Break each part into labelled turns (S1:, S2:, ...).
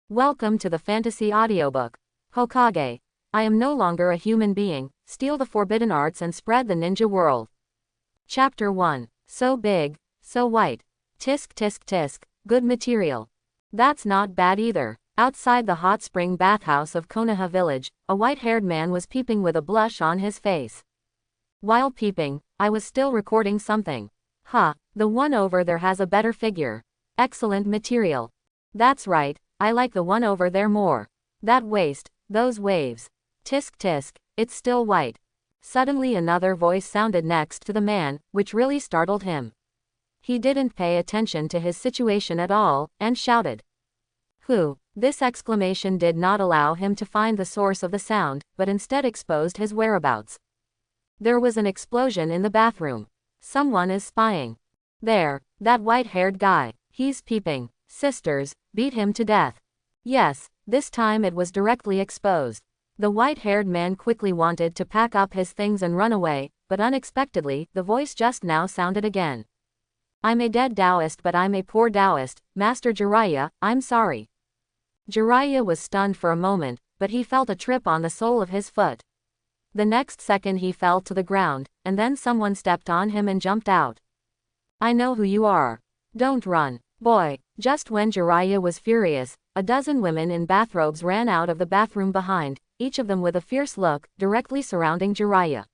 S1: Welcome to the fantasy audiobook. Hokage. I am no longer a human being, steal the forbidden arts and spread the ninja world. Chapter 1. So big, so white. Tisk tisk tisk, good material. That's not bad either. Outside the hot spring bathhouse of Konoha village, a white-haired man was peeping with a blush on his face. While peeping, I was still recording something. The one over there has a better figure. Excellent material. That's right. I like the one over there more. That waist, those waves. Tisk tisk, it's still white. Suddenly another voice sounded next to the man, which really startled him. He didn't pay attention to his situation at all, and shouted. Who? This exclamation did not allow him to find the source of the sound, but instead exposed his whereabouts. There was an explosion in the bathroom. Someone is spying. There, that white-haired guy. He's peeping. Sisters, beat him to death. Yes, this time it was directly exposed. The white-haired man quickly wanted to pack up his things and run away, but unexpectedly, the voice just now sounded again. I'm a dead Taoist, but I'm a poor Taoist, Master Jiraiya, I'm sorry. Jiraiya was stunned for a moment, but he felt a trip on the sole of his foot. The next second he fell to the ground, and then someone stepped on him and jumped out. I know who you are. Don't run, boy. Just when Jiraiya was furious, a dozen women in bathrobes ran out of the bathroom behind, each of them with a fierce look, directly surrounding Jiraiya.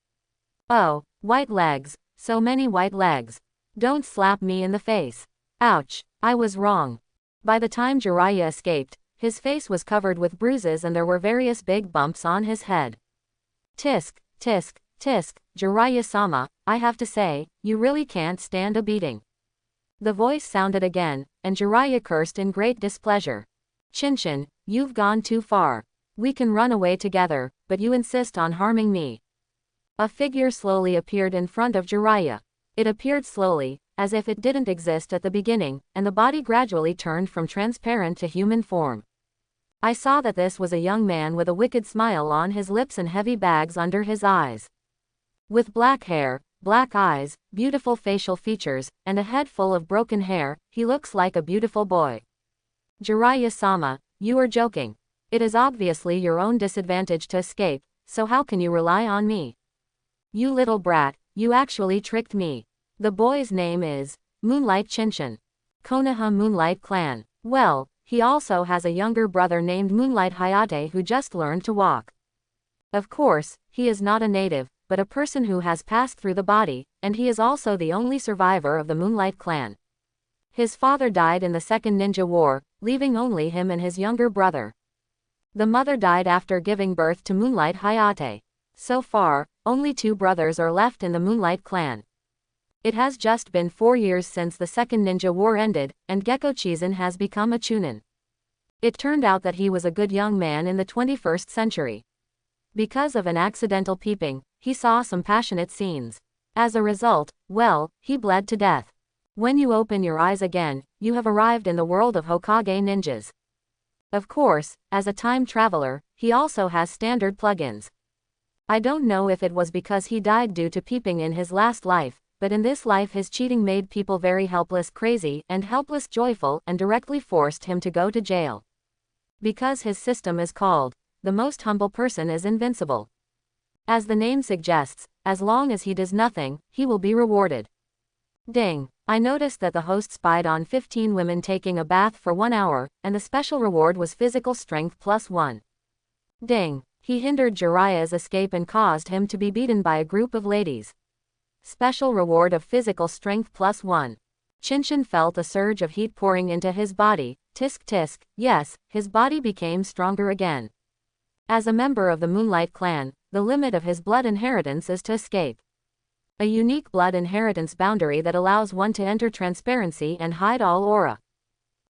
S1: Oh, white legs, so many white legs. Don't slap me in the face. Ouch, I was wrong. By the time Jiraiya escaped, his face was covered with bruises and there were various big bumps on his head. Tisk, tisk, tisk, Jiraiya-sama, I have to say, you really can't stand a beating. The voice sounded again, and Jiraiya cursed in great displeasure. Chinchin, you've gone too far. We can run away together, but you insist on harming me. A figure slowly appeared in front of Jiraiya. It appeared slowly, as if it didn't exist at the beginning, and the body gradually turned from transparent to human form. I saw that this was a young man with a wicked smile on his lips and heavy bags under his eyes. With black hair, black eyes, beautiful facial features, and a head full of broken hair, he looks like a beautiful boy. Jiraiya-sama, you are joking. It is obviously your own disadvantage to escape, so how can you rely on me? You little brat, you actually tricked me. The boy's name is Moonlight Chinchin. Konoha Moonlight Clan. Well, he also has a younger brother named Moonlight Hayate who just learned to walk. Of course, he is not a native, but a person who has passed through the body, and he is also the only survivor of the Moonlight Clan. His father died in the Second Ninja War, leaving only him and his younger brother. The mother died after giving birth to Moonlight Hayate. So far, only 2 brothers are left in the Moonlight Clan. It has just been 4 years since the Second Ninja War ended, and Gekko Chizun has become a Chunin. It turned out that he was a good young man in the 21st century. Because of an accidental peeping, he saw some passionate scenes. As a result, well, he bled to death. When you open your eyes again, you have arrived in the world of Hokage ninjas. Of course, as a time traveler, he also has standard plugins. I don't know if it was because he died due to peeping in his last life, but in this life his cheating made people very helpless crazy and helpless joyful and directly forced him to go to jail. Because his system is called, the most humble person is invincible. As the name suggests, as long as he does nothing, he will be rewarded. Ding. I noticed that the host spied on 15 women taking a bath for 1 hour, and the special reward was physical strength +1. Ding. He hindered Jiraiya's escape and caused him to be beaten by a group of ladies. Special reward of physical strength +1. Chinchin felt a surge of heat pouring into his body. Tisk tisk, yes, his body became stronger again. As a member of the Moonlight Clan, the limit of his blood inheritance is to escape. A unique blood inheritance boundary that allows one to enter transparency and hide all aura.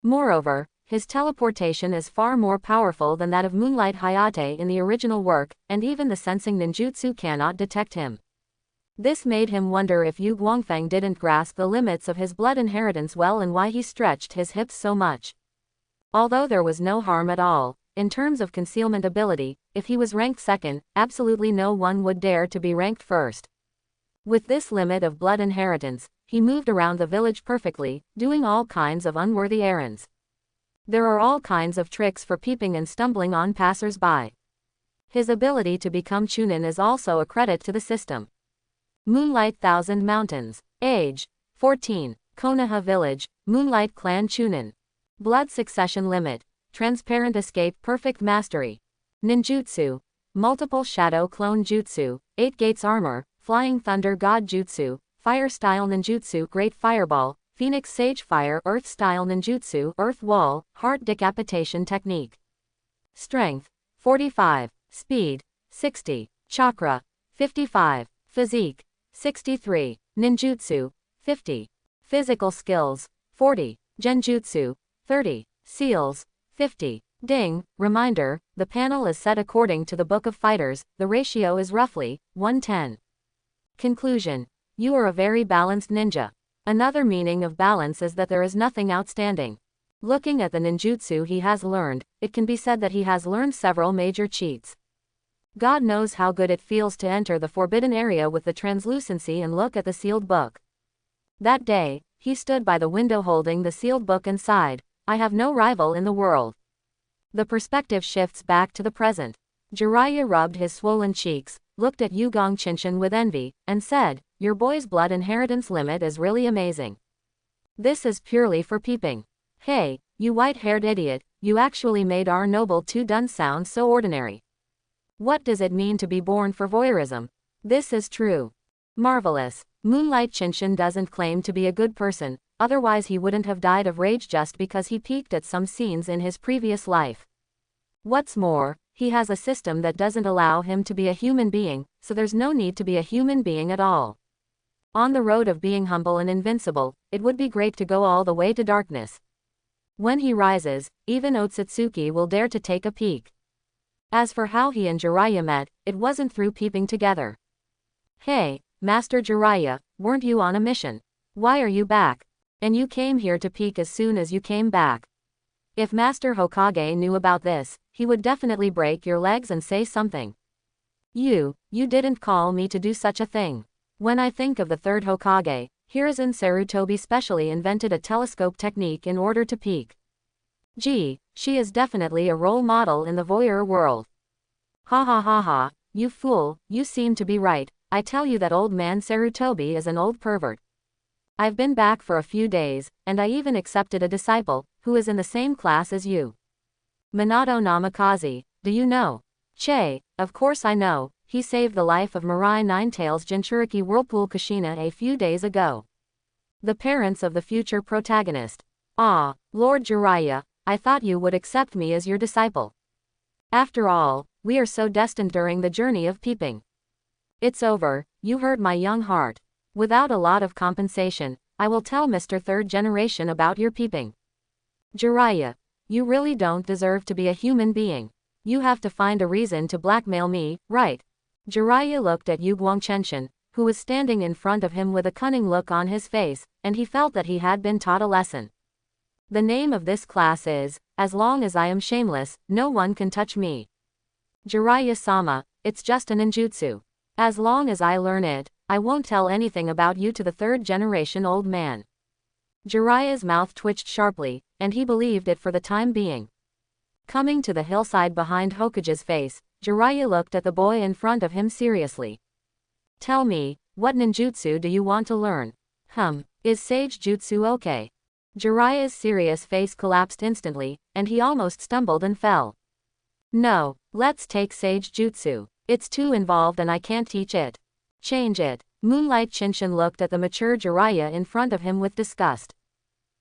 S1: Moreover, his teleportation is far more powerful than that of Moonlight Hayate in the original work, and even the sensing ninjutsu cannot detect him. This made him wonder if Yu Guangfeng didn't grasp the limits of his blood inheritance well and why he stretched his hips so much. Although there was no harm at all, in terms of concealment ability, if he was ranked second, absolutely no one would dare to be ranked first. With this limit of blood inheritance, he moved around the village perfectly, doing all kinds of unworthy errands. There are all kinds of tricks for peeping and stumbling on passers-by. His ability to become Chunin is also a credit to the system. Moonlight Thousand Mountains. Age: 14. Konoha Village, Moonlight Clan Chunin. Blood Succession Limit: Transparent Escape Perfect Mastery. Ninjutsu: Multiple Shadow Clone Jutsu, 8 Gates Armor, Flying Thunder God Jutsu, Fire Style Ninjutsu Great Fireball, Phoenix Sage Fire Earth Style Ninjutsu Earth Wall, Heart Decapitation Technique. Strength: 45. Speed: 60. Chakra: 55. Physique: 63. Ninjutsu: 50. Physical Skills: 40. Genjutsu: 30. Seals: 50. Ding, reminder, the panel is set according to the Book of Fighters, the ratio is roughly 1:10. Conclusion: you are a very balanced ninja. Another meaning of balance is that there is nothing outstanding. Looking at the ninjutsu he has learned, it can be said that he has learned several major cheats. God knows how good it feels to enter the forbidden area with the translucency and look at the sealed book. That day, he stood by the window holding the sealed book and sighed, I have no rival in the world. The perspective shifts back to the present. Jiraiya rubbed his swollen cheeks, looked at Yugong Chinshin with envy, and said, your boy's blood inheritance limit is really amazing. This is purely for peeping. Hey, you white-haired idiot, you actually made our noble two done sound so ordinary. What does it mean to be born for voyeurism? This is true. Marvelous. Moonlight Chinshin doesn't claim to be a good person, otherwise he wouldn't have died of rage just because he peeked at some scenes in his previous life. What's more, he has a system that doesn't allow him to be a human being, so there's no need to be a human being at all. On the road of being humble and invincible, it would be great to go all the way to darkness. When he rises, even Otsutsuki will dare to take a peek. As for how he and Jiraiya met, it wasn't through peeping together. Hey, Master Jiraiya, weren't you on a mission? Why are you back? And you came here to peek as soon as you came back. If Master Hokage knew about this, he would definitely break your legs and say something. You didn't call me to do such a thing. When I think of the third Hokage, Hiruzen Sarutobi specially invented a telescope technique in order to peek. Gee, she is definitely a role model in the voyeur world. Ha ha ha ha, you fool, you seem to be right. I tell you that old man Sarutobi is an old pervert. I've been back for a few days, and I even accepted a disciple, who is in the same class as you. Minato Namikaze, do you know? Che, of course I know, he saved the life of Mirai Ninetails Jinchuriki Whirlpool Kushina a few days ago. The parents of the future protagonist. Ah, Lord Jiraiya, I thought you would accept me as your disciple. After all, we are so destined during the journey of peeping. It's over, you hurt my young heart. Without a lot of compensation, I will tell Mr. Third Generation about your peeping. Jiraiya, you really don't deserve to be a human being. You have to find a reason to blackmail me, right? Jiraiya looked at Yugong Chenshin, who was standing in front of him with a cunning look on his face, and he felt that he had been taught a lesson. The name of this class is, As Long as I Am Shameless, No One Can Touch Me. Jiraiya-sama, it's just a ninjutsu. As long as I learn it, I won't tell anything about you to the third generation old man. Jiraiya's mouth twitched sharply, and he believed it for the time being. Coming to the hillside behind Hokage's face, Jiraiya looked at the boy in front of him seriously. Tell me, what ninjutsu do you want to learn? Is Sage Jutsu okay? Jiraiya's serious face collapsed instantly, and he almost stumbled and fell. No, let's take Sage Jutsu. It's too involved and I can't teach it. Change it. Moonlight Chinshin looked at the mature Jiraiya in front of him with disgust.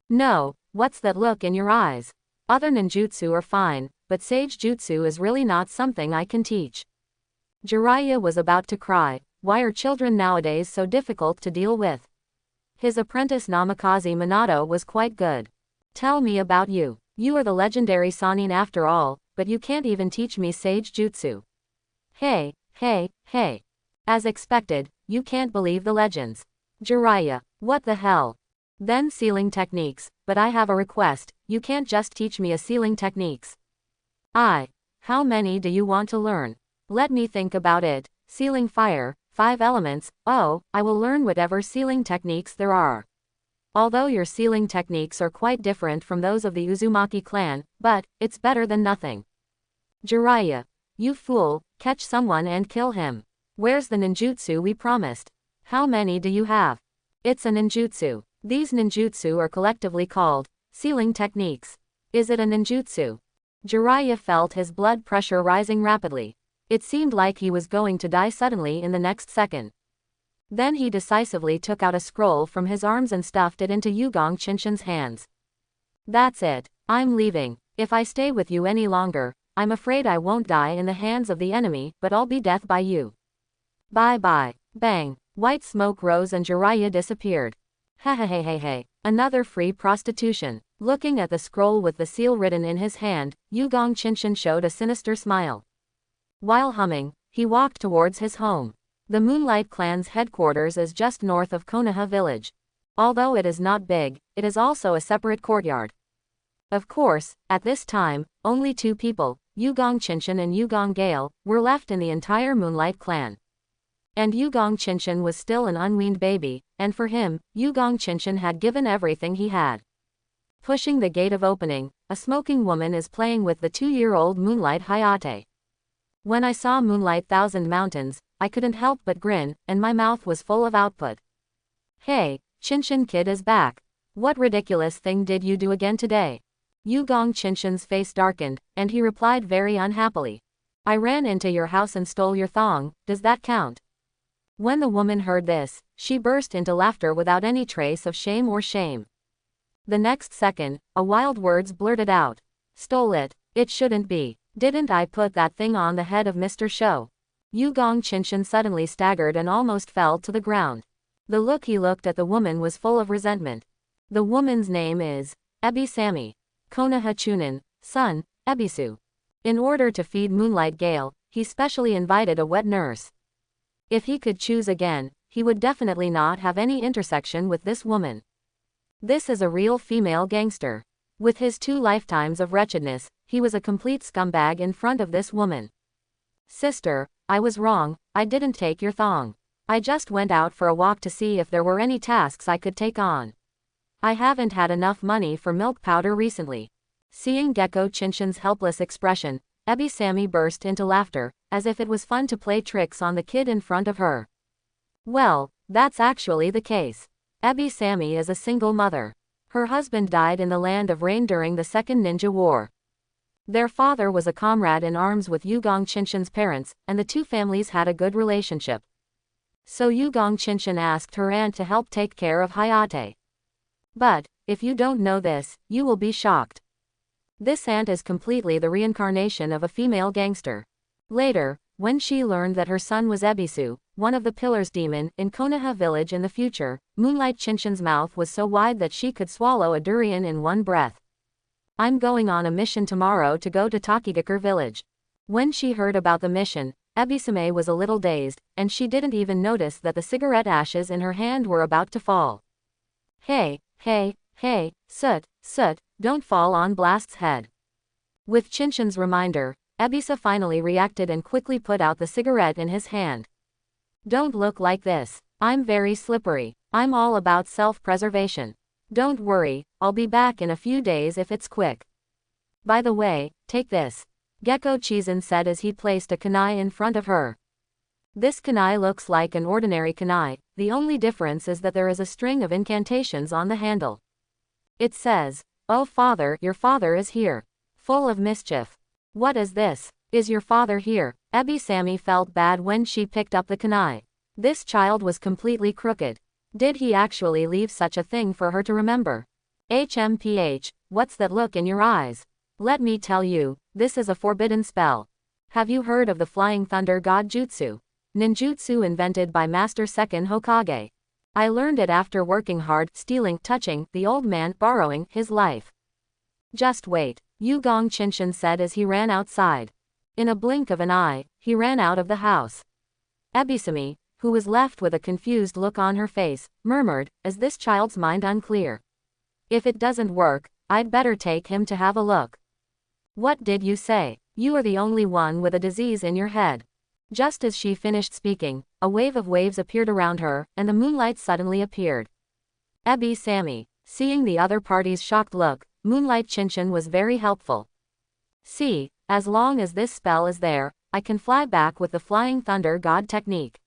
S1: No, what's that look in your eyes? Other ninjutsu are fine, but Sage Jutsu is really not something I can teach. Jiraiya was about to cry. Why are children nowadays so difficult to deal with? His apprentice Namikaze Minato was quite good. Tell me about you. You are the legendary Sannin after all, but you can't even teach me Sage Jutsu. Hey. As expected, you can't believe the legends. Jiraiya, what the hell? Then sealing techniques, but I have a request, you can't just teach me a sealing techniques. How many do you want to learn? Let me think about it. Sealing fire, 5 elements, I will learn whatever sealing techniques there are. Although your sealing techniques are quite different from those of the Uzumaki clan, but it's better than nothing. Jiraiya. You fool, catch someone and kill him. Where's the ninjutsu we promised? How many do you have? It's a ninjutsu. These ninjutsu are collectively called sealing techniques. Is it a ninjutsu? Jiraiya felt his blood pressure rising rapidly. It seemed like he was going to die suddenly in the next second. Then he decisively took out a scroll from his arms and stuffed it into Yugong Chinshin's hands. That's it. I'm leaving. If I stay with you any longer, I'm afraid I won't die in the hands of the enemy, but I'll be death by you. Bye-bye. Bang. White smoke rose and Jiraiya disappeared. Hey. Another free prostitution. Looking at the scroll with the seal written in his hand, Yugong Chinshin showed a sinister smile. While humming, he walked towards his home. The Moonlight Clan's headquarters is just north of Konoha village. Although it is not big, it is also a separate courtyard. Of course, at this time, only two people, Yugong Chinshin and Yugong Gale, were left in the entire Moonlight Clan. And Yugong Chinshin was still an unweaned baby, and for him, Yugong Chinshin had given everything he had. Pushing the gate of opening, a smoking woman is playing with the 2-year-old Moonlight Hayate. When I saw Moonlight Thousand Mountains, I couldn't help but grin, and my mouth was full of output. Hey, Chinshin kid is back. What ridiculous thing did you do again today? Yugong Chinshin's face darkened, and he replied very unhappily. I ran into your house and stole your thong, does that count? When the woman heard this, she burst into laughter without any trace of shame or shame. The next second, a wild words blurted out. Stole it, it shouldn't be. Didn't I put that thing on the head of Mr. Sho? Yugong Chinshin suddenly staggered and almost fell to the ground. The look he looked at the woman was full of resentment. The woman's name is Ebisami. Konoha Chunin, son, Ebisu. In order to feed Moonlight Gale, he specially invited a wet nurse. If he could choose again, he would definitely not have any intersection with this woman. This is a real female gangster. With his 2 lifetimes of wretchedness, he was a complete scumbag in front of this woman. Sister, I was wrong, I didn't take your thong. I just went out for a walk to see if there were any tasks I could take on. I haven't had enough money for milk powder recently. Seeing Gecko Chinshin's helpless expression, Ebisami burst into laughter, as if it was fun to play tricks on the kid in front of her. Well, that's actually the case. Ebisami is a single mother. Her husband died in the Land of Rain during the Second Ninja War. Their father was a comrade in arms with Yugong Chinshin's parents, and the two families had a good relationship. So Yugong Chinshin asked her aunt to help take care of Hayate. But, if you don't know this, you will be shocked. This aunt is completely the reincarnation of a female gangster. Later, when she learned that her son was Ebisu, one of the Pillars demon, in Konoha village in the future, Moonlight Chinshin's mouth was so wide that she could swallow a durian in one breath. I'm going on a mission tomorrow to go to Takigakure village. When she heard about the mission, Ebisame was a little dazed, and she didn't even notice that the cigarette ashes in her hand were about to fall. Hey, soot, don't fall on Blast's head. With Chinshin's reminder, Ebisa finally reacted and quickly put out the cigarette in his hand. Don't look like this. I'm very slippery. I'm all about self-preservation. Don't worry, I'll be back in a few days if it's quick. By the way, take this. Gecko Chizen said as he placed a kunai in front of her. This kunai looks like an ordinary kunai, the only difference is that there is a string of incantations on the handle. It says, "Oh father, your father is here." Full of mischief. What is this? Is your father here? Ebisami felt bad when she picked up the kunai. This child was completely crooked. Did he actually leave such a thing for her to remember? HMPH, what's that look in your eyes? Let me tell you, this is a forbidden spell. Have you heard of the Flying Thunder God Jutsu? Ninjutsu invented by Master Second Hokage. I learned it after working hard, stealing, touching, the old man, borrowing, his life. Just wait, Yugong Chinshin said as he ran outside. In a blink of an eye, he ran out of the house. Ebisami, who was left with a confused look on her face, murmured, "Is this child's mind unclear? If it doesn't work, I'd better take him to have a look." What did you say? You are the only one with a disease in your head. Just as she finished speaking, a wave of waves appeared around her, and the moonlight suddenly appeared. Ebby Sammy. Seeing the other party's shocked look, Moonlight Chinchin was very helpful. See, as long as this spell is there, I can fly back with the Flying Thunder God technique.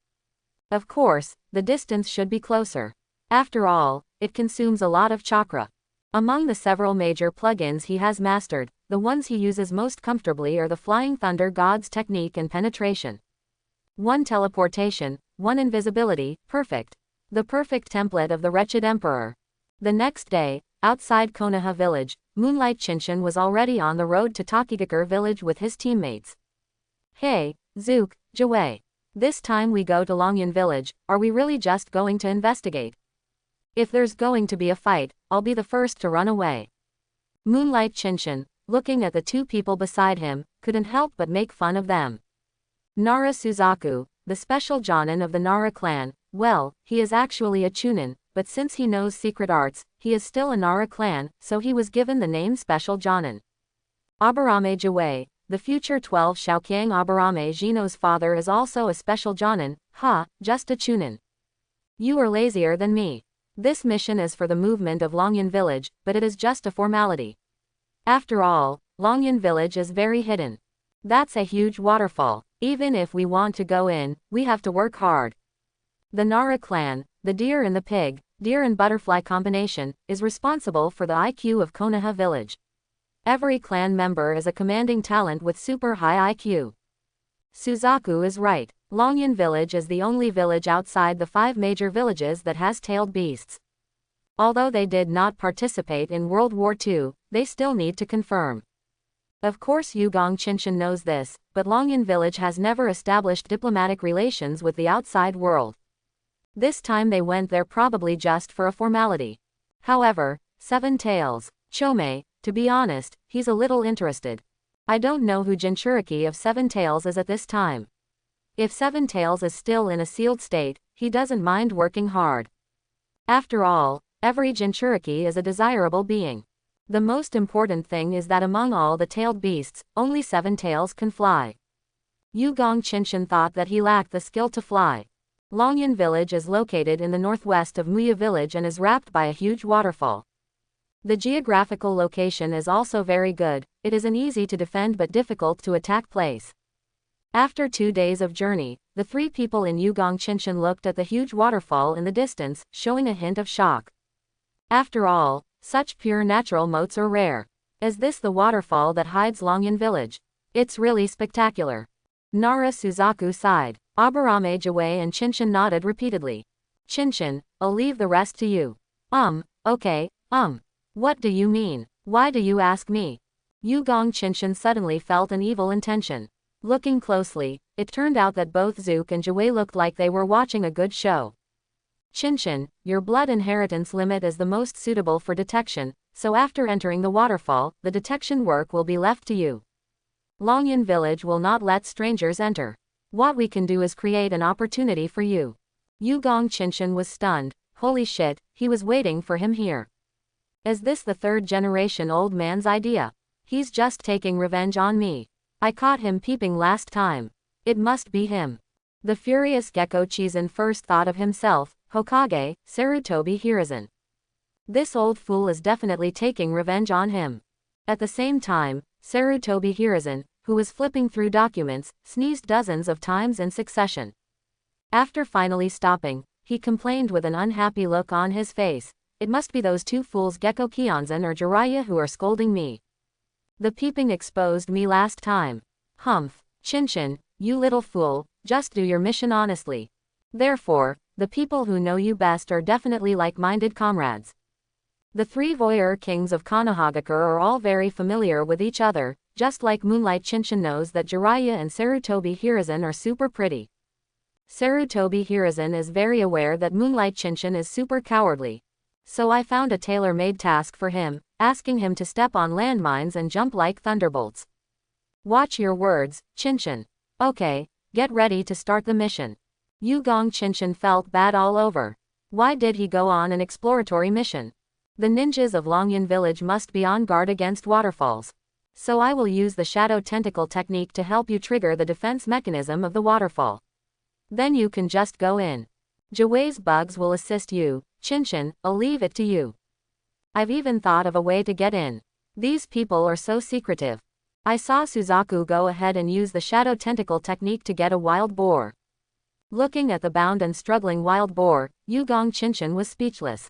S1: Of course, the distance should be closer. After all, it consumes a lot of chakra. Among the several major plugins he has mastered, the ones he uses most comfortably are the Flying Thunder God's technique and penetration. 1 teleportation, 1 invisibility, perfect. The perfect template of the wretched emperor. The next day, outside Konoha village, Moonlight Chinchin was already on the road to Takigakure village with his teammates. Hey, Zook, Jawei. This time we go to Longyan village, are we really just going to investigate? If there's going to be a fight, I'll be the first to run away. Moonlight Chinchin, looking at the 2 people beside him, couldn't help but make fun of them. Nara Suzaku, the special Jonin of the Nara clan, well, he is actually a Chunin, but since he knows secret arts, he is still a Nara clan, so he was given the name Special Jonin. Aburame Jawei, the future 12 Shaoqiang Aburame Jino's father is also a special Jonin, just a Chunin. You are lazier than me. This mission is for the movement of Longyan village, but it is just a formality. After all, Longyan village is very hidden. That's a huge waterfall. Even if we want to go in, we have to work hard. The Nara clan, the deer and the pig, deer and butterfly combination, is responsible for the IQ of Konoha village. Every clan member is a commanding talent with super high IQ. Suzaku is right. Longyan village is the only village outside the 5 major villages that has tailed beasts. Although they did not participate in World War II, they still need to confirm. Of course Yugong Chinchin knows this, but Longyan village has never established diplomatic relations with the outside world. This time they went there probably just for a formality. However, 7 Tails, Chome, to be honest, he's a little interested. I don't know who Jinchuriki of 7 Tails is at this time. If 7 Tails is still in a sealed state, he doesn't mind working hard. After all, every Jinchuriki is a desirable being. The most important thing is that among all the tailed beasts, only 7 Tails can fly. Yugong Chinchin thought that he lacked the skill to fly. Longyan village is located in the northwest of Muya village and is wrapped by a huge waterfall. The geographical location is also very good, it is an easy to defend but difficult to attack place. After 2 days of journey, the 3 people in Yugong Chinchin looked at the huge waterfall in the distance, showing a hint of shock. After all, such pure natural moats are rare. Is this the waterfall that hides Longyan village? It's really spectacular. Nara Suzaku sighed. Aburame Jawei and Chinchin nodded repeatedly. Chinchin, I'll leave the rest to you. Okay, What do you mean? Why do you ask me? Yugong Chinchin suddenly felt an evil intention. Looking closely, it turned out that both Zook and Jawei looked like they were watching a good show. Chinchin, your blood inheritance limit is the most suitable for detection, so after entering the waterfall, the detection work will be left to you. Longyan village will not let strangers enter. What we can do is create an opportunity for you. Yugong Chinchin was stunned. Holy shit, he was waiting for him here. Is this the 3rd generation old man's idea? He's just taking revenge on me. I caught him peeping last time. It must be him. The furious Gecko Chizen first thought of himself, Hokage, Sarutobi Hiruzen. This old fool is definitely taking revenge on him. At the same time, Sarutobi Hiruzen, who was flipping through documents, sneezed dozens of times in succession. After finally stopping, he complained with an unhappy look on his face, it must be those 2 fools Gecko Kionzen or Jiraiya who are scolding me. The peeping exposed me last time. Humph, Chinchin, you little fool, just do your mission honestly. Therefore, the people who know you best are definitely like-minded comrades. The 3 voyeur kings of Konohagakure are all very familiar with each other, just like Moonlight Chinchin knows that Jiraiya and Sarutobi Hiruzen are super pretty. Sarutobi Hiruzen is very aware that Moonlight Chinchin is super cowardly. So I found a tailor-made task for him, asking him to step on landmines and jump like thunderbolts. Watch your words, Chinchin. Okay, get ready to start the mission. Yugong Chinchin felt bad all over. Why did he go on an exploratory mission? The ninjas of Longyan village must be on guard against waterfalls. So I will use the shadow tentacle technique to help you trigger the defense mechanism of the waterfall. Then you can just go in. Jawei's bugs will assist you, Chinchin, I'll leave it to you. I've even thought of a way to get in. These people are so secretive. I saw Suzaku go ahead and use the shadow tentacle technique to get a wild boar. Looking at the bound and struggling wild boar, Yugong Chinchin was speechless.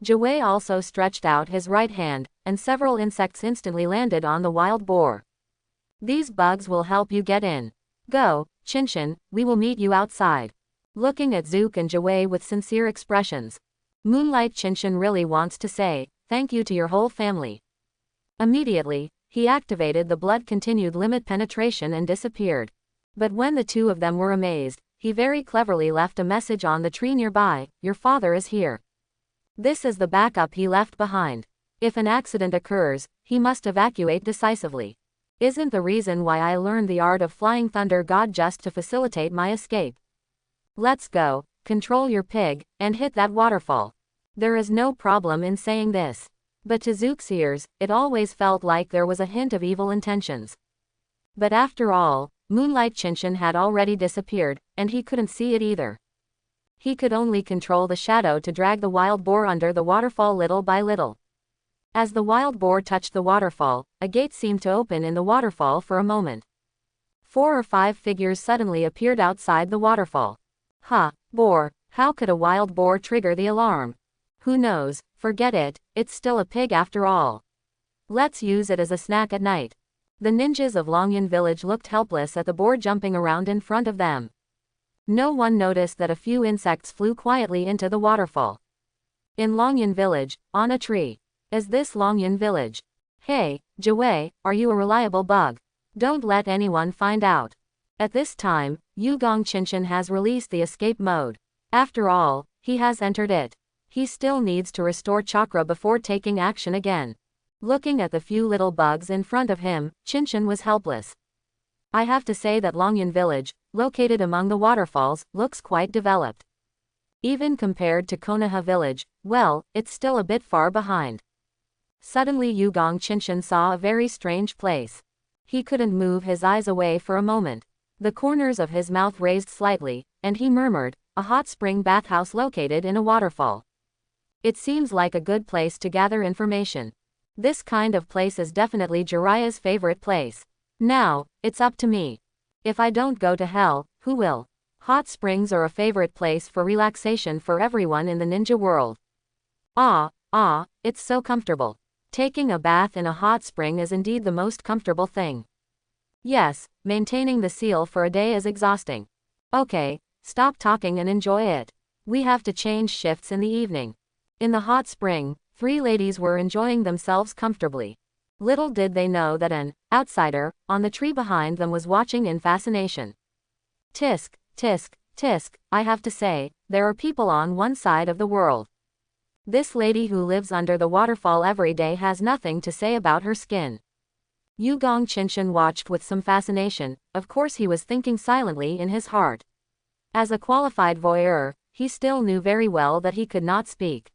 S1: Jiwei also stretched out his right hand, and several insects instantly landed on the wild boar. These bugs will help you get in. Go, Chinchin, we will meet you outside. Looking at Zook and Jiwei with sincere expressions. Moonlight Chinchin really wants to say, thank you to your whole family. Immediately, he activated the blood continued limit penetration and disappeared. But when the two of them were amazed, he very cleverly left a message on the tree nearby, your father is here. This is the backup he left behind. If an accident occurs, he must evacuate decisively. Isn't the reason why I learned the art of flying thunder god just to facilitate my escape? Let's go, control your pig, and hit that waterfall. There is no problem in saying this. But to Zook's ears, it always felt like there was a hint of evil intentions. But after all, Moonlight Chinchin had already disappeared, and he couldn't see it either. He could only control the shadow to drag the wild boar under the waterfall little by little. As the wild boar touched the waterfall, a gate seemed to open in the waterfall for a moment. 4 or 5 figures suddenly appeared outside the waterfall. Boar, how could a wild boar trigger the alarm? Who knows, forget it, it's still a pig after all. Let's use it as a snack at night. The ninjas of Longyan village looked helpless at the boar jumping around in front of them. No one noticed that a few insects flew quietly into the waterfall. In Longyan village, on a tree. Is this Longyan village? Hey, Jiwei, are you a reliable bug? Don't let anyone find out. At this time, Yugong Chinchin has released the escape mode. After all, he has entered it. He still needs to restore chakra before taking action again. Looking at the few little bugs in front of him, Chinchin was helpless. I have to say that Longyan village, located among the waterfalls, looks quite developed. Even compared to Konoha village, well, it's still a bit far behind. Suddenly Yugong Chinchin saw a very strange place. He couldn't move his eyes away for a moment. The corners of his mouth raised slightly, and he murmured, a hot spring bathhouse located in a waterfall. It seems like a good place to gather information. This kind of place is definitely Jiraiya's favorite place. Now, it's up to me. If I don't go to hell, who will? Hot springs are a favorite place for relaxation for everyone in the ninja world. It's so comfortable. Taking a bath in a hot spring is indeed the most comfortable thing. Yes, maintaining the seal for a day is exhausting. Okay, stop talking and enjoy it. We have to change shifts in the evening. In the hot spring, 3 ladies were enjoying themselves comfortably. Little did they know that an outsider on the tree behind them was watching in fascination. Tisk, tisk, tisk, I have to say, there are people on one side of the world. This lady who lives under the waterfall every day has nothing to say about her skin. Yugong Chinchin watched with some fascination, of course he was thinking silently in his heart. As a qualified voyeur, he still knew very well that he could not speak.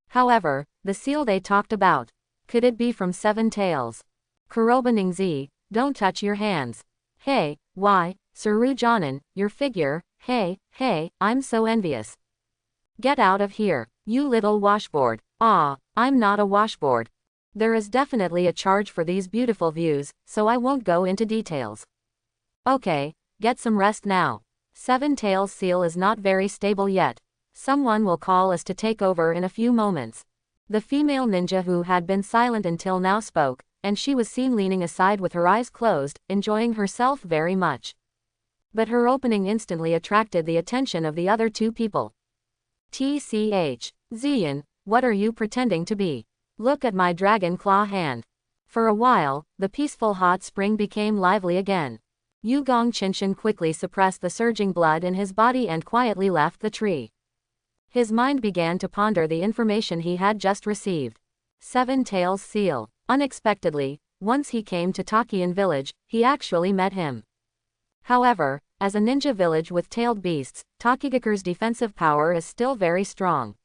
S1: However, the seal they talked about. Could it be from 7 Tails? Kuroba Ningzi, don't touch your hands. Hey, why, Suru Jonin, your figure, hey, I'm so envious. Get out of here, you little washboard. I'm not a washboard. There is definitely a charge for these beautiful views, so I won't go into details. Okay, get some rest now. 7 Tails seal is not very stable yet. Someone will call us to take over in a few moments. The female ninja who had been silent until now spoke, and she was seen leaning aside with her eyes closed, enjoying herself very much. But her opening instantly attracted the attention of the other 2 people. TCH. Zian, what are you pretending to be? Look at my dragon claw hand. For a while, the peaceful hot spring became lively again. Yugong Chinchin quickly suppressed the surging blood in his body and quietly left the tree. His mind began to ponder the information he had just received. 7 Tails seal. Unexpectedly, once he came to Takian village, he actually met him. However, as a ninja village with tailed beasts, Takigakure's defensive power is still very strong.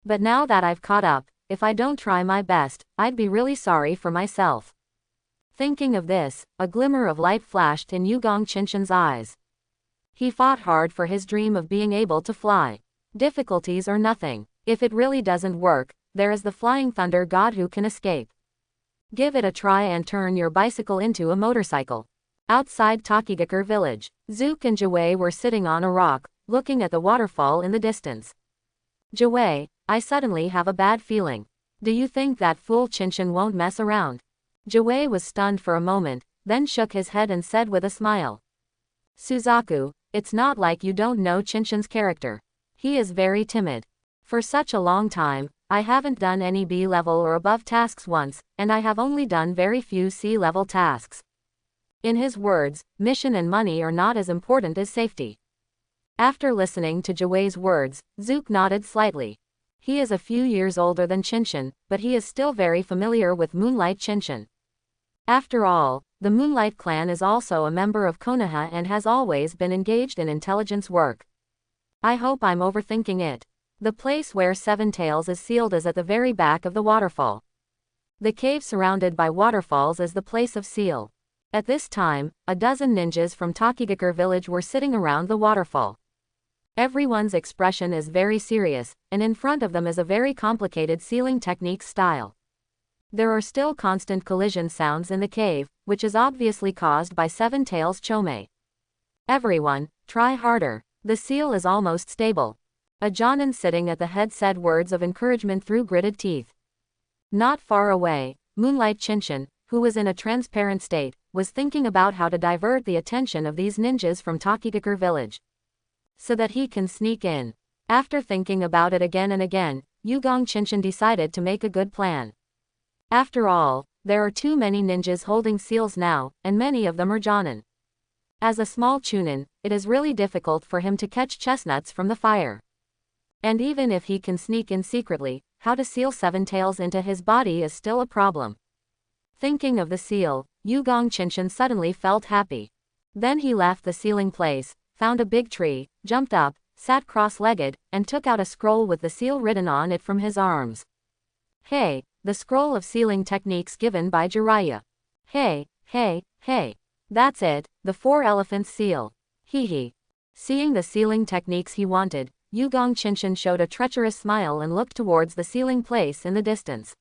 S1: But now that I've caught up, if I don't try my best, I'd be really sorry for myself. Thinking of this, a glimmer of light flashed in Yugong Chinchin's eyes. He fought hard for his dream of being able to fly. Difficulties or nothing. If it really doesn't work, there is the flying thunder god who can escape. Give it a try and turn your bicycle into a motorcycle. Outside Takigakure village, Zook and Jiwei were sitting on a rock, looking at the waterfall in the distance. Jiwei, I suddenly have a bad feeling. Do you think that fool Chinchin won't mess around? Jiwei was stunned for a moment, then shook his head and said with a smile. Suzaku, it's not like you don't know Chinchin's character. He is very timid. For such a long time, I haven't done any B-level or above tasks once, and I have only done very few C-level tasks. In his words, mission and money are not as important as safety. After listening to Jiwei's words, Zook nodded slightly. He is a few years older than Chinchin, but he is still very familiar with Moonlight Chinchin. After all, the Moonlight clan is also a member of Konoha and has always been engaged in intelligence work. I hope I'm overthinking it. The place where Seven Tails is sealed is at the very back of the waterfall. The cave surrounded by waterfalls is the place of seal. At this time, a dozen ninjas from Takigakure village were sitting around the waterfall. Everyone's expression is very serious, and in front of them is a very complicated sealing technique style. There are still constant collision sounds in the cave, which is obviously caused by Seven Tails Chome. Everyone, try harder. The seal is almost stable. A Jonin sitting at the head said words of encouragement through gritted teeth. Not far away, Moonlight Chinchin, who was in a transparent state, was thinking about how to divert the attention of these ninjas from Takigakure village, so that he can sneak in. After thinking about it again and again, Yugong Chinchin decided to make a good plan. After all, there are too many ninjas holding seals now, and many of them are Jonin. As a small chunin, it is really difficult for him to catch chestnuts from the fire. And even if he can sneak in secretly, how to seal Seven Tails into his body is still a problem. Thinking of the seal, Yugong Chinchin suddenly felt happy. Then he left the sealing place, found a big tree, jumped up, sat cross-legged, and took out a scroll with the seal written on it from his arms. Hey, the scroll of sealing techniques given by Jiraiya. Hey, hey, hey. That's it, the 4 elephants seal. Hee hee. Seeing the sealing techniques he wanted, Yugong Chinchin showed a treacherous smile and looked towards the sealing place in the distance.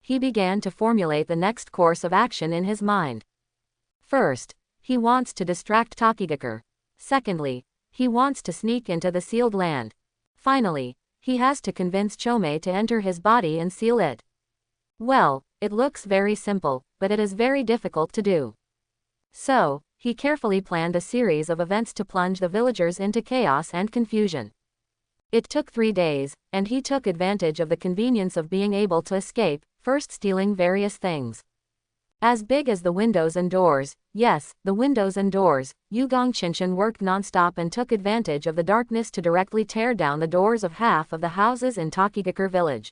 S1: He began to formulate the next course of action in his mind. First, he wants to distract Takigakure. Secondly, he wants to sneak into the sealed land. Finally, he has to convince Chome to enter his body and seal it. Well, it looks very simple, but it is very difficult to do. So, he carefully planned a series of events to plunge the villagers into chaos and confusion. It took 3 days, and he took advantage of the convenience of being able to escape, first stealing various things. As big as the windows and doors, yes, the windows and doors, Yugong Chinchin worked non-stop and took advantage of the darkness to directly tear down the doors of half of the houses in Takigakure village.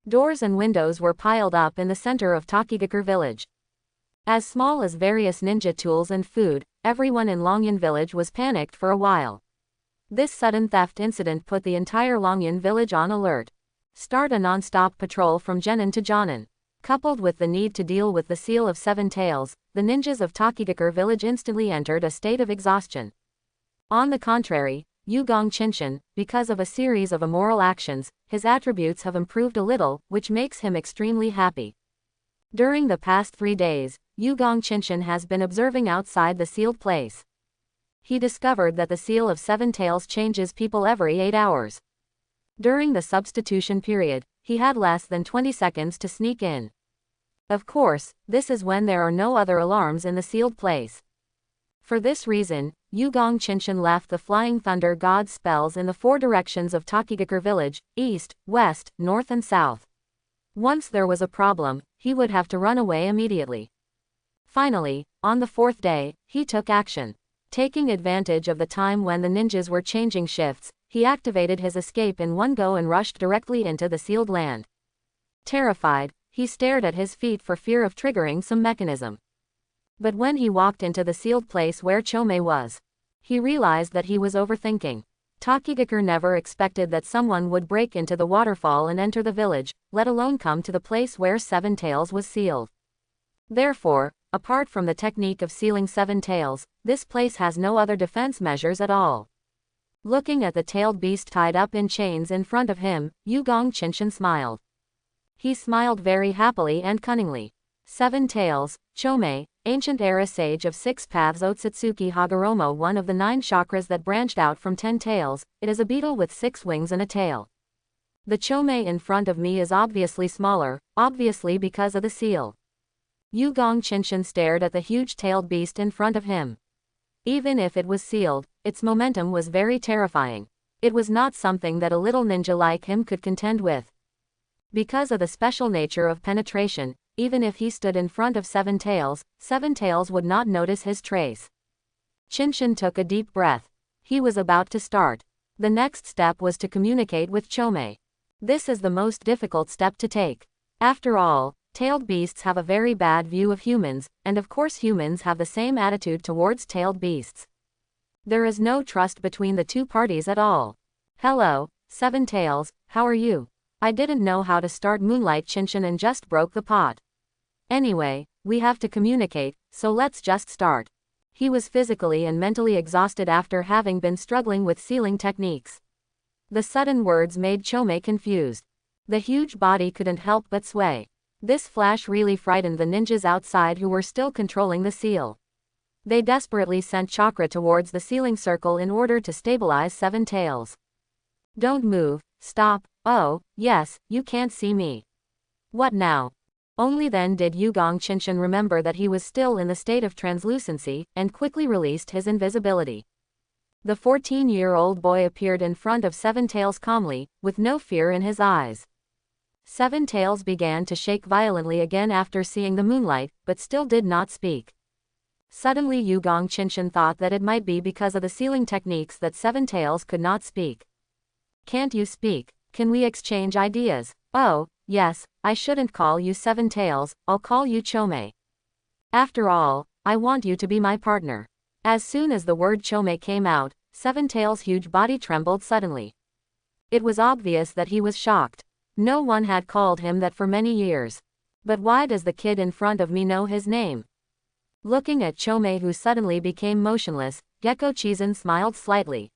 S1: Doors and windows were piled up in the center of Takigakure village. As small as various ninja tools and food, everyone in Longyan village was panicked for a while. This sudden theft incident put the entire Longyan village on alert. Start a non-stop patrol from Genin to Jonin. Coupled with the need to deal with the seal of Seven Tails, the ninjas of Takigakure village instantly entered a state of exhaustion. On the contrary, Yugong Chinchin, because of a series of immoral actions, his attributes have improved a little, which makes him extremely happy. During the past 3 days, Yugong Chinchin has been observing outside the sealed place. He discovered that the seal of Seven Tails changes people every 8 hours. During the substitution period, he had less than 20 seconds to sneak in. Of course, this is when there are no other alarms in the sealed place. For this reason, Yugong Chinchin left the Flying Thunder God's spells in the 4 directions of Takigakure village, east, west, north and south. Once there was a problem, he would have to run away immediately. Finally, on the 4th day, he took action. Taking advantage of the time when the ninjas were changing shifts, he activated his escape in one go and rushed directly into the sealed land. Terrified, he stared at his feet for fear of triggering some mechanism. But when he walked into the sealed place where Chome was, he realized that he was overthinking. Takigakure never expected that someone would break into the waterfall and enter the village, let alone come to the place where Seven Tails was sealed. Therefore, apart from the technique of sealing Seven Tails, this place has no other defense measures at all. Looking at the tailed beast tied up in chains in front of him, Yugong Qinshan smiled. He smiled very happily and cunningly. 7 tails, Chomei, ancient era sage of 6 paths Otsutsuki Hagoromo, one of the 9 chakras that branched out from 10 tails, it is a beetle with 6 wings and a tail. The Chomei in front of me is obviously smaller, obviously because of the seal. Yugong Qinshan stared at the huge tailed beast in front of him. Even if it was sealed, its momentum was very terrifying. It was not something that a little ninja like him could contend with. Because of the special nature of penetration, even if he stood in front of 7 tails would not notice his trace. Qinshan took a deep breath. He was about to start. The next step was to communicate with Chomei. This is the most difficult step to take. After all, tailed beasts have a very bad view of humans, and of course humans have the same attitude towards tailed beasts. There is no trust between the two parties at all. Hello, 7 tails, how are you? I didn't know how to start Moonlight Qinshan and just broke the pot. Anyway, we have to communicate, so let's just start. He was physically and mentally exhausted after having been struggling with sealing techniques. The sudden words made Chomei confused. The huge body couldn't help but sway. This flash really frightened the ninjas outside who were still controlling the seal. They desperately sent chakra towards the sealing circle in order to stabilize 7 tails. Don't move, stop, oh, yes, you can't see me. What now? Only then did Yugong Qinshan remember that he was still in the state of translucency, and quickly released his invisibility. The 14-year-old boy appeared in front of 7 tails calmly, with no fear in his eyes. 7 tails began to shake violently again after seeing the moonlight, but still did not speak. Suddenly Yugong Qinshan thought that it might be because of the sealing techniques that 7 tails could not speak. Can't you speak? Can we exchange ideas? Oh, yes, I shouldn't call you 7 tails, I'll call you Chomei. After all, I want you to be my partner. As soon as the word Chomei came out, 7 tails' huge body trembled suddenly. It was obvious that he was shocked. No one had called him that for many years. But why does the kid in front of me know his name? Looking at Chomei, who suddenly became motionless, Gecko Chizun smiled slightly.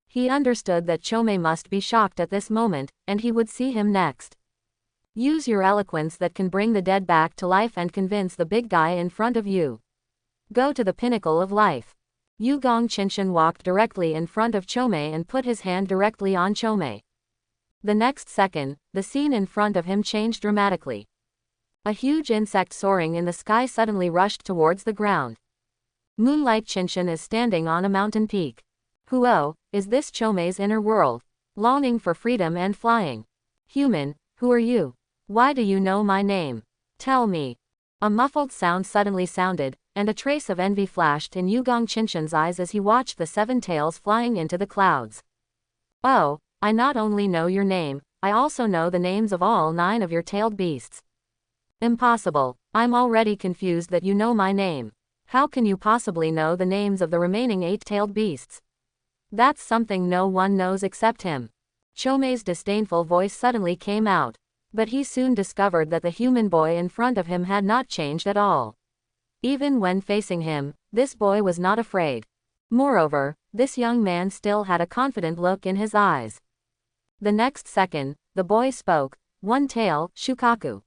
S1: He understood that Chomei must be shocked at this moment, and he would see him next. Use your eloquence that can bring the dead back to life and convince the big guy in front of you. Go to the pinnacle of life. Yugong Qinshan walked directly in front of Chomei and put his hand directly on Chomei. The next second, the scene in front of him changed dramatically. A huge insect soaring in the sky suddenly rushed towards the ground. Moonlight Qinshan is standing on a mountain peak. Huo, is this Chomei's inner world? Longing for freedom and flying. Human, who are you? Why do you know my name? Tell me. A muffled sound suddenly sounded, and a trace of envy flashed in Yugong Qinshan's eyes as he watched the 7 tails flying into the clouds. Oh, I not only know your name, I also know the names of all 9 of your tailed beasts. Impossible, I'm already confused that you know my name. How can you possibly know the names of the remaining 8 tailed beasts? That's something no one knows except him. Chomei's disdainful voice suddenly came out. But he soon discovered that the human boy in front of him had not changed at all. Even when facing him, this boy was not afraid. Moreover, this young man still had a confident look in his eyes. The next second, the boy spoke. 1 tail, Shukaku.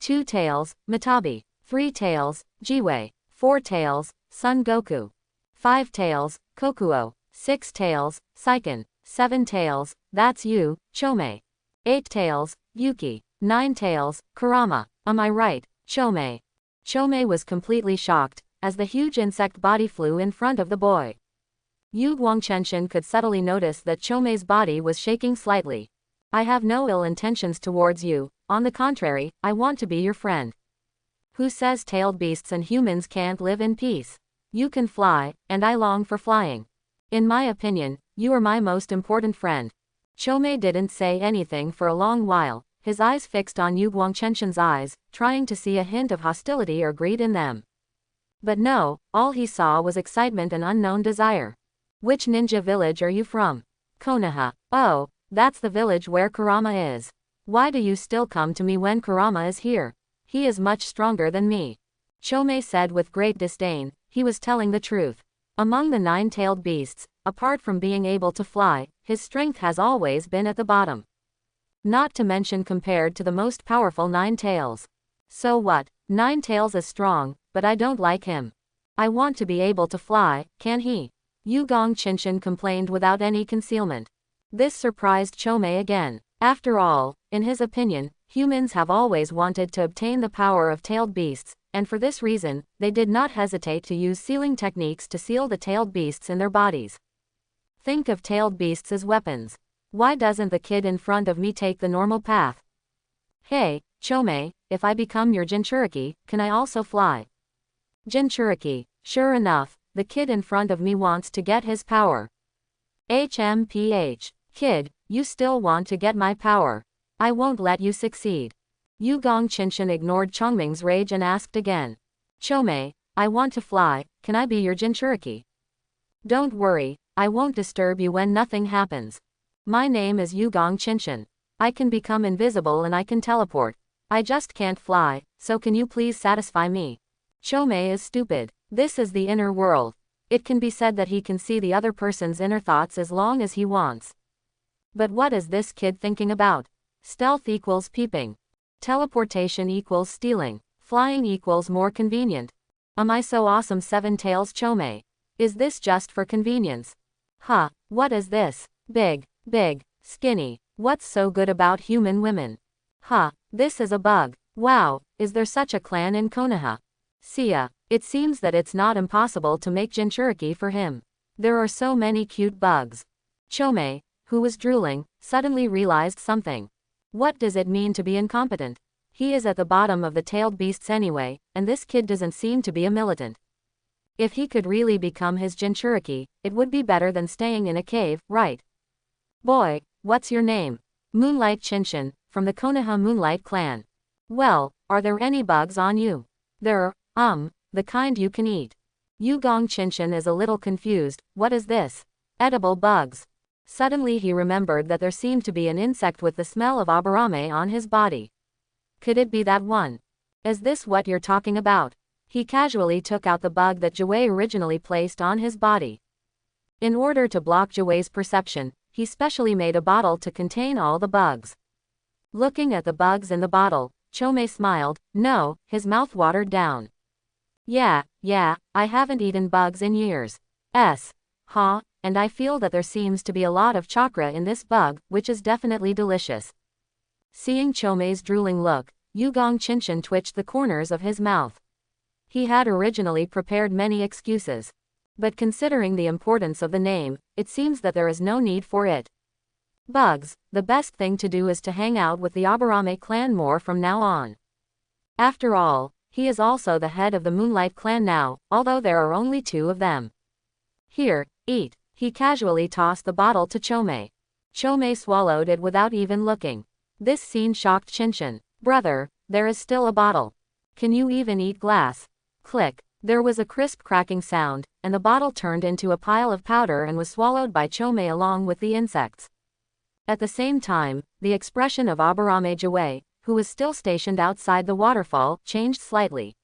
S1: 2 tails, Mitabi. 3 tails, Jiwei. 4 tails, Son Goku. 5 tails, Kokuo. 6 tails, Seiken. 7 tails, that's you, Chomei. 8 tails, Yuki. 9 tails, Kurama. Am I right, Chomei? Chomei was completely shocked, as the huge insect body flew in front of the boy. Yugong Qinshan could subtly notice that Chomei's body was shaking slightly. I have no ill intentions towards you, on the contrary, I want to be your friend. Who says tailed beasts and humans can't live in peace? You can fly, and I long for flying. In my opinion, you are my most important friend. Chomei didn't say anything for a long while, his eyes fixed on Yugong Qinshan's eyes, trying to see a hint of hostility or greed in them. But no, all he saw was excitement and unknown desire. Which ninja village are you from? Konoha. Oh, that's the village where Kurama is. Why do you still come to me when Kurama is here? He is much stronger than me. Chomei said with great disdain. He was telling the truth. Among the nine-tailed beasts, apart from being able to fly, his strength has always been at the bottom. Not to mention compared to the most powerful nine tails. So what? Nine tails is strong, but I don't like him. I want to be able to fly, can he? Yugong Qinshan complained without any concealment. This surprised Chome again. After all, in his opinion, humans have always wanted to obtain the power of tailed beasts, and for this reason, they did not hesitate to use sealing techniques to seal the tailed beasts in their bodies. Think of tailed beasts as weapons. Why doesn't the kid in front of me take the normal path? Hey, Chome, if I become your Jinchuriki, can I also fly? Jinchuriki. Sure enough, the kid in front of me wants to get his power. HMPH. Kid, you still want to get my power. I won't let you succeed. Yugong Qinshan ignored Chongming's rage and asked again. Chome, I want to fly, can I be your Jinchuriki? Don't worry, I won't disturb you when nothing happens. My name is Yugong Qinshan. I can become invisible and I can teleport. I just can't fly, so can you please satisfy me? Chome is stupid. This is the inner world. It can be said that he can see the other person's inner thoughts as long as he wants. But what is this kid thinking about? Stealth equals peeping. Teleportation equals stealing. Flying equals more convenient. Am I so awesome? Seven tails Chome. Is this just for convenience? Huh, what is this? Big, skinny. What's so good about human women? Huh, this is a bug. Wow, is there such a clan in Konoha? Sia, it seems that it's not impossible to make Jinchuriki for him. There are so many cute bugs. Chome, who was drooling, suddenly realized something. What does it mean to be incompetent? He is at the bottom of the tailed beasts anyway, and this kid doesn't seem to be a militant. If he could really become his Jinchuriki, it would be better than staying in a cave, right? Boy, what's your name? Moonlight Qinshan, from the Konoha Moonlight clan. Well, are there any bugs on you? There, the kind you can eat. Yugong Qinshan is a little confused. What is this? Edible bugs. Suddenly he remembered that there seemed to be an insect with the smell of abarame on his body. Could it be that one? Is this what you're talking about? He casually took out the bug that Jue originally placed on his body. In order to block Jue's perception, he specially made a bottle to contain all the bugs. Looking at the bugs in the bottle, Chome smiled. No, his mouth watered down. Yeah, I haven't eaten bugs in years. And I feel that there seems to be a lot of chakra in this bug, which is definitely delicious. Seeing Chome's drooling look, Yugong Qinshan twitched the corners of his mouth. He had originally prepared many excuses. But considering the importance of the name, it seems that there is no need for it. Bugs, the best thing to do is to hang out with the Abarame clan more from now on. After all, he is also the head of the Moonlight clan now, although there are only two of them. Here, eat. He casually tossed the bottle to Chome. Chome swallowed it without even looking. This scene shocked Qinshan. Brother, there is still a bottle. Can you even eat glass? Click. There was a crisp cracking sound, and the bottle turned into a pile of powder and was swallowed by Chome along with the insects. At the same time, the expression of Abarame Jue, who was still stationed outside the waterfall, changed slightly.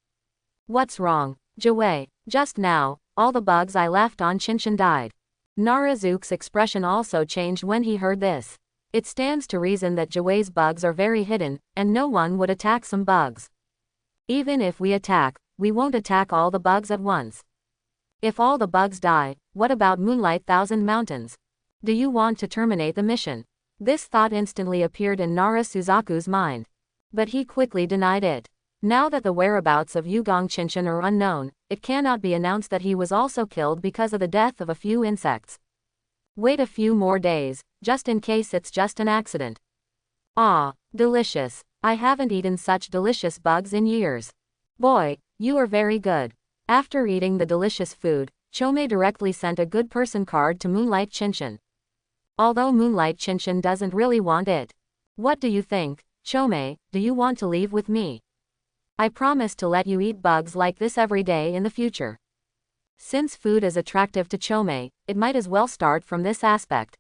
S1: What's wrong, Jue? Just now, all the bugs I left on Qinshan died. Narazuke's expression also changed when he heard this. It stands to reason that Jue's bugs are very hidden, and no one would attack some bugs. Even if we attack, we won't attack all the bugs at once. If all the bugs die, what about Moonlight Thousand Mountains? Do you want to terminate the mission? This thought instantly appeared in Nara Suzaku's mind. But he quickly denied it. Now that the whereabouts of Yugong Qinshan are unknown, it cannot be announced that he was also killed because of the death of a few insects. Wait a few more days, just in case it's just an accident. Ah, delicious. I haven't eaten such delicious bugs in years. Boy, you are very good. After eating the delicious food, Chome directly sent a good person card to Moonlight Qinshan. Although Moonlight Qinshan doesn't really want it. What do you think, Chome? Do you want to leave with me? I promise to let you eat bugs like this every day in the future. Since food is attractive to Chome, it might as well start from this aspect.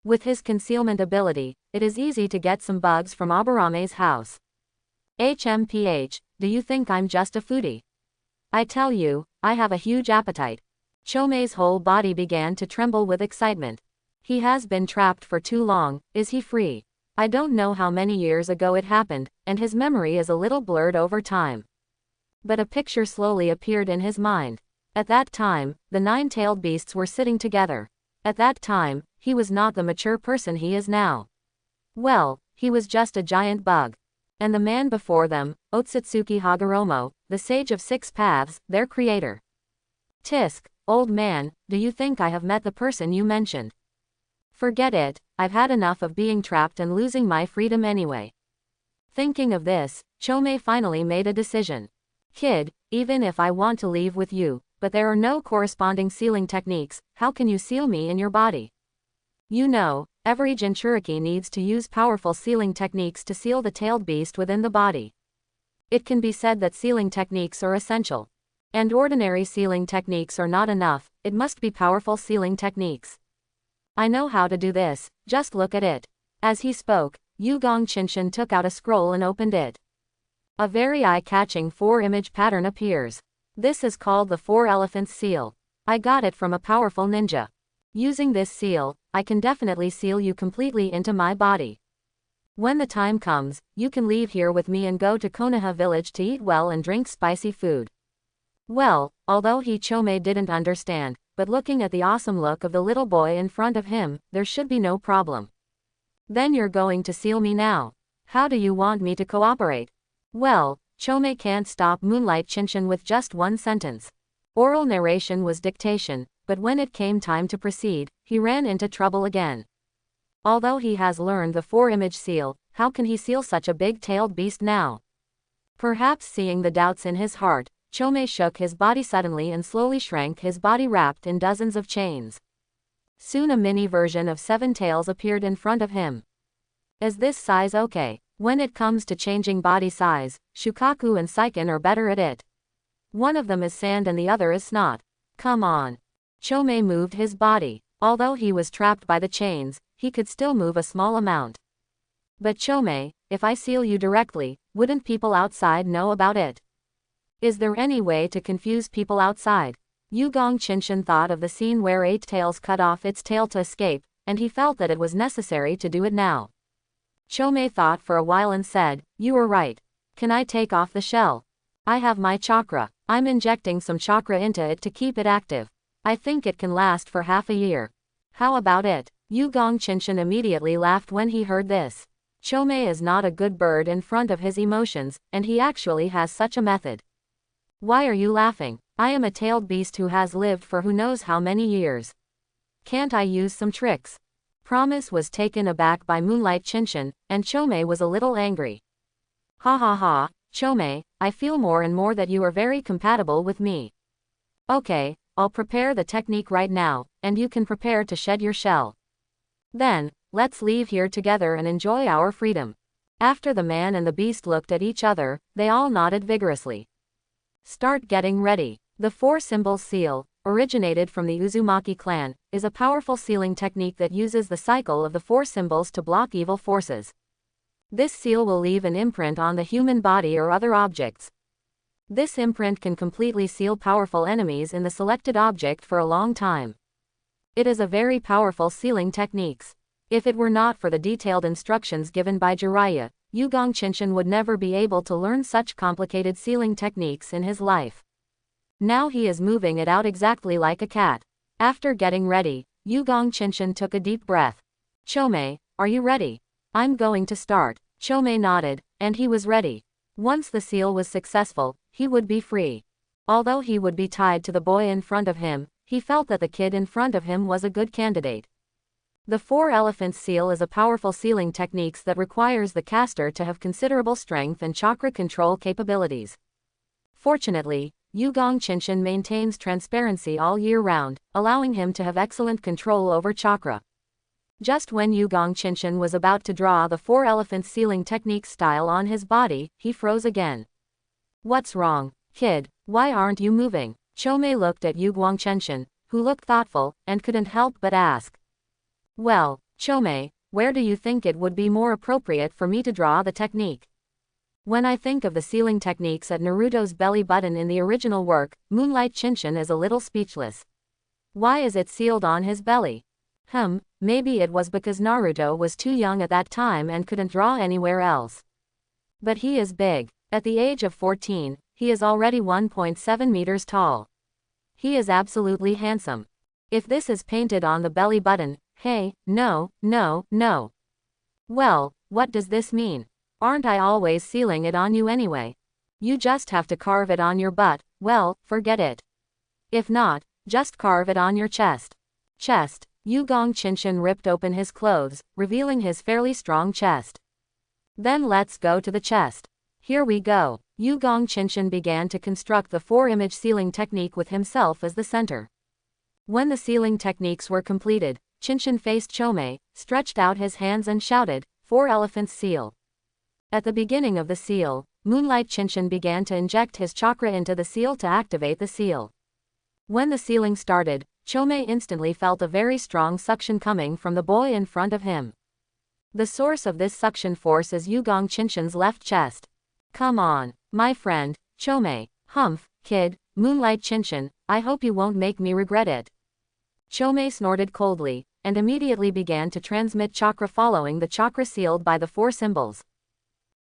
S1: With his concealment ability, it is easy to get some bugs from Abarame's house. HMPH, do you think I'm just a foodie? I tell you, I have a huge appetite. Chomei's whole body began to tremble with excitement. He has been trapped for too long, is he free? I don't know how many years ago it happened, and his memory is a little blurred over time. But a picture slowly appeared in his mind. At that time, the 9-tailed beasts were sitting together. At that time, he was not the mature person he is now. Well, he was just a giant bug. And the man before them, Otsutsuki Hagoromo, the sage of 6 paths, their creator. Tisk, old man, do you think I have met the person you mentioned? Forget it, I've had enough of being trapped and losing my freedom anyway. Thinking of this, Chomei finally made a decision. Kid, even if I want to leave with you, but there are no corresponding sealing techniques, how can you seal me in your body? You know, every Jinchuriki needs to use powerful sealing techniques to seal the tailed beast within the body. It can be said that sealing techniques are essential. And ordinary sealing techniques are not enough, it must be powerful sealing techniques. I know how to do this, just look at it. As he spoke, Yugong Chinshin took out a scroll and opened it. A very eye-catching 4-image pattern appears. This is called the 4 Elephants seal. I got it from a powerful ninja. Using this seal, I can definitely seal you completely into my body. When the time comes, you can leave here with me and go to Konoha village to eat well and drink spicy food. Well, although Chomei didn't understand, but looking at the awesome look of the little boy in front of him, there should be no problem. Then you're going to seal me now. How do you want me to cooperate? Well, Chomei can't stop Moonlight Chinshin with just one sentence. Oral narration was dictation, but when it came time to proceed, he ran into trouble again. Although he has learned the 4-image seal, how can he seal such a big-tailed beast now? Perhaps seeing the doubts in his heart, Chomei shook his body suddenly and slowly shrank his body wrapped in dozens of chains. Soon a mini version of 7 tails appeared in front of him. Is this size okay? When it comes to changing body size, Shukaku and Seiken are better at it. One of them is sand and the other is snot. Come on. Chomei moved his body. Although he was trapped by the chains, he could still move a small amount. But Chomei, if I seal you directly, wouldn't people outside know about it? Is there any way to confuse people outside? Yugong Chinshin thought of the scene where 8 tails cut off its tail to escape, and he felt that it was necessary to do it now. Chomei thought for a while and said, you are right. Can I take off the shell? I have my chakra. I'm injecting some chakra into it to keep it active. I think it can last for half a year. How about it? Yugong Chinshin immediately laughed when he heard this. Chomei is not a good bird in front of his emotions, and he actually has such a method. Why are you laughing? I am a tailed beast who has lived for who knows how many years. Can't I use some tricks? Promise was taken aback by Moonlight Chinshin, and Chomei was a little angry. Ha ha ha, Chomei, I feel more and more that you are very compatible with me. Okay, I'll prepare the technique right now, and you can prepare to shed your shell. Then, let's leave here together and enjoy our freedom. After the man and the beast looked at each other, they all nodded vigorously. Start getting ready. The 4-symbol seal, originated from the Uzumaki clan, is a powerful sealing technique that uses the cycle of the 4 symbols to block evil forces. This seal will leave an imprint on the human body or other objects. This imprint can completely seal powerful enemies in the selected object for a long time. It is a very powerful sealing technique. If it were not for the detailed instructions given by Jiraiya, Yugong Chinshin would never be able to learn such complicated sealing techniques in his life. Now he is moving it out exactly like a cat. After getting ready, Yugong Chinshin took a deep breath. Chomei, are you ready? I'm going to start. Chomei nodded, and he was ready. Once the seal was successful, he would be free. Although he would be tied to the boy in front of him, he felt that the kid in front of him was a good candidate. The 4 elephants seal is a powerful sealing technique that requires the caster to have considerable strength and chakra control capabilities. Fortunately, Yugong Chinshin maintains transparency all year round, allowing him to have excellent control over chakra. Just when Yugong Chinshin was about to draw the 4 elephants sealing technique style on his body, he froze again. What's wrong, kid? Why aren't you moving? Chomei looked at Yugong Chinshin, who looked thoughtful, and couldn't help but ask. Well, Chomei, where do you think it would be more appropriate for me to draw the technique? When I think of the sealing techniques at Naruto's belly button in the original work, Moonlight Chinshin is a little speechless. Why is it sealed on his belly? Maybe it was because Naruto was too young at that time and couldn't draw anywhere else. But he is big. At the age of 14, he is already 1.7 meters tall. He is absolutely handsome. If this is painted on the belly button, hey, no. Well, what does this mean? Aren't I always sealing it on you anyway? You just have to carve it on your butt, well, forget it. If not, just carve it on your chest. Chest. Yugong Chinshin ripped open his clothes, revealing his fairly strong chest. Then let's go to the chest. Here we go. Yugong Chinshin began to construct the 4-image sealing technique with himself as the center. When the sealing techniques were completed, Chinshin faced Chomei, stretched out his hands and shouted, 4 elephants seal. At the beginning of the seal, Moonlight Chinshin began to inject his chakra into the seal to activate the seal. When the sealing started, Chomei instantly felt a very strong suction coming from the boy in front of him. The source of this suction force is Yugong Chinshin's left chest. Come on, my friend, Chomei. Kid, Moonlight Chinshin, I hope you won't make me regret it. Chomei snorted coldly, and immediately began to transmit chakra following the chakra sealed by the 4 symbols.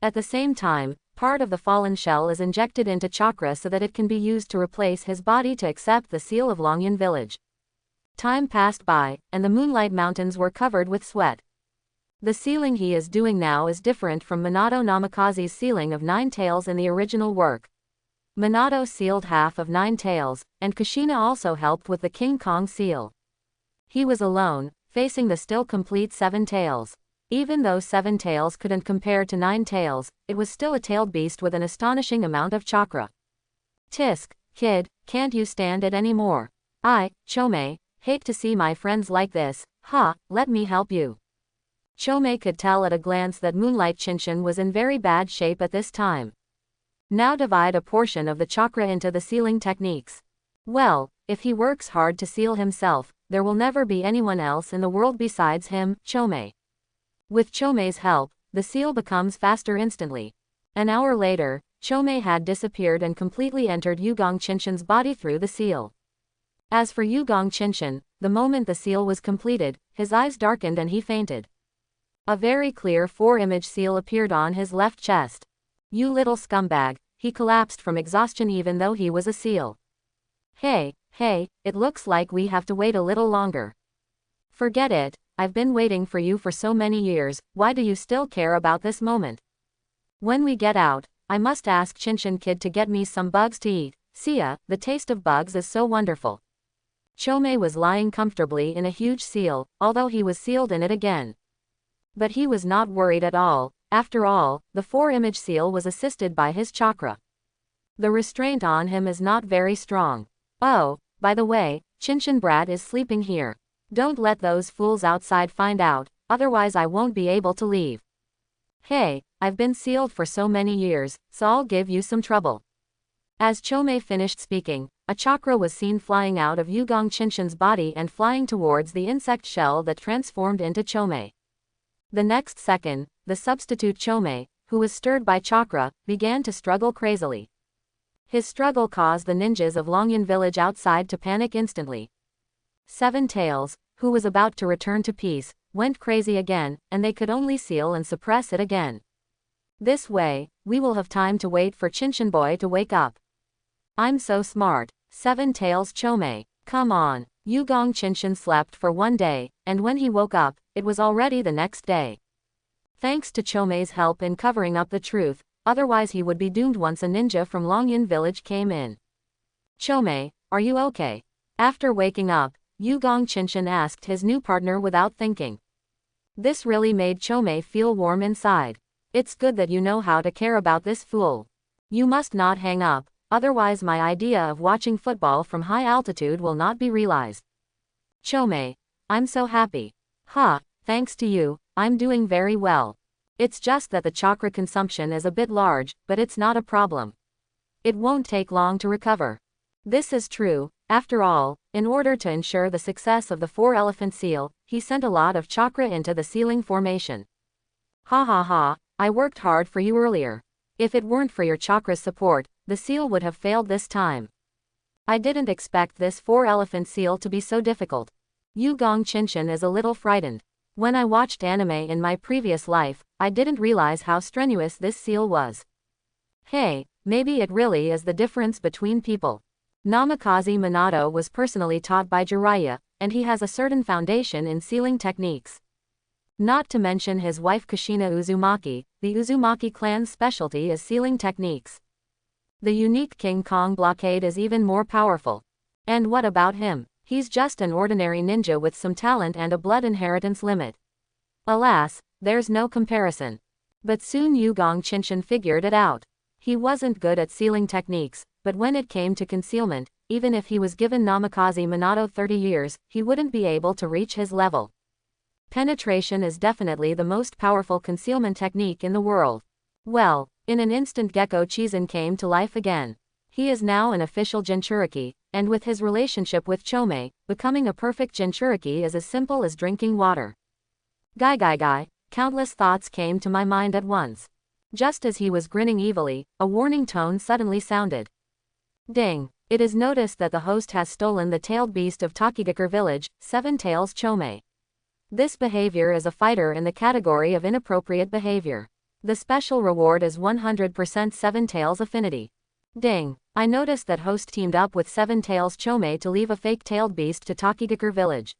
S1: At the same time, part of the fallen shell is injected into chakra so that it can be used to replace his body to accept the seal of Longyan Village. Time passed by, and the Moonlight Mountains were covered with sweat. The sealing he is doing now is different from Minato Namikaze's sealing of 9 tails in the original work. Minato sealed half of 9 tails, and Kushina also helped with the King Kong seal. He was alone, facing the still complete 7 tails. Even though 7 tails couldn't compare to 9 tails, it was still a tailed beast with an astonishing amount of chakra. Tisk, kid, can't you stand it anymore? Chomei, hate to see my friends like this, let me help you. Chomei could tell at a glance that Moonlight Chinshin was in very bad shape at this time. Now divide a portion of the chakra into the sealing techniques. Well, if he works hard to seal himself, there will never be anyone else in the world besides him, Chomei. With Chomei's help, the seal becomes faster instantly. An hour later, Chomei had disappeared and completely entered Yugong Chinshin's body through the seal. As for Yugong Chinshin, the moment the seal was completed, his eyes darkened and he fainted. A very clear 4-image seal appeared on his left chest. You little scumbag, he collapsed from exhaustion even though he was a seal. Hey, it looks like we have to wait a little longer. Forget it, I've been waiting for you for so many years, why do you still care about this moment? When we get out, I must ask Chinshin Kid to get me some bugs to eat. See ya, the taste of bugs is so wonderful. Chomei was lying comfortably in a huge seal, although he was sealed in it again. But he was not worried at all. After all, the 4-image seal was assisted by his chakra. The restraint on him is not very strong. Oh, by the way, Chinshin brat is sleeping here. Don't let those fools outside find out, otherwise I won't be able to leave. Hey, I've been sealed for so many years, so I'll give you some trouble. As Chomei finished speaking, a chakra was seen flying out of Yugong Chinshin's body and flying towards the insect shell that transformed into Chomei. The next second, the substitute Chomei, who was stirred by chakra, began to struggle crazily. His struggle caused the ninjas of Longyan Village outside to panic instantly. 7 Tails, who was about to return to peace, went crazy again, and they could only seal and suppress it again. This way, we will have time to wait for Chinshin boy to wake up. I'm so smart. 7 Tails Chomei, come on. Yugong Chinshin slept for 1 day, and when he woke up, it was already the next day. Thanks to Chomei's help in covering up the truth, otherwise he would be doomed once a ninja from Longyan Village came in. Chomei, are you okay? After waking up, Yugong Chinshin asked his new partner without thinking. This really made Chomei feel warm inside. It's good that you know how to care about this fool. You must not hang up, otherwise my idea of watching football from high altitude will not be realized. Chomei, I'm so happy. Thanks to you, I'm doing very well. It's just that the chakra consumption is a bit large, but it's not a problem. It won't take long to recover. This is true. After all, in order to ensure the success of the 4-elephant seal, he sent a lot of chakra into the sealing formation. I worked hard for you earlier. If it weren't for your chakra's support, the seal would have failed this time. I didn't expect this 4-elephant seal to be so difficult. Yugong Qinshan is a little frightened. When I watched anime in my previous life, I didn't realize how strenuous this seal was. Hey, maybe it really is the difference between people. Namikaze Minato was personally taught by Jiraiya, and he has a certain foundation in sealing techniques. Not to mention his wife Kushina Uzumaki, the Uzumaki clan's specialty is sealing techniques. The unique King Kong blockade is even more powerful. And what about him? He's just an ordinary ninja with some talent and a blood inheritance limit. Alas, there's no comparison. But soon Yugong Qinshan figured it out. He wasn't good at sealing techniques, but when it came to concealment, even if he was given Namikaze Minato 30 years, he wouldn't be able to reach his level. Penetration is definitely the most powerful concealment technique in the world. Well, in an instant Gecko Chizun came to life again. He is now an official Jinchuriki, and with his relationship with Chome, becoming a perfect Jinchuriki is as simple as drinking water. Guy, countless thoughts came to my mind at once. Just as he was grinning evilly, a warning tone suddenly sounded. Ding! It is noticed that the host has stolen the tailed beast of Takigakure village, Seven Tails Chome. This behavior is a fighter in the category of inappropriate behavior. The special reward is 100% Seven Tails affinity. Ding! I noticed that host teamed up with Seven Tails Chome to leave a fake tailed beast to Takigakure village.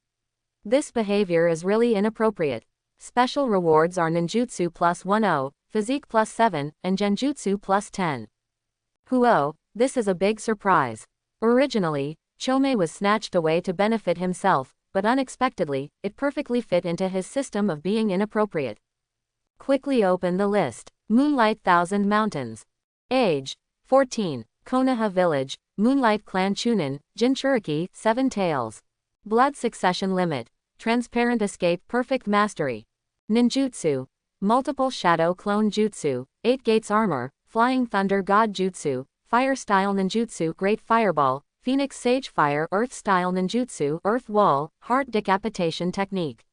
S1: This behavior is really inappropriate. Special rewards are ninjutsu plus 10, physique plus 7, and genjutsu plus 10. Huo, this is a big surprise. Originally, Chome was snatched away to benefit himself, but unexpectedly, it perfectly fit into his system of being inappropriate. Quickly open the list. Moonlight Thousand Mountains. Age: 14. Konoha Village, Moonlight Clan Chunin, Jinchuriki, 7 Tails. Blood Succession Limit. Transparent Escape Perfect Mastery. Ninjutsu. Multiple Shadow Clone Jutsu, 8 Gates Armor, Flying Thunder God Jutsu, Fire Style Ninjutsu Great Fireball, Phoenix Sage Fire Earth Style Ninjutsu Earth Wall, Heart Decapitation Technique.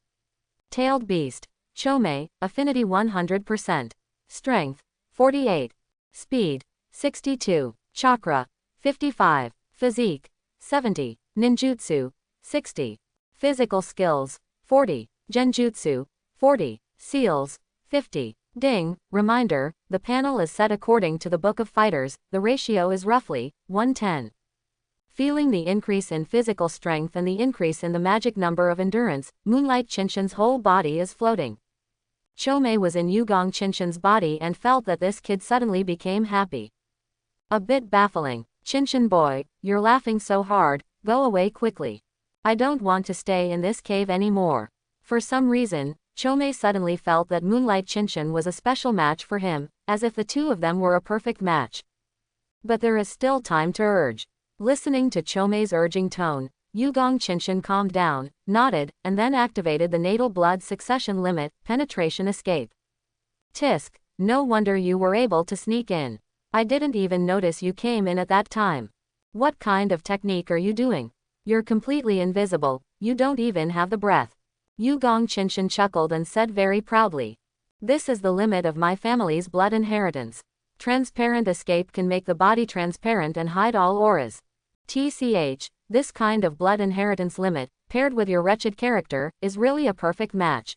S1: Tailed Beast. Chome, Affinity 100%. Strength, 48. Speed, 62. Chakra, 55. Physique, 70. Ninjutsu, 60. Physical Skills, 40. Genjutsu, 40. Seals, 50. Ding! Reminder, the panel is set according to the Book of Fighters, the ratio is roughly 1:10. Feeling the increase in physical strength and the increase in the magic number of endurance, Moonlight Qinshan's whole body is floating. Chome was in Yugong Qinshan's body and felt that this kid suddenly became happy. A bit baffling. Qinshan boy, you're laughing so hard, go away quickly. I don't want to stay in this cave anymore. For some reason, Chome suddenly felt that Moonlight Qinshan was a special match for him, as if the two of them were a perfect match. But there is still time to urge. Listening to Chome's urging tone, Yugong Qinshan calmed down, nodded, and then activated the natal blood succession limit, penetration escape. Tisk, no wonder you were able to sneak in. I didn't even notice you came in at that time. What kind of technique are you doing? You're completely invisible, you don't even have the breath. Yugong Qinshan chuckled and said very proudly. This is the limit of my family's blood inheritance. Transparent escape can make the body transparent and hide all auras. TCH, this kind of blood inheritance limit, paired with your wretched character, is really a perfect match.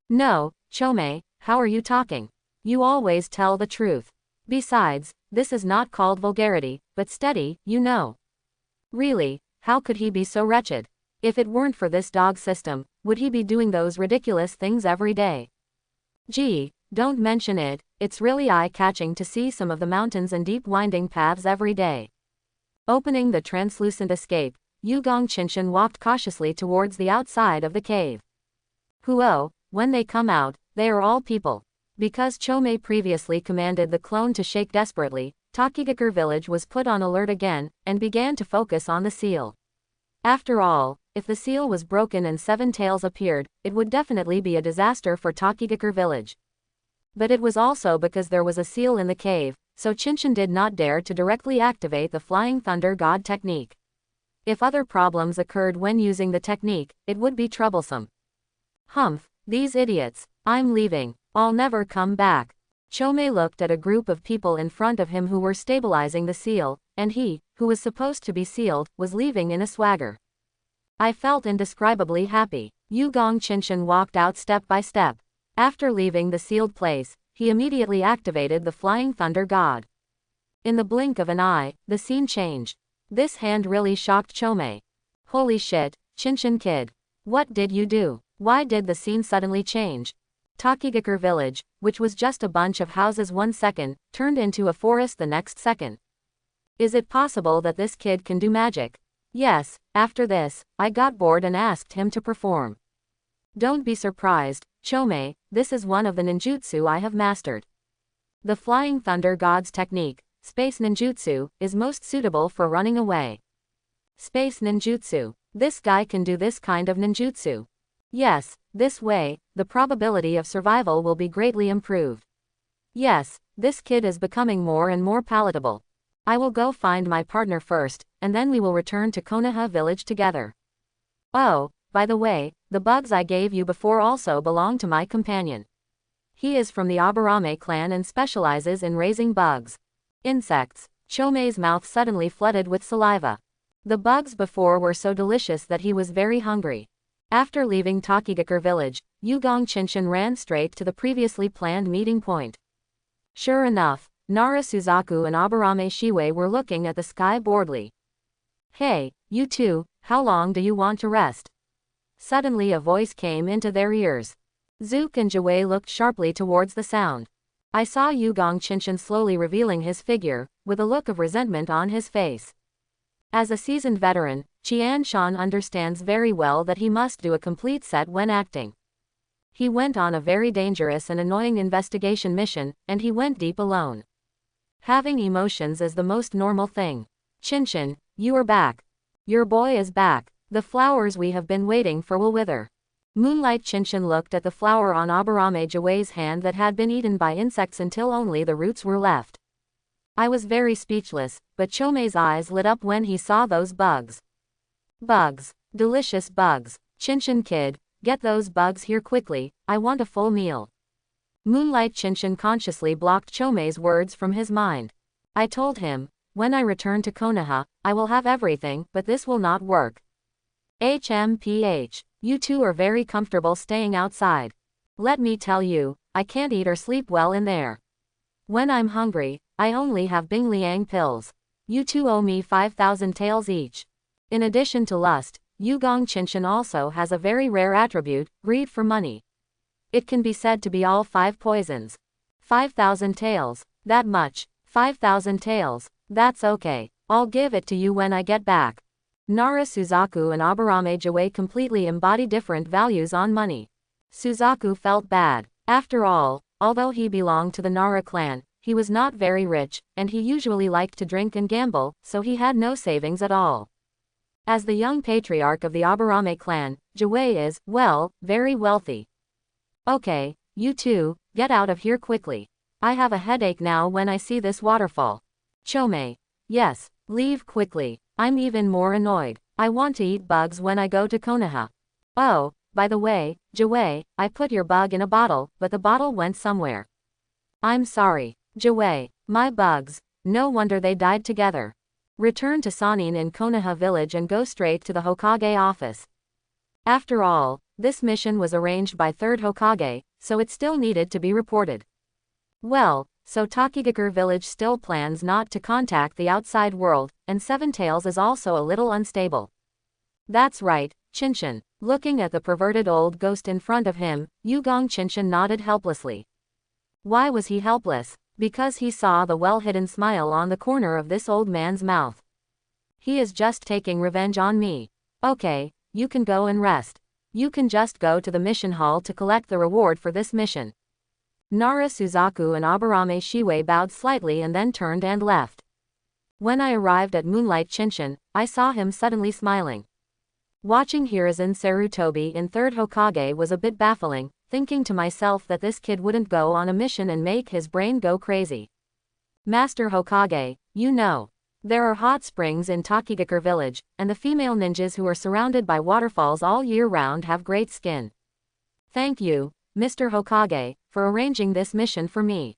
S1: No, Chome, how are you talking? You always tell the truth. Besides, this is not called vulgarity, but steady, you know. Really, how could he be so wretched? If it weren't for this dog system, would he be doing those ridiculous things every day? Gee, don't mention it, it's really eye-catching to see some of the mountains and deep winding paths every day. Opening the translucent escape, Yugong Qinshan walked cautiously towards the outside of the cave. Huo, when they come out, they are all people. Because Chome previously commanded the clone to shake desperately, Takigakure village was put on alert again, and began to focus on the seal. After all, if the seal was broken and Seven Tails appeared, it would definitely be a disaster for Takigakure village. But it was also because there was a seal in the cave, so Qinshan did not dare to directly activate the Flying Thunder God technique. If other problems occurred when using the technique, it would be troublesome. Humph, these idiots, I'm leaving, I'll never come back. Chome looked at a group of people in front of him who were stabilizing the seal, and he, who was supposed to be sealed, was leaving in a swagger. I felt indescribably happy. Yugong Qinshan walked out step by step. After leaving the sealed place, he immediately activated the Flying Thunder God. In the blink of an eye, the scene changed. This hand really shocked Chomei. Holy shit, Qinshan kid. What did you do? Why did the scene suddenly change? Takigakure village, which was just a bunch of houses 1 second, turned into a forest the next second. Is it possible that this kid can do magic? Yes, after this, I got bored and asked him to perform. Don't be surprised, Chomei, this is one of the ninjutsu I have mastered. The Flying Thunder God's technique, Space Ninjutsu, is most suitable for running away. Space Ninjutsu. This guy can do this kind of ninjutsu. Yes, this way, the probability of survival will be greatly improved. Yes, this kid is becoming more and more palatable. I will go find my partner first, and then we will return to Konoha village together. Oh, by the way, the bugs I gave you before also belong to my companion. He is from the Aburame clan and specializes in raising bugs. Insects. Chomei's mouth suddenly flooded with saliva. The bugs before were so delicious that he was very hungry. After leaving Takigakure village, Yugong Qinshan ran straight to the previously planned meeting point. Sure enough, Nara Suzaku and Aburame Shiwei were looking at the sky boredly. Hey, you two, how long do you want to rest? Suddenly a voice came into their ears. Zook and Jiwei looked sharply towards the sound. I saw Yugong Qinshan slowly revealing his figure, with a look of resentment on his face. As a seasoned veteran, Qian Shan understands very well that he must do a complete set when acting. He went on a very dangerous and annoying investigation mission, and he went deep alone. Having emotions is the most normal thing. Qinshan, you are back. Your boy is back. The flowers we have been waiting for will wither. Moonlight Qinshan looked at the flower on Aburame Jiwei's hand that had been eaten by insects until only the roots were left. I was very speechless, but Chomei's eyes lit up when he saw those bugs. Bugs. Delicious bugs. Qinshan kid, get those bugs here quickly, I want a full meal. Moonlight Qinshan consciously blocked Chomei's words from his mind. I told him, when I return to Konoha, I will have everything, but this will not work. HMPH. You two are very comfortable staying outside. Let me tell you, I can't eat or sleep well in there. When I'm hungry, I only have Bing Liang pills. You two owe me 5,000 taels each. In addition to lust, Yugong Qinshan also has a very rare attribute, greed for money. It can be said to be all 5 poisons. 5,000 taels, that much. 5,000 taels, that's okay. I'll give it to you when I get back. Nara Suzaku and Aburame Jiwei completely embody different values on money. Suzaku felt bad. After all, although he belonged to the Nara clan, he was not very rich, and he usually liked to drink and gamble, so he had no savings at all. As the young patriarch of the Aburame clan, Jiwei is, well, very wealthy. Okay, you two, get out of here quickly. I have a headache now when I see this waterfall. Chomei. Yes, leave quickly. I'm even more annoyed. I want to eat bugs when I go to Konoha. Oh, by the way, Jiwei, I put your bug in a bottle, but the bottle went somewhere. I'm sorry, Jiwei. My bugs. No wonder they died together. Return to Sanin in Konoha village and go straight to the Hokage office. After all, this mission was arranged by 3rd Hokage, so it still needed to be reported. Well, so Takigakure village still plans not to contact the outside world, and Seven Tails is also a little unstable. That's right, Qinshan. Looking at the perverted old ghost in front of him, Yugong Qinshan nodded helplessly. Why was he helpless? Because he saw the well-hidden smile on the corner of this old man's mouth. He is just taking revenge on me. Okay, you can go and rest. You can just go to the mission hall to collect the reward for this mission. Nara Suzaku and Aburame Shiwei bowed slightly and then turned and left. When I arrived at Moonlight Qinshan, I saw him suddenly smiling. Watching Hiruzen Sarutobi in 3rd Hokage was a bit baffling, thinking to myself that this kid wouldn't go on a mission and make his brain go crazy. Master Hokage, you know. There are hot springs in Takigakure village, and the female ninjas who are surrounded by waterfalls all year round have great skin. Thank you, Mr. Hokage, for arranging this mission for me.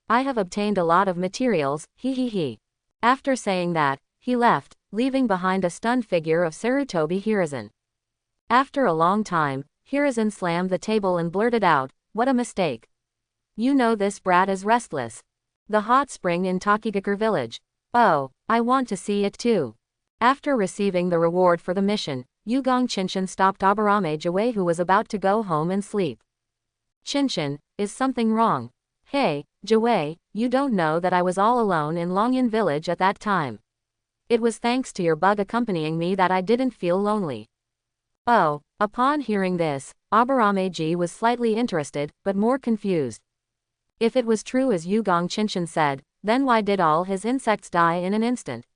S1: I have obtained a lot of materials, he. After saying that, he left, leaving behind a stunned figure of Sarutobi Hiruzen. After a long time, Hiruzen slammed the table and blurted out, "What a mistake. You know this brat is restless. The hot spring in Takigakure village. Oh, I want to see it too." After receiving the reward for the mission, Yugong Chinshin stopped Aburame Jiwei, who was about to go home and sleep. "Chinshin, is something wrong?" "Hey, Jiwei, you don't know that I was all alone in Longyan village at that time. It was thanks to your bug accompanying me that I didn't feel lonely." Oh, upon hearing this, Aburame-ji was slightly interested, but more confused. If it was true as Yugong Chinshin said, then why did all his insects die in an instant?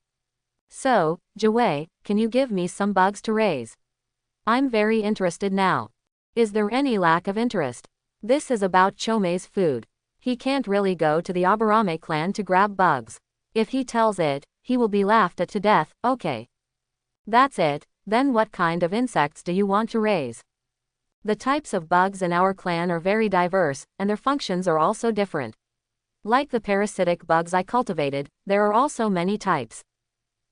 S1: "So, Jiwei, can you give me some bugs to raise? I'm very interested now." "Is there any lack of interest? This is about Chomei's food. He can't really go to the Aburame clan to grab bugs. If he tells it, he will be laughed at to death." "Okay. That's it, then what kind of insects do you want to raise?" "The types of bugs in our clan are very diverse, and their functions are also different. Like the parasitic bugs I cultivated, there are also many types."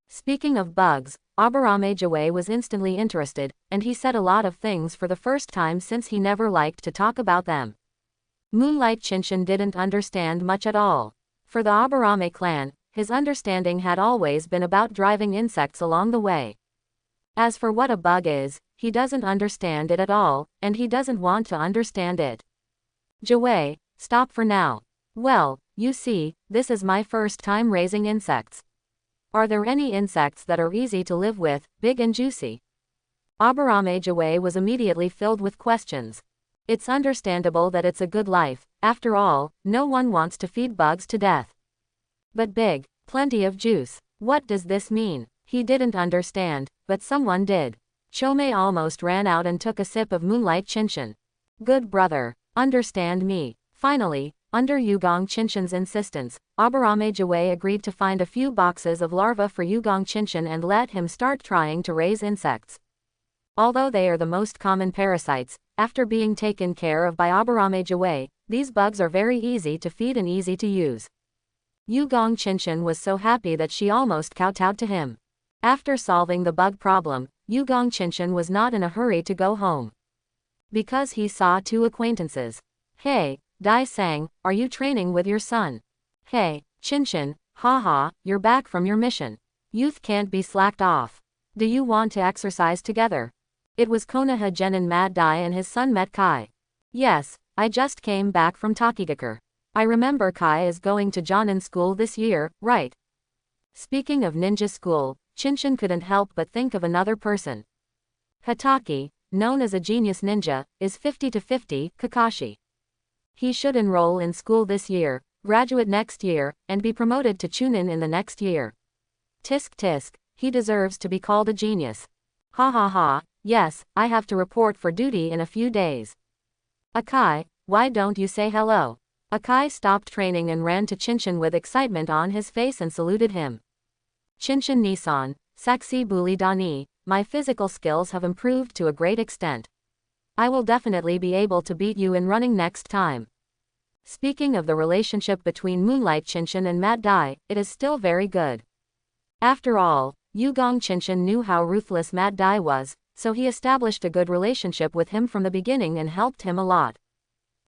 S1: Speaking of bugs, Aburame Jiwei was instantly interested, and he said a lot of things for the first time since he never liked to talk about them. Moonlight Chinshin didn't understand much at all. For the Aburame clan, his understanding had always been about driving insects along the way. As for what a bug is, he doesn't understand it at all, and he doesn't want to understand it. "Jiwei, stop for now. Well, you see, this is my first time raising insects. Are there any insects that are easy to live with, big and juicy?" Aburame Jiwei was immediately filled with questions. It's understandable that it's a good life, after all, no one wants to feed bugs to death. But big, plenty of juice, what does this mean? He didn't understand, but someone did. Chomei almost ran out and took a sip of Moonlight Chinshin. "Good brother, understand me." Finally, under Yugong Chinshin's insistence, Aburame Jiwei agreed to find a few boxes of larvae for Yugong Chinshin and let him start trying to raise insects. Although they are the most common parasites, after being taken care of by Aburame Jiwei, these bugs are very easy to feed and easy to use. Yugong Chinshin was so happy that she almost kowtowed to him. After solving the bug problem, Yugong Chinshin was not in a hurry to go home. Because he saw two acquaintances. "Hey, Dai Sang, are you training with your son?" "Hey, Chinshin, haha, you're back from your mission. Youth can't be slacked off. Do you want to exercise together?" It was Konoha Genin Mad Dai and his son met Kai. "Yes, I just came back from Takigakure. I remember Kai is going to Jonin school this year, right?" Speaking of ninja school, Chinshin couldn't help but think of another person. Hatake, known as a genius ninja, is 50-50, Kakashi. He should enroll in school this year, graduate next year, and be promoted to Chunin in the next year. Tisk tisk, he deserves to be called a genius. Ha ha ha, yes, I have to report for duty in a few days. "Akai, why don't you say hello?" Akai stopped training and ran to Chinshin with excitement on his face and saluted him. "Chinshin Nisan, Saksi Buli Dani, my physical skills have improved to a great extent. I will definitely be able to beat you in running next time." Speaking of the relationship between Moonlight Chinshin and Mad Dai, it is still very good. After all, Yugong Chinshin knew how ruthless Mad Dai was, so he established a good relationship with him from the beginning and helped him a lot.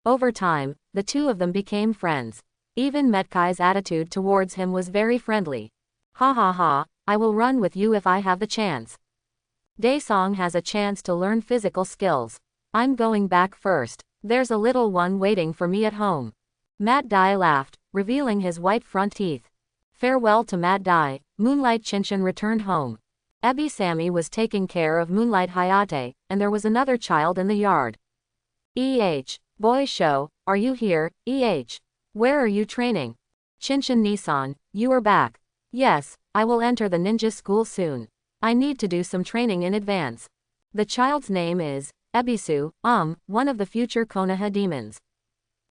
S1: Over time, the two of them became friends. Even Metkai's attitude towards him was very friendly. "Ha ha ha, I will run with you if I have the chance. Daesong has a chance to learn physical skills. I'm going back first. There's a little one waiting for me at home." Mad Dai laughed, revealing his white front teeth. Farewell to Mad Dai, Moonlight Chinshin returned home. Ebi Sammy was taking care of Moonlight Hayate, and there was another child in the yard. Boy Show, are you here, Where are you training?" "Chinshin Nisan, you are back." "Yes, I will enter the ninja school soon. I need to do some training in advance." The child's name is Ebisu, one of the future Konoha demons.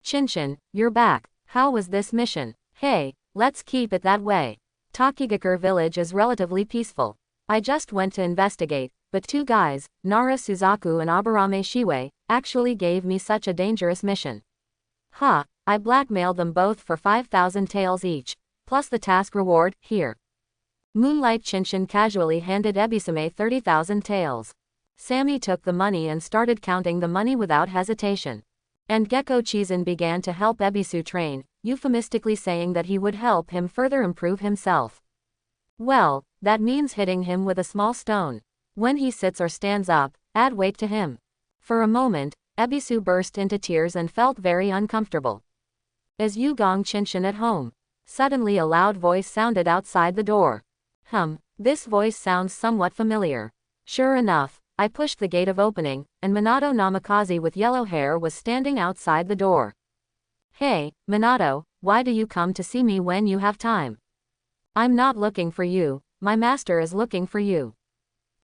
S1: "Chinshin, you're back. How was this mission?" "Hey, let's keep it that way. Takigakure village is relatively peaceful. I just went to investigate, but two guys, Nara Suzaku and Aburame Shiwei, actually gave me such a dangerous mission. I blackmailed them both for 5,000 taels each, plus the task reward, here." Moonlight Chinchin casually handed Ebisume 30,000 taels. Sammy took the money and started counting the money without hesitation. And Gecko Chizun began to help Ebisu train, euphemistically saying that he would help him further improve himself. Well, that means hitting him with a small stone. When he sits or stands up, add weight to him. For a moment, Ebisu burst into tears and felt very uncomfortable. Is Yugong Chinchin at home? Suddenly a loud voice sounded outside the door. This voice sounds somewhat familiar. Sure enough, I pushed the gate of opening, and Minato Namikaze with yellow hair was standing outside the door. Hey, Minato, why do you come to see me when you have time? I'm not looking for you, my master is looking for you.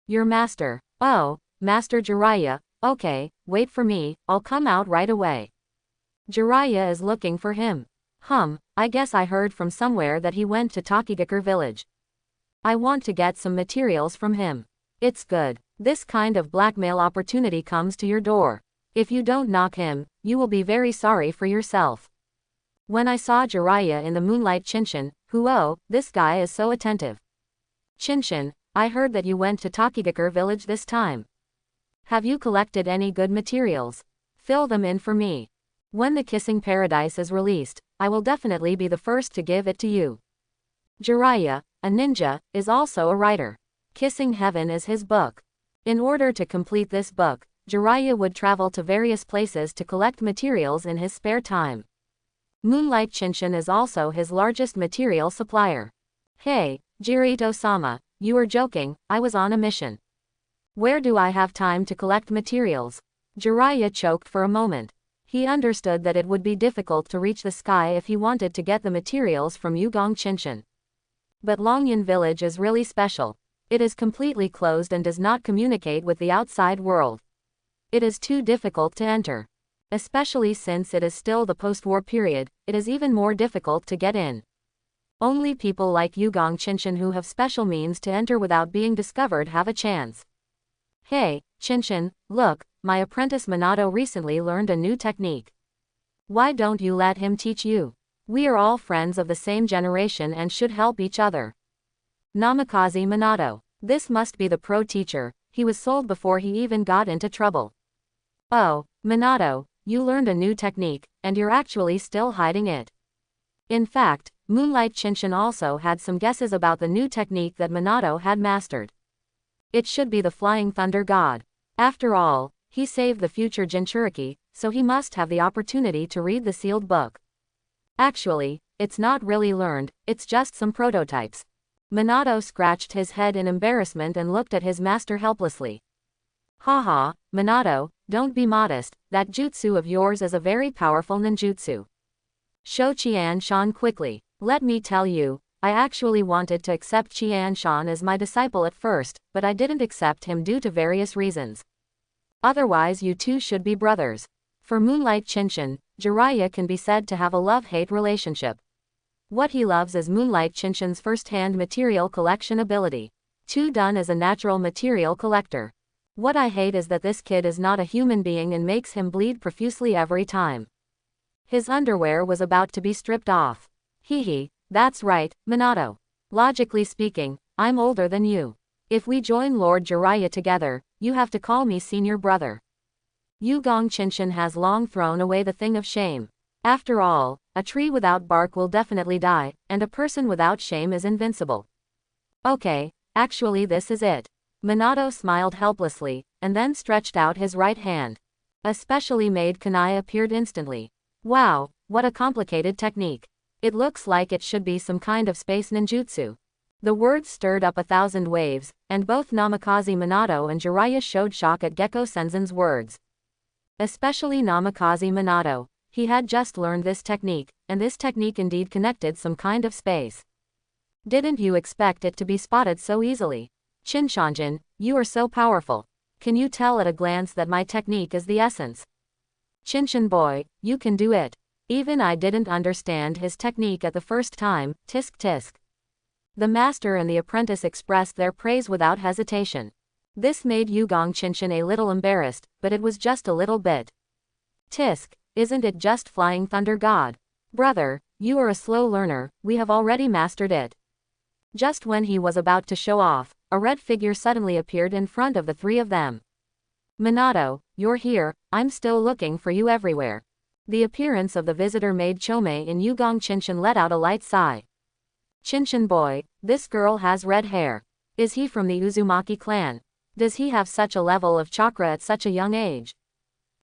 S1: Your master? Oh, Master Jiraiya, okay, wait for me, I'll come out right away. Jiraiya is looking for him. I guess I heard from somewhere that he went to Tokigakure village. I want to get some materials from him. It's good. This kind of blackmail opportunity comes to your door. If you don't knock him, you will be very sorry for yourself. When I saw Jiraiya in the Moonlight Chinchin, this guy is so attentive. Chinchin, I heard that you went to Tokigakure village this time. Have you collected any good materials? Fill them in for me. When the Kissing Paradise is released, I will definitely be the first to give it to you. Jiraiya, a ninja, is also a writer. Kissing Heaven is his book. In order to complete this book, Jiraiya would travel to various places to collect materials in his spare time. Moonlight Chinchin is also his largest material supplier. Hey, Jirito-sama, you are joking, I was on a mission. Where do I have time to collect materials? Jiraiya choked for a moment. He understood that it would be difficult to reach the sky if he wanted to get the materials from Yugong Chinchin. But Longyan village is really special. It is completely closed and does not communicate with the outside world. It is too difficult to enter. Especially since it is still the post-war period, it is even more difficult to get in. Only people like Yugong Chinchin who have special means to enter without being discovered have a chance. Hey, Chinchin, look, my apprentice Minato recently learned a new technique. Why don't you let him teach you? We are all friends of the same generation and should help each other. Namikaze Minato. This must be the pro teacher, he was sold before he even got into trouble. Oh, Minato, you learned a new technique, and you're actually still hiding it. In fact, Moonlight Chinchin also had some guesses about the new technique that Minato had mastered. It should be the Flying Thunder God. After all, he saved the future Jinchuriki, so he must have the opportunity to read the sealed book. Actually, it's not really learned, it's just some prototypes. Minato scratched his head in embarrassment and looked at his master helplessly. Haha, Minato, don't be modest, that jutsu of yours is a very powerful ninjutsu. Show Qian-shan quickly. Let me tell you, I actually wanted to accept Qian-shan as my disciple at first, but I didn't accept him due to various reasons. Otherwise you two should be brothers. For Moonlight Chinchin, Jiraiya can be said to have a love-hate relationship. What he loves is Moonlight Chinchin's first-hand material collection ability. Done as a natural material collector. What I hate is that this kid is not a human being and makes him bleed profusely every time. His underwear was about to be stripped off. That's right, Minato. Logically speaking, I'm older than you. If we join Lord Jiraiya together, you have to call me senior brother. Yugong Chinchin has long thrown away the thing of shame. After all, a tree without bark will definitely die, and a person without shame is invincible. Okay, actually this is it. Minato smiled helplessly, and then stretched out his right hand. A specially made kunai appeared instantly. Wow, what a complicated technique. It looks like it should be some kind of space ninjutsu. The words stirred up 1,000 waves, and both Namikaze Minato and Jiraiya showed shock at Gecko Senzen's words. Especially Namikaze Minato. He had just learned this technique, and this technique indeed connected some kind of space. Didn't you expect it to be spotted so easily? Chinshanjin, you are so powerful. Can you tell at a glance that my technique is the essence? Chinchin boy, you can do it. Even I didn't understand his technique at the first time, tisk tisk. The master and the apprentice expressed their praise without hesitation. This made Yugong Chinchin a little embarrassed, but it was just a little bit. Tisk. Isn't it just Flying Thunder God? Brother, you are a slow learner, we have already mastered it. Just when he was about to show off, a red figure suddenly appeared in front of the three of them. Minato, you're here, I'm still looking for you everywhere. The appearance of the visitor made Chome and Yugong Chinchin let out a light sigh. Chinchin boy, this girl has red hair. Is he from the Uzumaki clan? Does he have such a level of chakra at such a young age?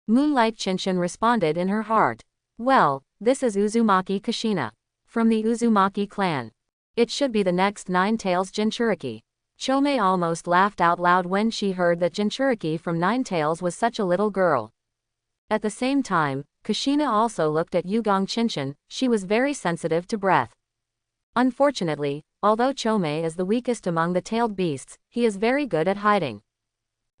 S1: Moonlight Chinchin responded in her heart. Well, this is Uzumaki Kushina. From the Uzumaki clan. It should be the next Nine-Tails Jinchuriki. Chome almost laughed out loud when she heard that Jinchuriki from Nine-Tails was such a little girl. At the same time, Kushina also looked at Yugong Chinchin. She was very sensitive to breath. Unfortunately, although Chome is the weakest among the tailed beasts, he is very good at hiding.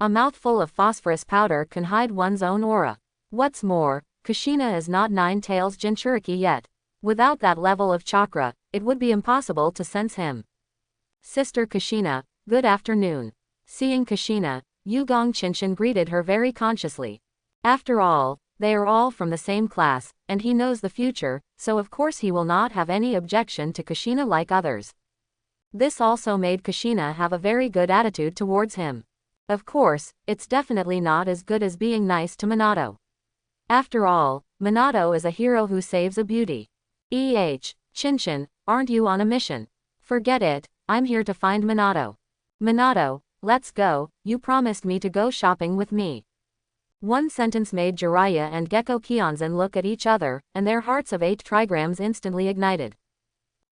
S1: A mouthful of phosphorus powder can hide one's own aura. What's more, Kushina is not Nine-Tails Jinchuriki yet. Without that level of chakra, it would be impossible to sense him. Sister Kushina, good afternoon. Seeing Kushina, Yugong Chinchin greeted her very consciously. After all, they are all from the same class, and he knows the future, so of course he will not have any objection to Kushina like others. This also made Kushina have a very good attitude towards him. Of course, it's definitely not as good as being nice to Minato. After all, Minato is a hero who saves a beauty. Chinchin, aren't you on a mission? Forget it, I'm here to find Minato. Minato, let's go, you promised me to go shopping with me. One sentence made Jiraiya and Gecko Kionzen look at each other, and their hearts of 8 trigrams instantly ignited.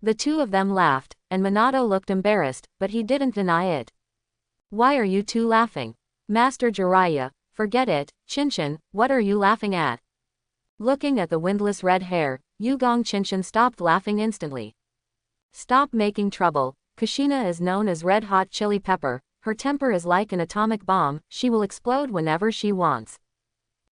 S1: The two of them laughed, and Minato looked embarrassed, but he didn't deny it. Why are you two laughing? Master Jiraiya, forget it, Chinchin, what are you laughing at? Looking at the windless red hair, Yugong Chinchin stopped laughing instantly. Stop making trouble, Kushina is known as Red Hot Chili Pepper. Her temper is like an atomic bomb, she will explode whenever she wants.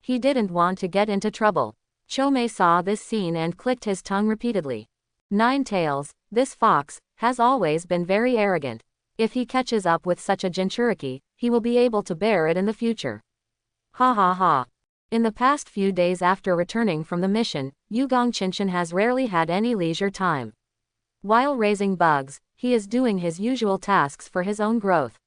S1: He didn't want to get into trouble. Chome saw this scene and clicked his tongue repeatedly. Nine-Tails, this fox, has always been very arrogant. If he catches up with such a Jinchuriki, he will be able to bear it in the future. Ha ha ha. In the past few days after returning from the mission, Yugong Chinchin has rarely had any leisure time. While raising bugs, he is doing his usual tasks for his own growth.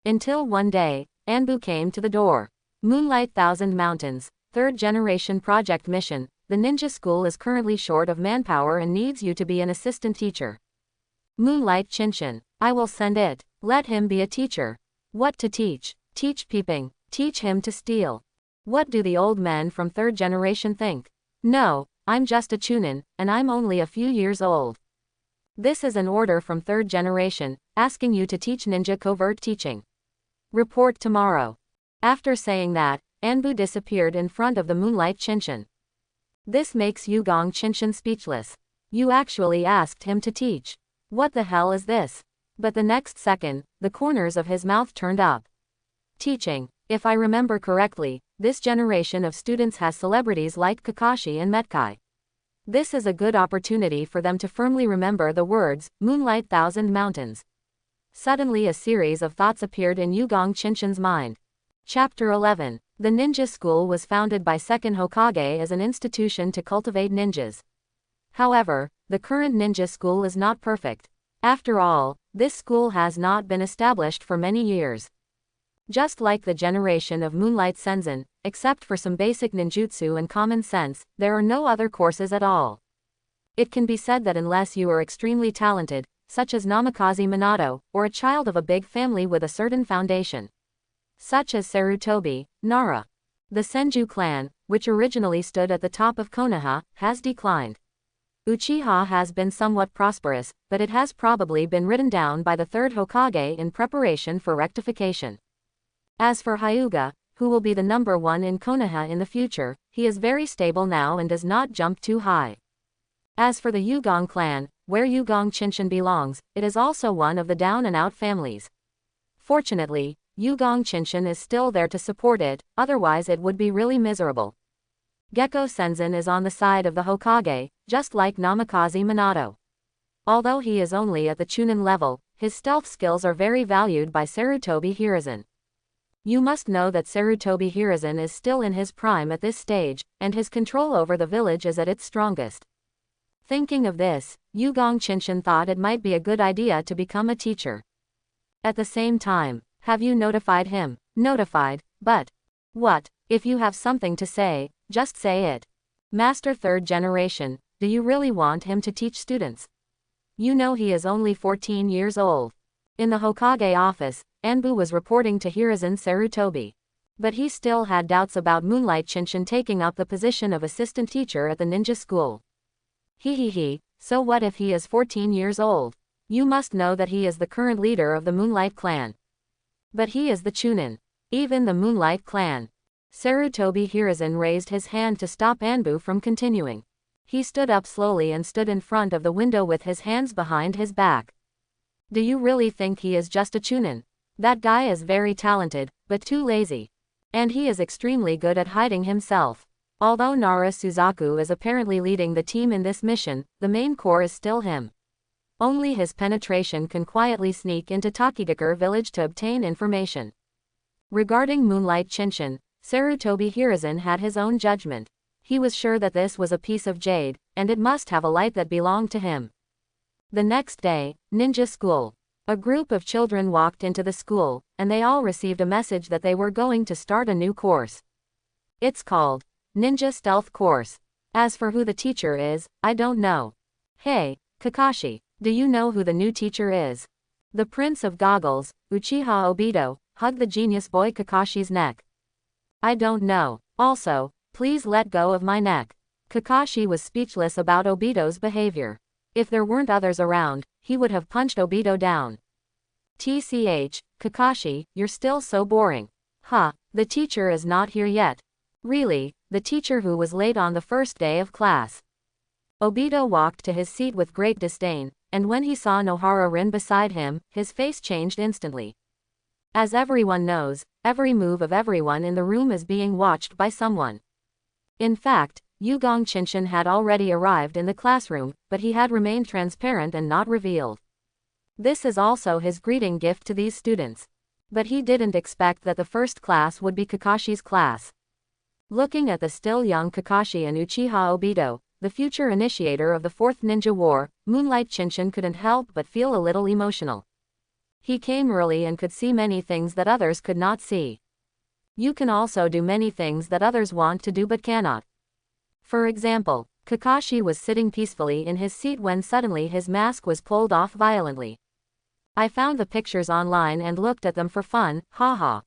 S1: Until one day, Anbu came to the door. Moonlight Thousand Mountains, 3rd Generation Project Mission. The ninja school is currently short of manpower and needs you to be an assistant teacher. Moonlight Chinchin, I will send it. Let him be a teacher. What to teach? Teach peeping. Teach him to steal. What do the old men from 3rd Generation think? No, I'm just a chunin, and I'm only a few years old. This is an order from 3rd Generation, asking you to teach ninja covert teaching. Report tomorrow. After saying that, Anbu disappeared in front of the Moonlight Chinchin. This makes Yugong Chinchin speechless. You actually asked him to teach. What the hell is this? But the next second, the corners of his mouth turned up. Teaching. If I remember correctly, this generation of students has celebrities like Kakashi and Metkai. This is a good opportunity for them to firmly remember the words, Moonlight Thousand Mountains. Suddenly a series of thoughts appeared in Yugong Chinchin's mind. Chapter 11. The ninja school was founded by second Hokage as an institution to cultivate ninjas. However, the current ninja school is not perfect. After all, this school has not been established for many years. Just like the generation of Moonlight Senzen, except for some basic ninjutsu and common sense, there are no other courses at all. It can be said that unless you are extremely talented, such as Namikaze Minato, or a child of a big family with a certain foundation, such as Sarutobi, Nara. The Senju clan, which originally stood at the top of Konoha, has declined. Uchiha has been somewhat prosperous, but it has probably been ridden down by the 3rd Hokage in preparation for rectification. As for Hyuga, who will be the number 1 in Konoha in the future, he is very stable now and does not jump too high. As for the Yugong clan, where Yugong Chinchin belongs, it is also one of the down-and-out families. Fortunately, Yugong Chinchin is still there to support it, otherwise it would be really miserable. Gecko Senzen is on the side of the Hokage, just like Namikaze Minato. Although he is only at the Chunin level, his stealth skills are very valued by Sarutobi Hiruzen. You must know that Sarutobi Hiruzen is still in his prime at this stage, and his control over the village is at its strongest. Thinking of this, Yugong Qinshan thought it might be a good idea to become a teacher. At the same time, have you notified him? Notified, but what? If you have something to say, just say it. Master third generation, do you really want him to teach students? You know he is only 14 years old. In the Hokage office, Anbu was reporting to Hiruzen Sarutobi. But he still had doubts about Moonlight Qinshan taking up the position of assistant teacher at the ninja school. So what if he is 14 years old? You must know that he is the current leader of the Moonlight clan. But he is the Chunin. Even the Moonlight clan. Sarutobi Hiruzen raised his hand to stop Anbu from continuing. He stood up slowly and stood in front of the window with his hands behind his back. Do you really think he is just a Chunin? That guy is very talented, but too lazy. And he is extremely good at hiding himself. Although Nara Suzaku is apparently leading the team in this mission, the main core is still him. Only his penetration can quietly sneak into Takigakure village to obtain information. Regarding Moonlight Qinshan, Sarutobi Hiruzen had his own judgment. He was sure that this was a piece of jade, and it must have a light that belonged to him. The next day, ninja school. A group of children walked into the school, and they all received a message that they were going to start a new course. It's called Ninja Stealth Course. As for who the teacher is, I don't know. Hey, Kakashi, do you know who the new teacher is? The Prince of Goggles, Uchiha Obito, hugged the genius boy Kakashi's neck. I don't know. Also, please let go of my neck. Kakashi was speechless about Obito's behavior. If there weren't others around, he would have punched Obito down. TCH, Kakashi, you're still so boring. The teacher is not here yet. Really, the teacher who was late on the first day of class. Obito walked to his seat with great disdain, and when he saw Nohara Rin beside him, his face changed instantly. As everyone knows, every move of everyone in the room is being watched by someone. In fact, Yugong Qinshan had already arrived in the classroom, but he had remained transparent and not revealed. This is also his greeting gift to these students. But he didn't expect that the first class would be Kakashi's class. Looking at the still young Kakashi and Uchiha Obito, the future initiator of the Fourth Ninja War, Moonlight Qinshan couldn't help but feel a little emotional. He came early and could see many things that others could not see. You can also do many things that others want to do but cannot. For example, Kakashi was sitting peacefully in his seat when suddenly his mask was pulled off violently. I found the pictures online and looked at them for fun, haha.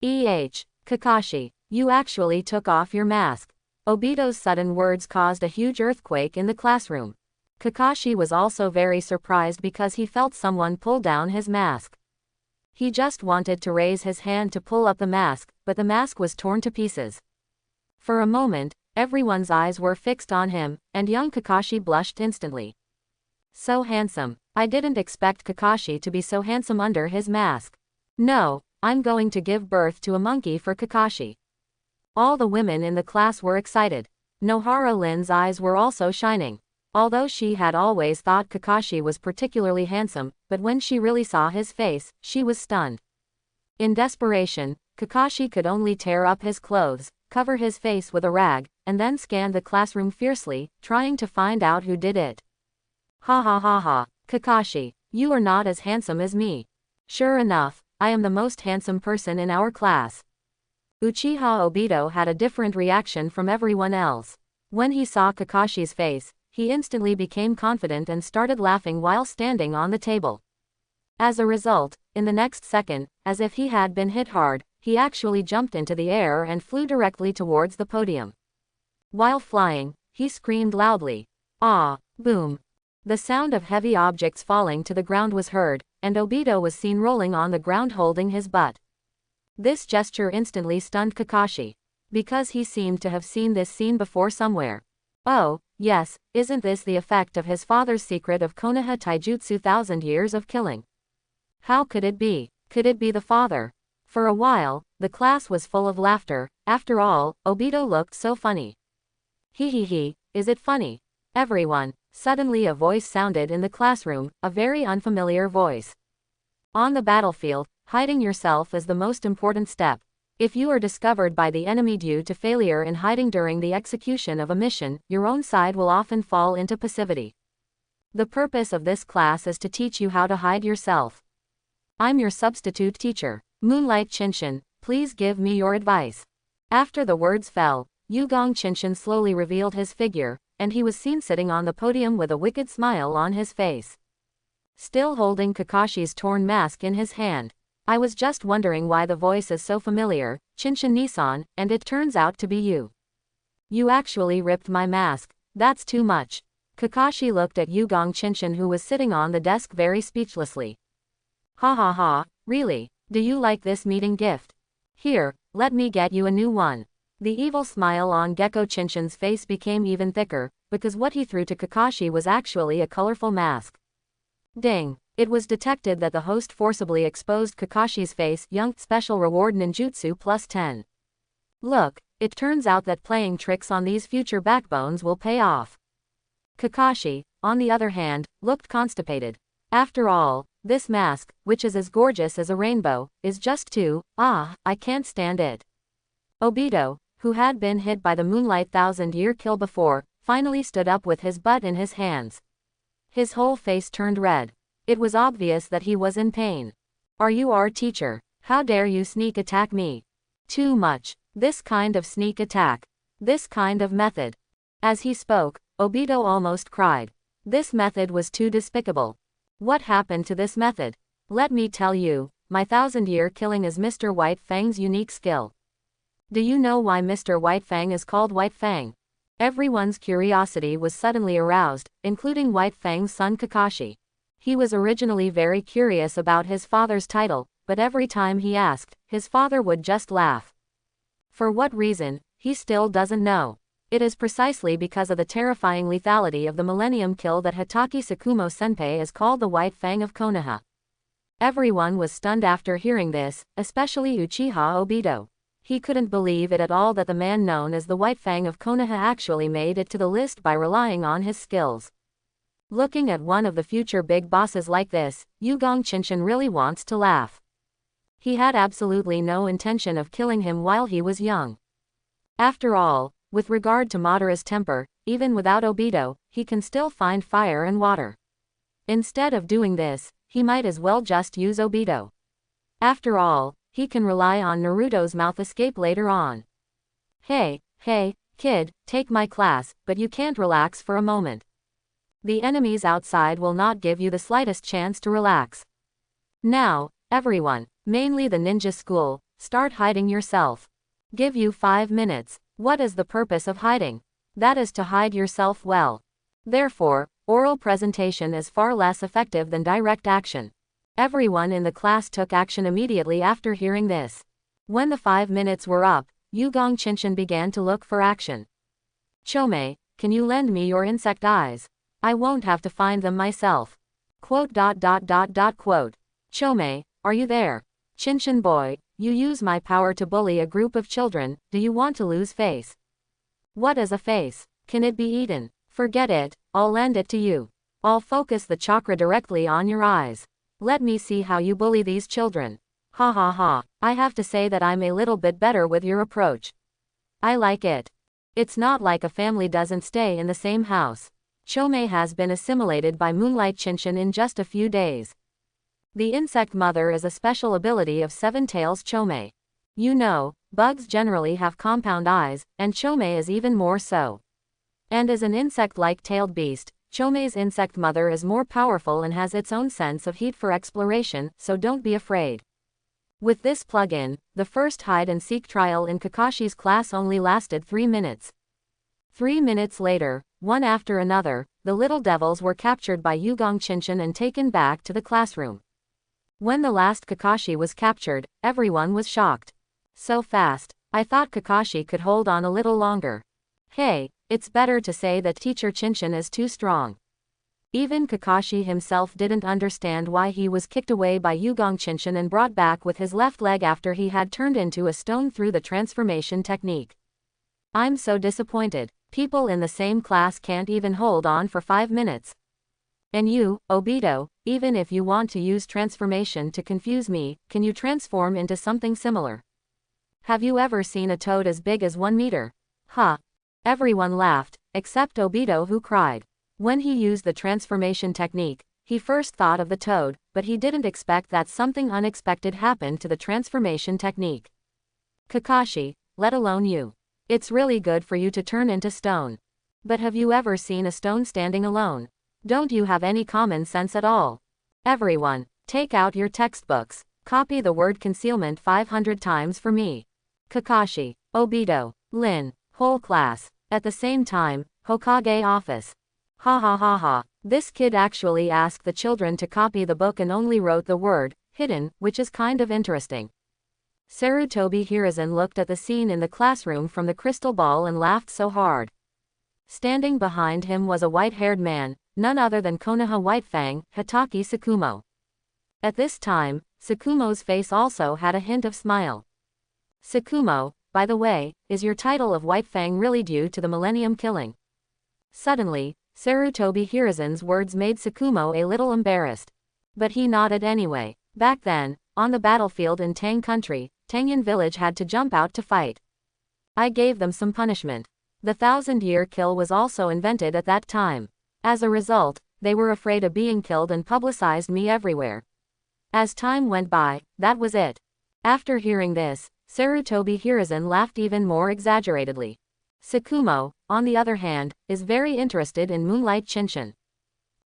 S1: Kakashi, you actually took off your mask. Obito's sudden words caused a huge earthquake in the classroom. Kakashi was also very surprised because he felt someone pull down his mask. He just wanted to raise his hand to pull up the mask, but the mask was torn to pieces. For a moment, everyone's eyes were fixed on him, and young Kakashi blushed instantly. So handsome. I didn't expect Kakashi to be so handsome under his mask. No, I'm going to give birth to a monkey for Kakashi. All the women in the class were excited. Nohara Lin's eyes were also shining. Although she had always thought Kakashi was particularly handsome, but when she really saw his face, she was stunned. In desperation, Kakashi could only tear up his clothes, cover his face with a rag, and then scan the classroom fiercely, trying to find out who did it. Kakashi, you are not as handsome as me. Sure enough, I am the most handsome person in our class. Uchiha Obito had a different reaction from everyone else. When he saw Kakashi's face, he instantly became confident and started laughing while standing on the table. As a result, in the next second, as if he had been hit hard, he actually jumped into the air and flew directly towards the podium. While flying, he screamed loudly. Ah! Boom! The sound of heavy objects falling to the ground was heard, and Obito was seen rolling on the ground holding his butt. This gesture instantly stunned Kakashi, because he seemed to have seen this scene before somewhere. Oh, yes, isn't this the effect of his father's secret of Konoha Taijutsu 1000 years of killing? How could it be? Could it be the father? For a while, the class was full of laughter. After all, Obito looked so funny. Is it funny? Everyone. Suddenly a voice sounded in the classroom, a very unfamiliar voice. On the battlefield, hiding yourself is the most important step. If you are discovered by the enemy due to failure in hiding during the execution of a mission, your own side will often fall into passivity. The purpose of this class is to teach you how to hide yourself. I'm your substitute teacher, Moonlight Qinshan, please give me your advice. After the words fell, Yugong Qinshan slowly revealed his figure, and he was seen sitting on the podium with a wicked smile on his face. Still holding Kakashi's torn mask in his hand. I was just wondering why the voice is so familiar, Qinshan-Nisan, and it turns out to be you. You actually ripped my mask, that's too much. Kakashi looked at Yugong Qinshan who was sitting on the desk very speechlessly. Ha ha ha, really, do you like this meeting gift? Here, let me get you a new one. The evil smile on Gecko Qinshan's face became even thicker, because what he threw to Kakashi was actually a colorful mask. Ding. It was detected that the host forcibly exposed Kakashi's face. Young special reward ninjutsu plus 10. Look, it turns out that playing tricks on these future backbones will pay off. Kakashi, on the other hand, looked constipated. After all, this mask, which is as gorgeous as a rainbow, is just too, I can't stand it. Obito, who had been hit by the Moonlight Thousand-Year kill before, finally stood up with his butt in his hands. His whole face turned red. It was obvious that he was in pain. Are you our teacher? How dare you sneak attack me? Too much. This kind of sneak attack. This kind of method. As he spoke, Obito almost cried. This method was too despicable. What happened to this method? Let me tell you, my thousand-year killing is Mr. White Fang's unique skill. Do you know why Mr. White Fang is called White Fang? Everyone's curiosity was suddenly aroused, including White Fang's son Kakashi. He was originally very curious about his father's title, but every time he asked, his father would just laugh. For what reason, he still doesn't know. It is precisely because of the terrifying lethality of the Millennium Kill that Hitaki Tsukumo Senpai is called the White Fang of Konoha. Everyone was stunned after hearing this, especially Uchiha Obito. He couldn't believe it at all that the man known as the White Fang of Konoha actually made it to the list by relying on his skills. Looking at one of the future big bosses like this, Yugong Qinshan really wants to laugh. He had absolutely no intention of killing him while he was young. After all, with regard to Madara's temper, even without Obito, he can still find fire and water. Instead of doing this, he might as well just use Obito. After all, he can rely on Naruto's mouth escape later on. Hey, kid, take my class, but you can't relax for a moment. The enemies outside will not give you the slightest chance to relax. Now, everyone, mainly the ninja school, start hiding yourself. Give you 5 minutes. What is the purpose of hiding? That is to hide yourself well. Therefore, oral presentation is far less effective than direct action. Everyone in the class took action immediately after hearing this. When the 5 minutes were up, Yugong Qinshan began to look for action. Chome, can you lend me your insect eyes? I won't have to find them myself. Quote. Chome, are you there? Qinshan boy, you use my power to bully a group of children, do you want to lose face? What is a face? Can it be eaten? Forget it, I'll lend it to you. I'll focus the chakra directly on your eyes. Let me see how you bully these children. Ha ha ha, I have to say that I'm a little bit better with your approach. I like it. It's not like a family doesn't stay in the same house. Chome has been assimilated by Moonlight Qinshan in just a few days. The insect mother is a special ability of Seven Tails Chome. You know, bugs generally have compound eyes, and Chome is even more so. And as an insect-like tailed beast, Chome's insect mother is more powerful and has its own sense of heat for exploration, so don't be afraid. With this plug-in, the first hide-and-seek trial in Kakashi's class only lasted 3 minutes. 3 minutes later, one after another, the little devils were captured by Yugong Qinshan and taken back to the classroom. When the last Kakashi was captured, everyone was shocked. So fast, I thought Kakashi could hold on a little longer. Hey, it's better to say that Teacher Qinshan is too strong. Even Kakashi himself didn't understand why he was kicked away by Yugong Qinshan and brought back with his left leg after he had turned into a stone through the transformation technique. I'm so disappointed. People in the same class can't even hold on for 5 minutes. And you, Obito, even if you want to use transformation to confuse me, can you transform into something similar? Have you ever seen a toad as big as 1 meter? Huh. Everyone laughed, except Obito, who cried. When he used the transformation technique, he first thought of the toad, but he didn't expect that something unexpected happened to the transformation technique. Kakashi, let alone you. It's really good for you to turn into stone. But have you ever seen a stone standing alone? Don't you have any common sense at all? Everyone, take out your textbooks. Copy the word concealment 500 times for me. Kakashi, Obito, Lin, whole class. At the same time, Hokage office. Ha ha ha ha. This kid actually asked the children to copy the book and only wrote the word hidden, which is kind of interesting. Sarutobi Hiruzen looked at the scene in the classroom from the crystal ball and laughed so hard. Standing behind him was a white-haired man, none other than Konoha Whitefang, Hitaki Tsukumo. At this time, Tsukumo's face also had a hint of smile. Tsukumo, by the way, is your title of Whitefang really due to the Millennium Killing? Suddenly, Sarutobi Hiruzen's words made Tsukumo a little embarrassed. But he nodded anyway. Back then, on the battlefield in Tang Country, Tangyan village had to jump out to fight. I gave them some punishment. The 1,000-year kill was also invented at that time. As a result, they were afraid of being killed and publicized me everywhere. As time went by, that was it. After hearing this, Sarutobi Hiruzen laughed even more exaggeratedly. Tsukumo, on the other hand, is very interested in Moonlight Shinshin.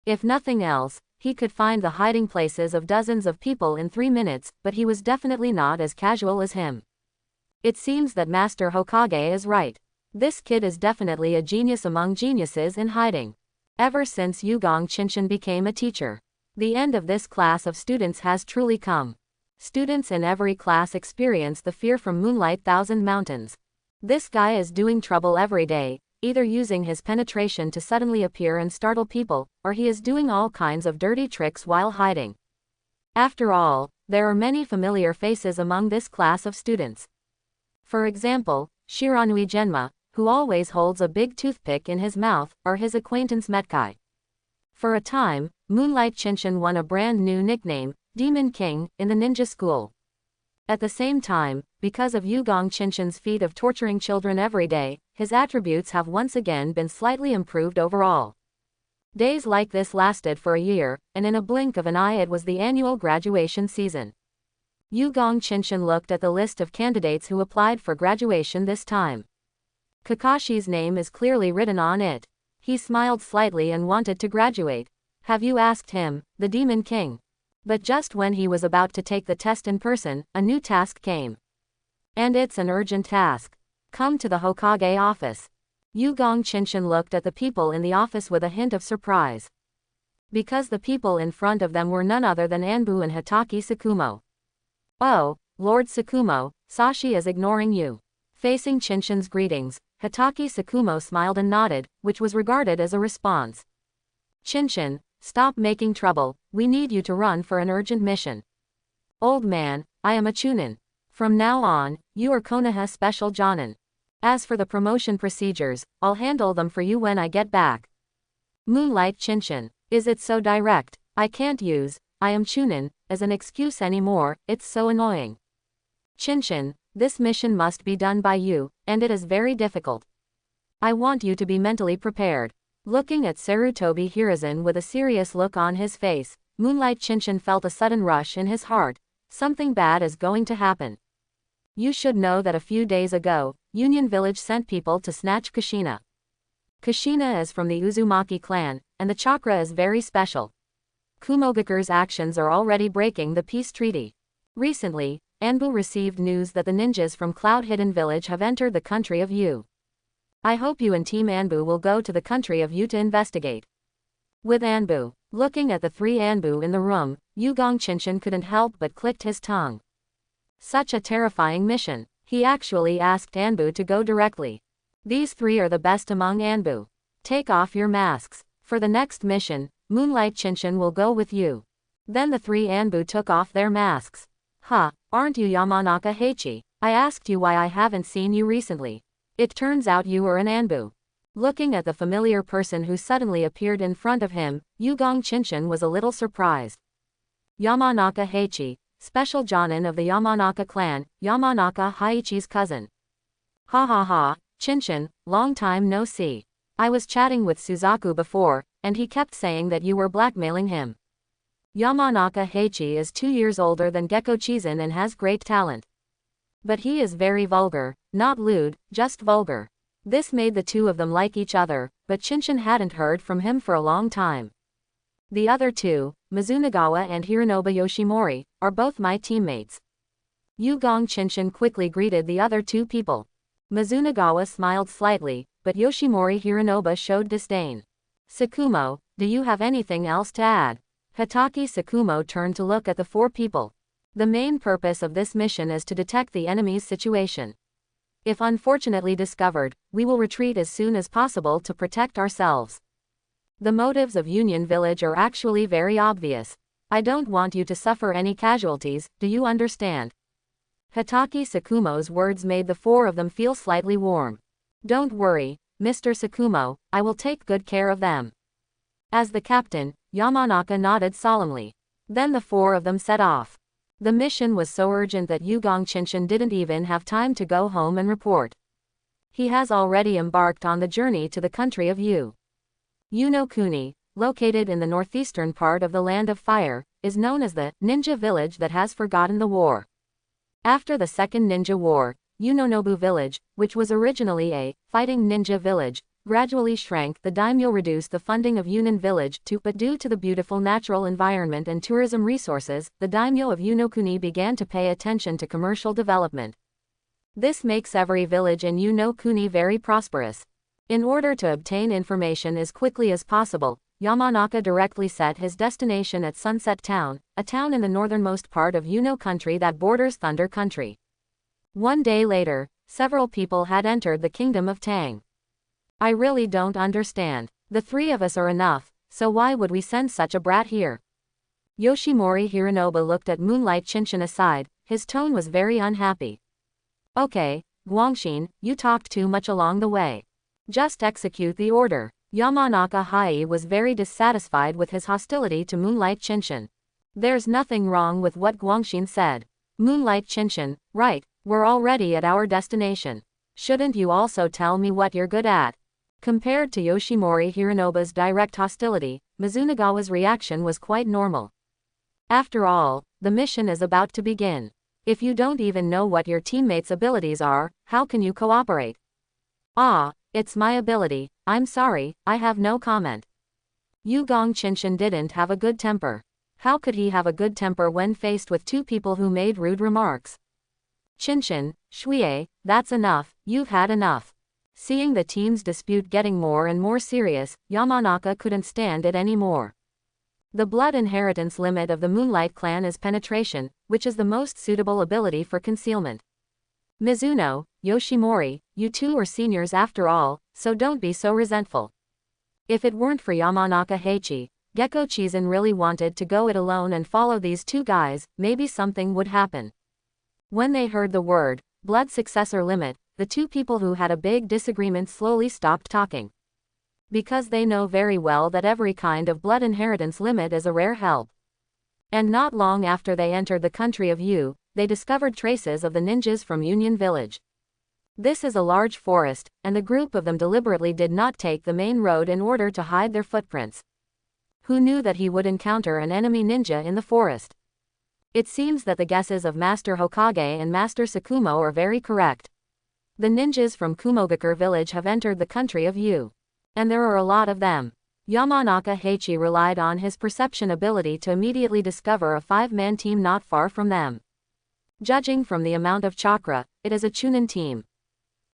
S1: If nothing else, he could find the hiding places of dozens of people in 3 minutes, but he was definitely not as casual as him. It seems that Master Hokage is right. This kid is definitely a genius among geniuses in hiding. Ever since Yugong Shinshin became a teacher, the end of this class of students has truly come. Students in every class experience the fear from Moonlight Thousand Mountains. This guy is doing trouble every day, either using his penetration to suddenly appear and startle people, or he is doing all kinds of dirty tricks while hiding. After all, there are many familiar faces among this class of students. For example, Shiranui Genma, who always holds a big toothpick in his mouth, or his acquaintance Metkai. For a time, Moonlight Shinshin won a brand new nickname, Demon King, in the ninja school. At the same time, because of Yugong Shinshin's feat of torturing children every day, his attributes have once again been slightly improved overall. Days like this lasted for a year, and in a blink of an eye it was the annual graduation season. Yugong Shinshin looked at the list of candidates who applied for graduation this time. Kakashi's name is clearly written on it. He smiled slightly and wanted to graduate. Have you asked him, the Demon King? But just when he was about to take the test in person, a new task came. And it's an urgent task. Come to the Hokage office. Yugong Shinshin looked at the people in the office with a hint of surprise. Because the people in front of them were none other than Anbu and Hitaki Tsukumo. Oh, Lord Tsukumo, Sashi is ignoring you. Facing Shinshin's greetings, Hitaki Tsukumo smiled and nodded, which was regarded as a response. Shinshin, stop making trouble, we need you to run for an urgent mission. Old man, I am a Chunin. From now on, you are Konoha Special Jonin. As for the promotion procedures, I'll handle them for you when I get back. Moonlight Shinshin, is it so direct? I can't use, I am Chunin, as an excuse anymore, it's so annoying. Shinshin, this mission must be done by you, and it is very difficult. I want you to be mentally prepared. Looking at Sarutobi Hiruzen with a serious look on his face, Moonlight Shinshin felt a sudden rush in his heart. Something bad is going to happen. You should know that a few days ago, Union Village sent people to snatch Kushina. Kushina is from the Uzumaki clan, and the chakra is very special. Kumogakure's actions are already breaking the peace treaty. Recently, Anbu received news that the ninjas from Cloud Hidden Village have entered the country of Yu. I hope you and Team Anbu will go to the country of Yu to investigate. With Anbu, looking at the 3 Anbu in the room, Yugong Shinshin couldn't help but clicked his tongue. Such a terrifying mission. He actually asked Anbu to go directly. These 3 are the best among Anbu. Take off your masks. For the next mission, Moonlight Shinshin will go with you. Then the 3 Anbu took off their masks. Huh, aren't you Yamanaka Heichi? I asked you why I haven't seen you recently. It turns out you were an Anbu. Looking at the familiar person who suddenly appeared in front of him, Yugong Shinshin was a little surprised. Yamanaka Heichi, special Jonin of the Yamanaka clan, Yamanaka Haichi's cousin. Ha ha ha, Chinchin, long time no see. I was chatting with Suzaku before, and he kept saying that you were blackmailing him. Yamanaka Heiichi is 2 years older than Gecko Chizun and has great talent. But he is very vulgar, not lewd, just vulgar. This made the two of them like each other, but Chinchin hadn't heard from him for a long time. The other two, Mizunagawa and Hironobu Yoshimori, are both my teammates. Yugong Chinchin quickly greeted the other two people. Mizunagawa smiled slightly, but Yoshimori Hironobu showed disdain. Sakumo, do you have anything else to add? Hitaki Sakumo turned to look at the four people. The main purpose of this mission is to detect the enemy's situation. If unfortunately discovered, we will retreat as soon as possible to protect ourselves. The motives of Union Village are actually very obvious. I don't want you to suffer any casualties, do you understand? Hitaki Sakumo's words made the four of them feel slightly warm. Don't worry, Mr. Sakumo, I will take good care of them. As the captain, Yamanaka nodded solemnly. Then the four of them set off. The mission was so urgent that Yugong Chinchin didn't even have time to go home and report. He has already embarked on the journey to the country of Uno Kuni, located in the northeastern part of the Land of Fire, is known as the ninja village that has forgotten the war. After the Second Ninja War, Unonobu Village, which was originally a fighting ninja village, gradually shrank. The daimyo reduced the funding of Union Village but due to the beautiful natural environment and tourism resources, the daimyo of Unokuni began to pay attention to commercial development. This makes every village in Unokuni very prosperous. In order to obtain information as quickly as possible, Yamanaka directly set his destination at Sunset Town, a town in the northernmost part of Uno Country that borders Thunder Country. One day later, several people had entered the kingdom of Tang. I really don't understand. The three of us are enough, so why would we send such a brat here? Yoshimori Hironobu looked at Moonlight Chinchin aside, his tone was very unhappy. Okay, Guangxin, you talked too much along the way. Just execute the order. Yamanaka Hai was very dissatisfied with his hostility to Moonlight Chinchin. There's nothing wrong with what Guangxin said. Moonlight Chinchin, right, we're already at our destination. Shouldn't you also tell me what you're good at? Compared to Yoshimori Hironobu's direct hostility, Mizunagawa's reaction was quite normal. After all, the mission is about to begin. If you don't even know what your teammates' abilities are, how can you cooperate? Ah, it's my ability, I'm sorry, I have no comment. Yugong Chinchin didn't have a good temper. How could he have a good temper when faced with two people who made rude remarks? Chinchin, Shuie, that's enough, you've had enough. Seeing the team's dispute getting more and more serious, Yamanaka couldn't stand it anymore. The blood inheritance limit of the Moonlight clan is penetration, which is the most suitable ability for concealment. Mizuno, Yoshimori, you two are seniors after all, so don't be so resentful. If it weren't for Yamanaka Heiichi, Gecko Chizun really wanted to go it alone and follow these two guys, maybe something would happen. When they heard the word, blood successor limit, the two people who had a big disagreement slowly stopped talking. Because they know very well that every kind of blood inheritance limit is a rare help. And not long after they entered the country of they discovered traces of the ninjas from Union Village. This is a large forest, and the group of them deliberately did not take the main road in order to hide their footprints. Who knew that he would encounter an enemy ninja in the forest? It seems that the guesses of Master Hokage and Master Sakumo are very correct. The ninjas from Kumogakure village have entered the country of and there are a lot of them. Yamanaka Heiichi relied on his perception ability to immediately discover a 5-man team not far from them. Judging from the amount of chakra, it is a Chunin team.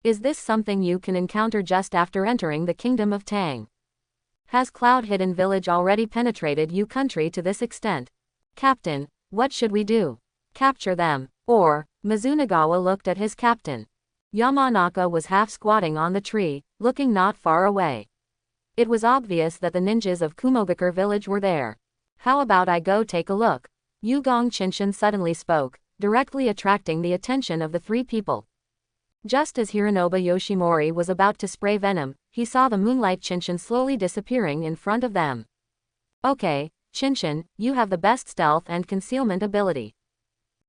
S1: Is this something you can encounter just after entering the kingdom of Tang? Has Cloud Hidden Village already penetrated country to this extent? Captain, what should we do? Capture them, or? Mizunagawa looked at his captain. Yamanaka was half squatting on the tree, looking not far away. It was obvious that the ninjas of Kumogakure village were there. How about I go take a look? Yugong Chinchin suddenly spoke, directly attracting the attention of the three people. Just as Hironobu Yoshimori was about to spray venom, he saw the Moonlight Chinchin slowly disappearing in front of them. Okay, Chinchin, you have the best stealth and concealment ability.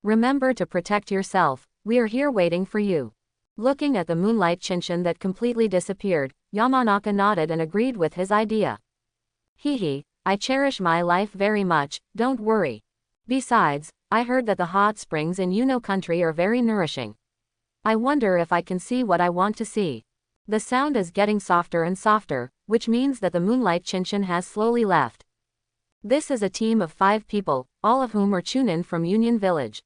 S1: Remember to protect yourself. We are here waiting for you. Looking at the moonlight Shinshin that completely disappeared, Yamanaka nodded and agreed with his idea. Hehe, I cherish my life very much, don't worry. Besides, I heard that the hot springs in Yuno country are very nourishing. I wonder if I can see what I want to see. The sound is getting softer and softer, which means that the moonlight Shinshin has slowly left. This is a team of 5 people, all of whom are Chunin from Union Village.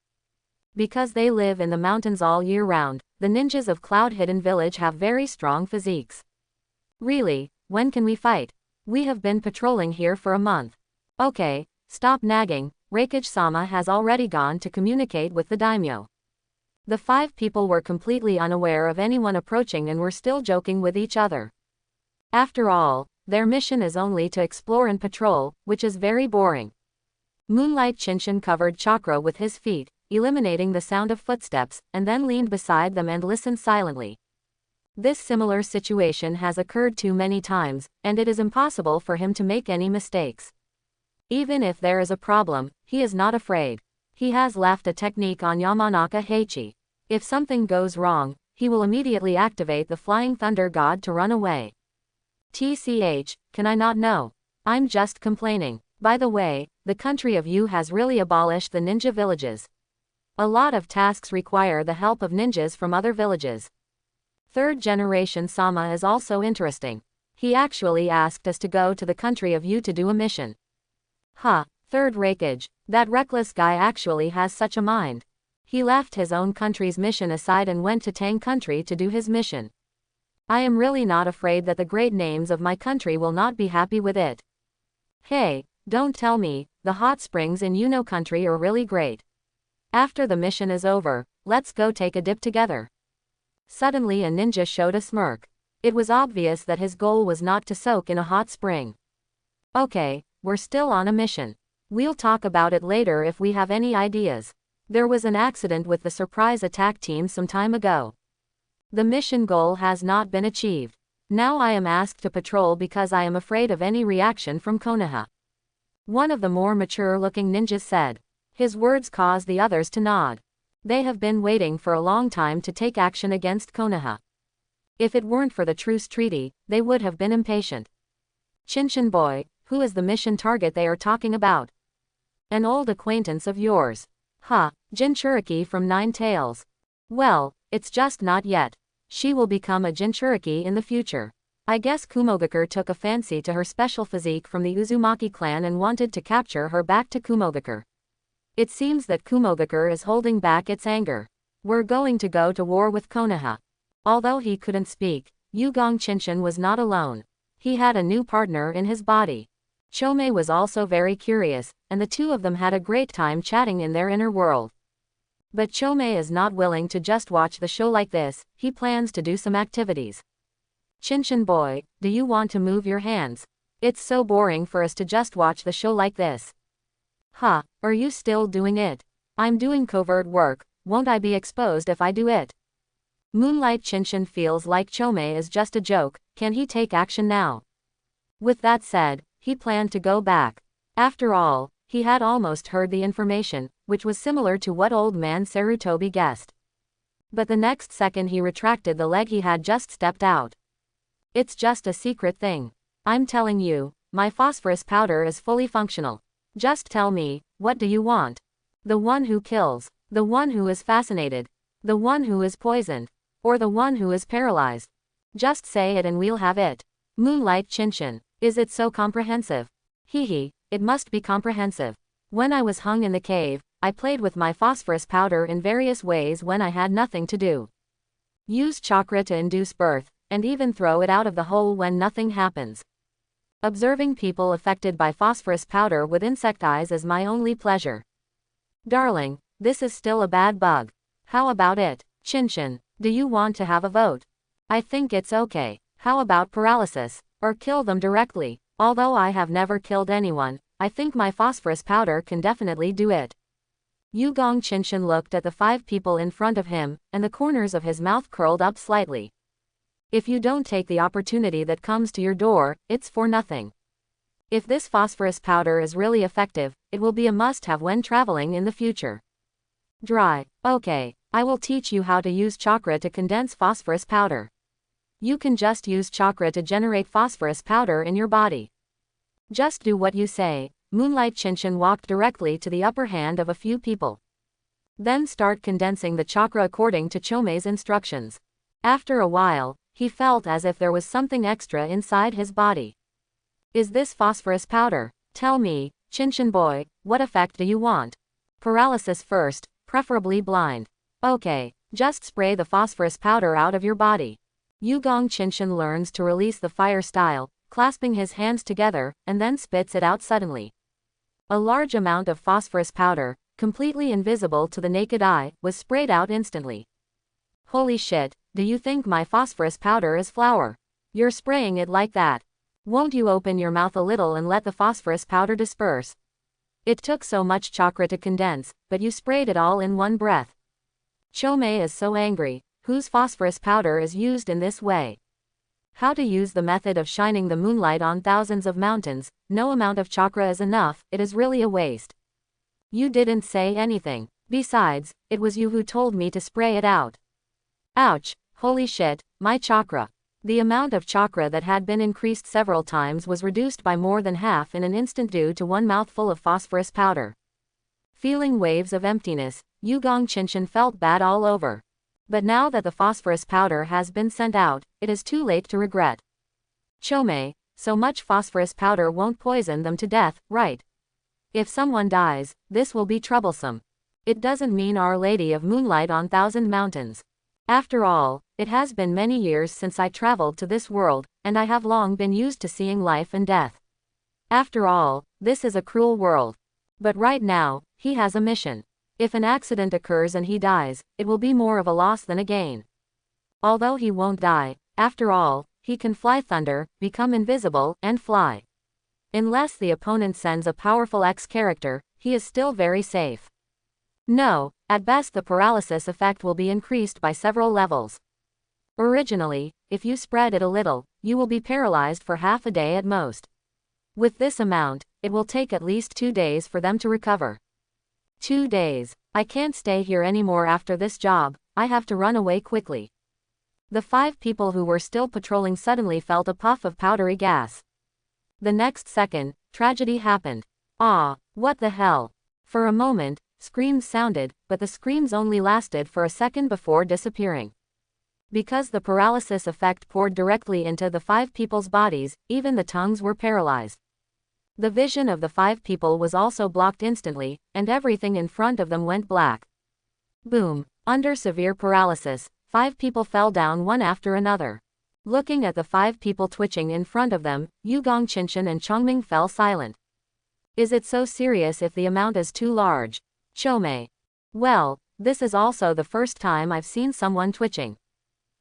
S1: Because they live in the mountains all year round, the ninjas of Cloud Hidden Village have very strong physiques. Really, when can we fight? We have been patrolling here for a month. Okay, stop nagging, Raikage-sama has already gone to communicate with the daimyo. The 5 people were completely unaware of anyone approaching and were still joking with each other. After all, their mission is only to explore and patrol, which is very boring. Moonlight Shinshin covered chakra with his feet, eliminating the sound of footsteps, and then leaned beside them and listened silently. This similar situation has occurred too many times, and it is impossible for him to make any mistakes. Even if there is a problem, he is not afraid. He has left a technique on Yamanaka Heichi. If something goes wrong, he will immediately activate the Flying Thunder God to run away. TCH, can I not know? I'm just complaining. By the way, the country of Yu has really abolished the ninja villages. A lot of tasks require the help of ninjas from other villages. 3rd generation Sama is also interesting. He actually asked us to go to the country of Yu to do a mission. Huh, 3rd Raikage, that reckless guy actually has such a mind. He left his own country's mission aside and went to Tang country to do his mission. I am really not afraid that the great names of my country will not be happy with it. Hey, don't tell me, the hot springs in Yuno country are really great. After the mission is over, let's go take a dip together. Suddenly a ninja showed a smirk. It was obvious that his goal was not to soak in a hot spring. Okay, we're still on a mission. We'll talk about it later if we have any ideas. There was an accident with the surprise attack team some time ago. The mission goal has not been achieved. Now I am asked to patrol because I am afraid of any reaction from Konoha. One of the more mature-looking ninjas said. His words caused the others to nod. They have been waiting for a long time to take action against Konoha. If it weren't for the truce treaty, they would have been impatient. Shinshin boy, who is the mission target they are talking about? An old acquaintance of yours. Jinchuriki from Nine Tails. Well, it's just not yet. She will become a Jinchuriki in the future. I guess Kumogakure took a fancy to her special physique from the Uzumaki clan and wanted to capture her back to Kumogakure. It seems that Kumogakure is holding back its anger. We're going to go to war with Konoha. Although he couldn't speak, Yugong Shinshin was not alone. He had a new partner in his body. Chomei was also very curious, and the two of them had a great time chatting in their inner world. But Chomei is not willing to just watch the show like this, he plans to do some activities. Shinshin boy, do you want to move your hands? It's so boring for us to just watch the show like this. Are you still doing it? I'm doing covert work, won't I be exposed if I do it? Moonlight Shinshin feels like Chomei is just a joke, can he take action now? With that said, he planned to go back. After all, he had almost heard the information, which was similar to what old man Sarutobi guessed. But the next second he retracted the leg he had just stepped out. It's just a secret thing. I'm telling you, my phosphorus powder is fully functional. Just tell me, what do you want? The one who kills, the one who is fascinated, the one who is poisoned, or the one who is paralyzed? Just say it and we'll have it. Moonlight Shinshin, is it so comprehensive? It must be comprehensive. When I was hung in the cave, I played with my phosphorus powder in various ways when I had nothing to do. Use chakra to induce birth, and even throw it out of the hole when nothing happens. Observing people affected by phosphorus powder with insect eyes is my only pleasure. Darling, this is still a bad bug. How about it? Shinshin, do you want to have a vote? I think it's okay. How about paralysis? Or kill them directly? Although I have never killed anyone, I think my phosphorus powder can definitely do it. Yugong Shinshin looked at the 5 people in front of him, and the corners of his mouth curled up slightly. If you don't take the opportunity that comes to your door, it's for nothing. If this phosphorus powder is really effective, it will be a must-have when traveling in the future. Dry. Okay, I will teach you how to use chakra to condense phosphorus powder. You can just use chakra to generate phosphorus powder in your body. Just do what you say. Moonlight Chinchin walked directly to the upper hand of a few people. Then start condensing the chakra according to Chomei's instructions. After a while, he felt as if there was something extra inside his body. Is this phosphorus powder? Tell me, Chinchin boy, what effect do you want? Paralysis first, preferably blind. Okay, just spray the phosphorus powder out of your body. Yugong Chinchin learns to release the fire style, clasping his hands together, and then spits it out suddenly. A large amount of phosphorus powder, completely invisible to the naked eye, was sprayed out instantly. Holy shit, do you think my phosphorus powder is flour? You're spraying it like that. Won't you open your mouth a little and let the phosphorus powder disperse? It took so much chakra to condense, but you sprayed it all in one breath. Chomei is so angry. Whose phosphorus powder is used in this way? How to use the method of shining the moonlight on thousands of mountains. No amount of chakra is enough, it is really a waste. You didn't say anything. Besides, it was you who told me to spray it out. Ouch, holy shit, my chakra. The amount of chakra that had been increased several times was reduced by more than half in an instant due to one mouthful of phosphorus powder. Feeling waves of emptiness, Yugong Chinchin felt bad all over. But now that the phosphorus powder has been sent out, it is too late to regret. Chomei, so much phosphorus powder won't poison them to death, right? If someone dies, this will be troublesome. It doesn't mean Our Lady of Moonlight on Thousand Mountains. After all, it has been many years since I traveled to this world, and I have long been used to seeing life and death. After all, this is a cruel world. But right now, he has a mission. If an accident occurs and he dies, it will be more of a loss than a gain. Although he won't die, after all, he can fly thunder, become invisible, and fly. Unless the opponent sends a powerful X character, he is still very safe. No, at best the paralysis effect will be increased by several levels. Originally, if you spread it a little, you will be paralyzed for half a day at most. With this amount, it will take at least 2 days for them to recover. 2 days. I can't stay here anymore after this job, I have to run away quickly. The 5 people who were still patrolling suddenly felt a puff of powdery gas. The next second, tragedy happened. Ah, what the hell? For a moment, screams sounded, but the screams only lasted for a second before disappearing. Because the paralysis effect poured directly into the 5 people's bodies, even the tongues were paralyzed. The vision of the 5 people was also blocked instantly, and everything in front of them went black. Boom. Under severe paralysis, 5 people fell down one after another. Looking at the 5 people twitching in front of them, Yugong Chinchin and Chongming fell silent. Is it so serious if the amount is too large? Chomei. Well, this is also the first time I've seen someone twitching.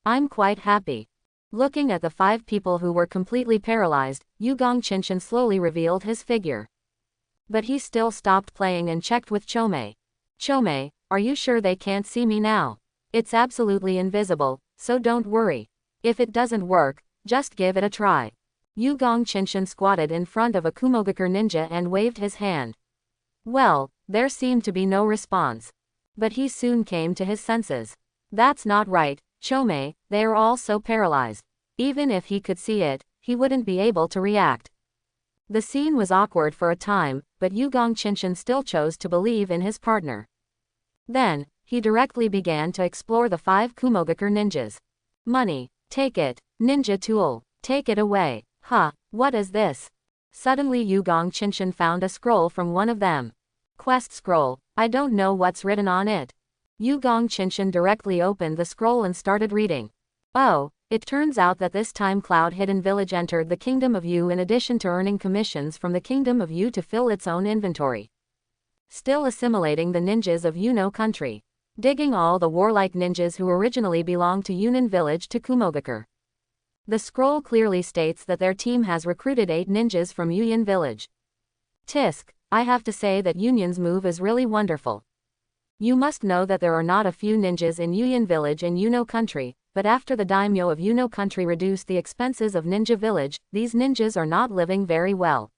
S1: I'm quite happy. Looking at the 5 people who were completely paralyzed, Yugong Chinchin slowly revealed his figure. But he still stopped playing and checked with Chomei. Chomei, are you sure they can't see me now? It's absolutely invisible, so don't worry. If it doesn't work, just give it a try. Yugong Chinchin squatted in front of a Kumogakure ninja and waved his hand. Well, there seemed to be no response. But he soon came to his senses. That's not right, Chomei, they are all so paralyzed. Even if he could see it, he wouldn't be able to react. The scene was awkward for a time, but Yugong Chinchin still chose to believe in his partner. Then, he directly began to explore the 5 Kumogakure ninjas. Money, take it. Ninja tool, take it away. Huh, what is this? Suddenly Yugong Chinchin found a scroll from one of them. Quest scroll, I don't know what's written on it. Yugong Chinchin directly opened the scroll and started reading. Oh, it turns out that this time Cloud Hidden Village entered the Kingdom of Yu in addition to earning commissions from the Kingdom of Yu to fill its own inventory. Still assimilating the ninjas of Yuno country. Digging all the warlike ninjas who originally belonged to Yunan village to Kumogakure. The scroll clearly states that their team has recruited 8 ninjas from Yuyan village. Tisk, I have to say that Yunyan's move is really wonderful. You must know that there are not a few ninjas in Yuyan village in Yuno country, but after the daimyo of Yuno country reduced the expenses of ninja village, these ninjas are not living very well.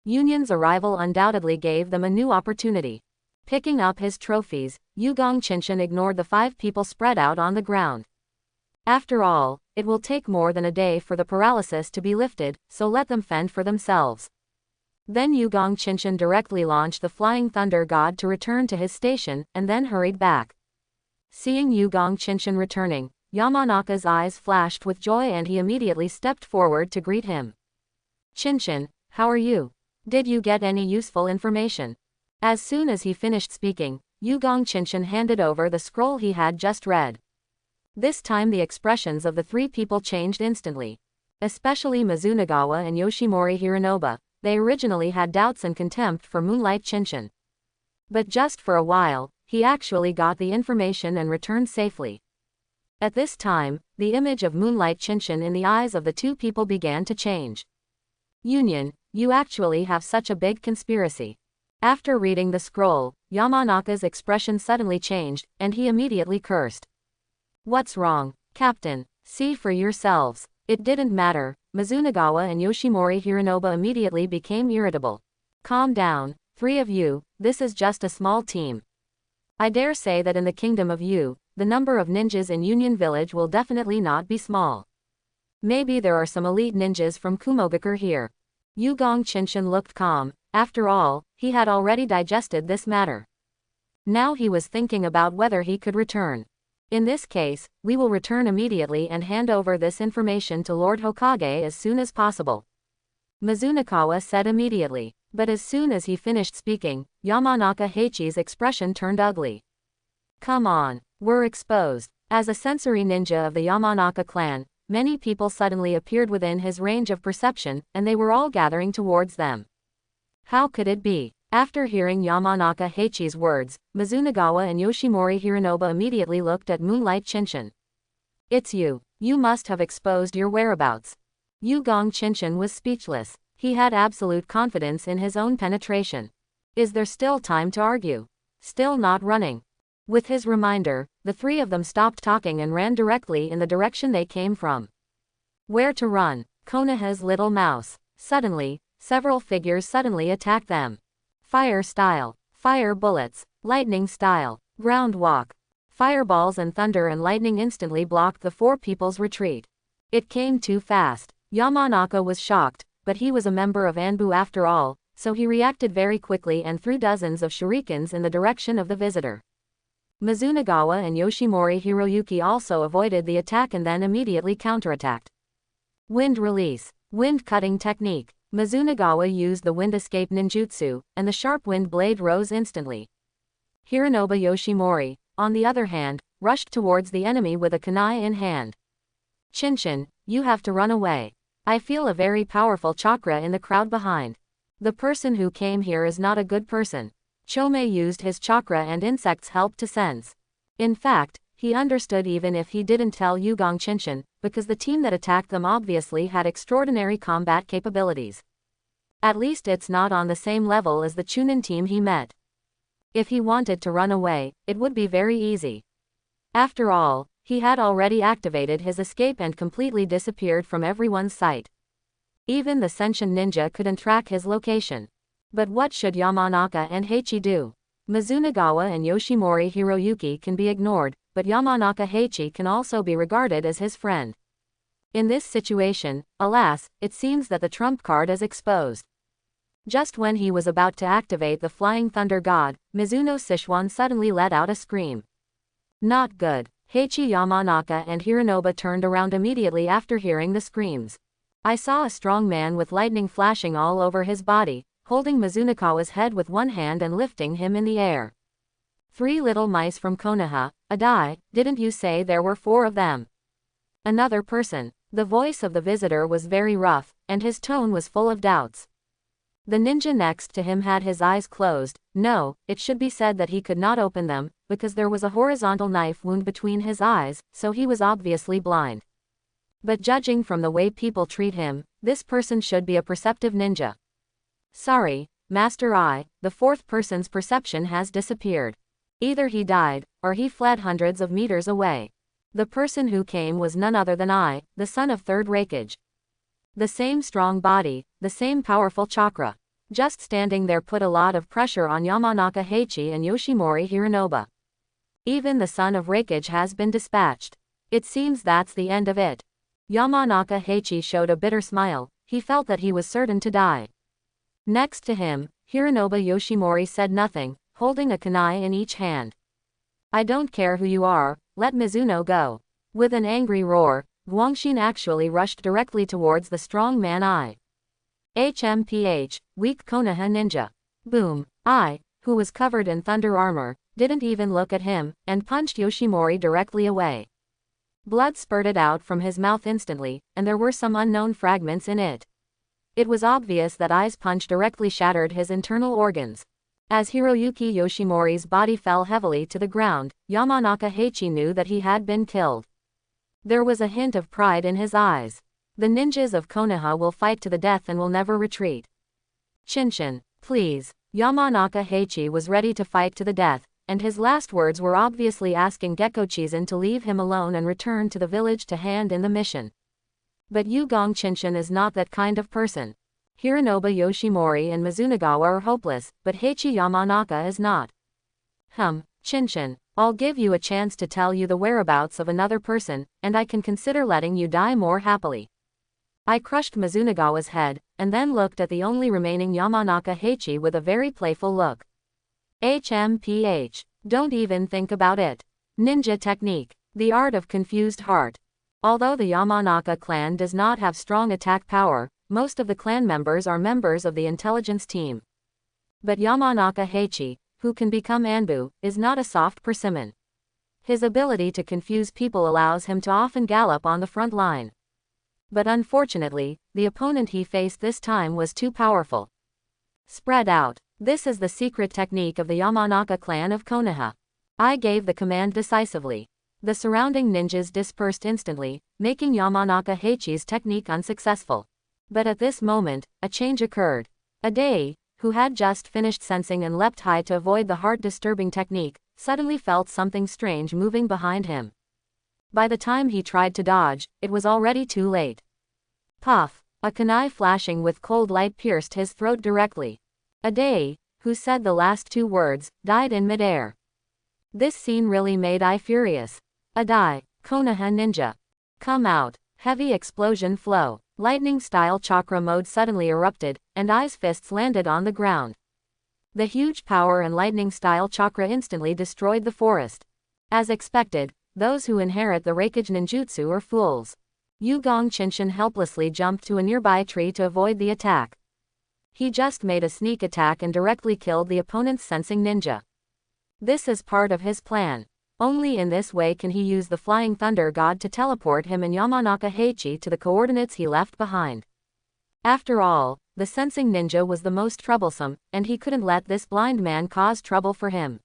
S1: Yunyan's arrival undoubtedly gave them a new opportunity. Picking up his trophies, Yugong Qinshan ignored the 5 people spread out on the ground. After all, it will take more than a day for the paralysis to be lifted, so let them fend for themselves. Then Yugong Qinshan directly launched the Flying Thunder God to return to his station, and then hurried back. Seeing Yugong Qinshan returning, Yamanaka's eyes flashed with joy and he immediately stepped forward to greet him. Qinshan, how are you? Did you get any useful information? As soon as he finished speaking, Yugong Qinshan handed over the scroll he had just read. This time the expressions of the 3 people changed instantly. Especially Mizunagawa and Yoshimori Hironobu. They originally had doubts and contempt for Moonlight Qinshan. But just for a while, he actually got the information and returned safely. At this time, the image of Moonlight Qinshan in the eyes of the 2 people began to change. Union, you actually have such a big conspiracy. After reading the scroll, Yamanaka's expression suddenly changed, and he immediately cursed. What's wrong, Captain? See for yourselves. It didn't matter. Mizunagawa and Yoshimori Hironobu immediately became irritable. Calm down, 3 of you, this is just a small team. I dare say that in the kingdom of Yu, the number of ninjas in Union Village will definitely not be small. Maybe there are some elite ninjas from Kumogakure here. Yugong Qinshan looked calm. After all, he had already digested this matter. Now he was thinking about whether he could return. In this case, we will return immediately and hand over this information to Lord Hokage as soon as possible. Mizunagawa said immediately. But as soon as he finished speaking, Yamanaka Heichi's expression turned ugly. Come on, we're exposed. As a sensory ninja of the Yamanaka clan, many people suddenly appeared within his range of perception, and they were all gathering towards them. How could it be? After hearing Yamanaka Heichi's words, Mizunagawa and Yoshimori Hironobu immediately looked at Moonlight Qinshan. It's you. You must have exposed your whereabouts. Yugong Qinshan was speechless. He had absolute confidence in his own penetration. Is there still time to argue? Still not running? With his reminder, the 3 of them stopped talking and ran directly in the direction they came from. Where to run? Konoha's little mouse. Suddenly, several figures suddenly attacked them. Fire style, fire bullets, lightning style, ground walk. Fireballs and thunder and lightning instantly blocked the 4 people's retreat. It came too fast. Yamanaka was shocked, but he was a member of Anbu after all, so he reacted very quickly and threw dozens of shurikens in the direction of the visitor. Mizunagawa and Yoshimori Hiroyuki also avoided the attack and then immediately counterattacked. Wind release, wind cutting technique. Mizunagawa used the wind escape ninjutsu, and the sharp wind blade rose instantly. Hironobu Yoshimori, on the other hand, rushed towards the enemy with a kunai in hand. Qinshan, you have to run away. I feel a very powerful chakra in the crowd behind. The person who came here is not a good person. Chome used his chakra and insects' help to sense. In fact, he understood even if he didn't tell Yugong Qinshan, because the team that attacked them obviously had extraordinary combat capabilities. At least it's not on the same level as the Chunin team he met. If he wanted to run away, it would be very easy. After all, he had already activated his escape and completely disappeared from everyone's sight. Even the Senshin ninja couldn't track his location. But what should Yamanaka and Heichi do? Mizunagawa and Yoshimori Hiroyuki can be ignored, but Yamanaka Heichi can also be regarded as his friend. In this situation, alas, it seems that the trump card is exposed. Just when he was about to activate the Flying Thunder God, Mizuno Sichuan suddenly let out a scream. Not good. Heichi, Yamanaka and Hironobu turned around immediately after hearing the screams. I saw a strong man with lightning flashing all over his body, holding Mizunagawa's head with one hand and lifting him in the air. 3 little mice from Konoha, Adai, didn't you say there were 4 of them? Another person. The voice of the visitor was very rough, and his tone was full of doubts. The ninja next to him had his eyes closed. No, it should be said that he could not open them, because there was a horizontal knife wound between his eyes, so he was obviously blind. But judging from the way people treat him, this person should be a perceptive ninja. Sorry, Master I, the 4th person's perception has disappeared. Either he died, or he fled hundreds of meters away. The person who came was none other than I, the son of 3rd Raikage. The same strong body, the same powerful chakra. Just standing there put a lot of pressure on Yamanaka Heichi and Yoshimori Hironobu. Even the son of Reikage has been dispatched. It seems that's the end of it. Yamanaka Heichi showed a bitter smile. He felt that he was certain to die. Next to him, Hironobu Yoshimori said nothing, holding a kunai in each hand. I don't care who you are, let Mizuno go. With an angry roar, Guangshin actually rushed directly towards the strong man. HMPH, weak Konoha ninja. Boom. Who was covered in thunder armor, didn't even look at him, and punched Yoshimori directly away. Blood spurted out from his mouth instantly, and there were some unknown fragments in it. It was obvious that Ai's punch directly shattered his internal organs. As Hiroyuki Yoshimori's body fell heavily to the ground, Yamanaka Heichi knew that he had been killed. There was a hint of pride in his eyes. The ninjas of Konoha will fight to the death and will never retreat. Shinshin, please. Yamanaka Heichi was ready to fight to the death, and his last words were obviously asking Gekko Chizen to leave him alone and return to the village to hand in the mission. But Yugong Shinshin is not that kind of person. Hironobu Yoshimori and Mizunagawa are hopeless, but Heichi Yamanaka is not. Shinshin, I'll give you a chance to tell you the whereabouts of another person, and I can consider letting you die more happily. I crushed Mizunagawa's head, and then looked at the only remaining Yamanaka Heichi with a very playful look. HMPH. Don't even think about it. Ninja technique. The art of confused heart. Although the Yamanaka clan does not have strong attack power, most of the clan members are members of the intelligence team. But Yamanaka Heichi, who can become Anbu, is not a soft persimmon. His ability to confuse people allows him to often gallop on the front line. But unfortunately, the opponent he faced this time was too powerful. Spread out. This is the secret technique of the Yamanaka clan of Konoha. I gave the command decisively. The surrounding ninjas dispersed instantly, making Yamanaka Heichi's technique unsuccessful. But at this moment, a change occurred. Adai, who had just finished sensing and leapt high to avoid the heart-disturbing technique, suddenly felt something strange moving behind him. By the time he tried to dodge, it was already too late. Puff! A kunai flashing with cold light pierced his throat directly. Adai, who said the last two words, died in midair. This scene really made I furious. Adai, Konoha ninja. Come out. Heavy explosion flow. Lightning-style chakra mode suddenly erupted, and Ai's fists landed on the ground. The huge power and lightning-style chakra instantly destroyed the forest. As expected, those who inherit the Reikage ninjutsu are fools. Yugong Shinshin helplessly jumped to a nearby tree to avoid the attack. He just made a sneak attack and directly killed the opponent's sensing ninja. This is part of his plan. Only in this way can he use the Flying Thunder God to teleport him and Yamanaka Heichi to the coordinates he left behind. After all, the sensing ninja was the most troublesome, and he couldn't let this blind man cause trouble for him.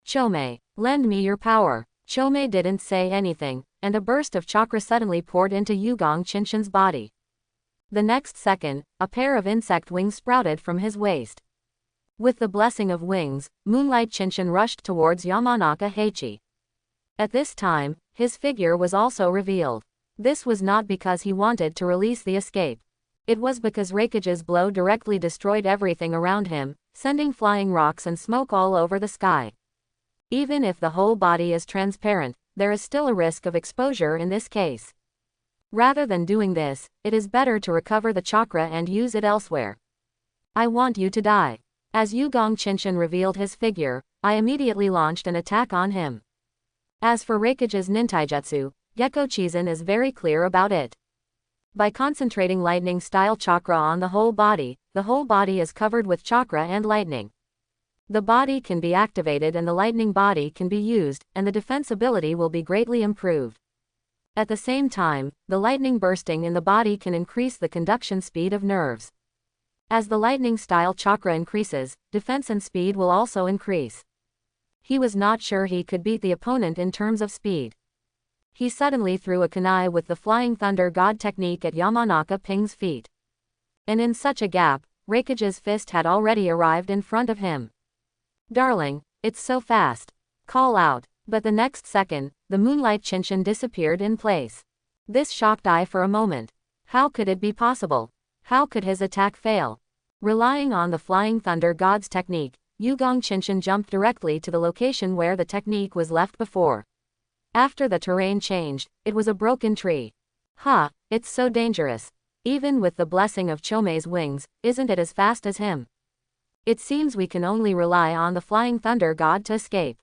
S1: Chome, lend me your power. Chome didn't say anything, and a burst of chakra suddenly poured into Yugong Shinshin's body. The next second, a pair of insect wings sprouted from his waist. With the blessing of wings, Moonlight Shinshin rushed towards Yamanaka Heichi. At this time, his figure was also revealed. This was not because he wanted to release the escape. It was because Reikage's blow directly destroyed everything around him, sending flying rocks and smoke all over the sky. Even if the whole body is transparent, there is still a risk of exposure in this case. Rather than doing this, it is better to recover the chakra and use it elsewhere. I want you to die. As Yugong Shinshin revealed his figure, I immediately launched an attack on him. As for Reikage's nintaijutsu, Gekko Chizen is very clear about it. By concentrating lightning-style chakra on the whole body is covered with chakra and lightning. The body can be activated and the lightning body can be used, and the defense ability will be greatly improved. At the same time, the lightning bursting in the body can increase the conduction speed of nerves. As the lightning-style chakra increases, defense and speed will also increase. He was not sure he could beat the opponent in terms of speed. He suddenly threw a kunai with the Flying Thunder God technique at Yamanaka Ping's feet. And in such a gap, Reikage's fist had already arrived in front of him. Darling, it's so fast. Call out. But the next second, the Moonlight Shinshin disappeared in place. This shocked I for a moment. How could it be possible? How could his attack fail? Relying on the Flying Thunder God's technique, Yugong Qinshan jumped directly to the location where the technique was left before. After the terrain changed, it was a broken tree. Ha, it's so dangerous. Even with the blessing of Chomei's wings, isn't it as fast as him? It seems we can only rely on the Flying Thunder God to escape.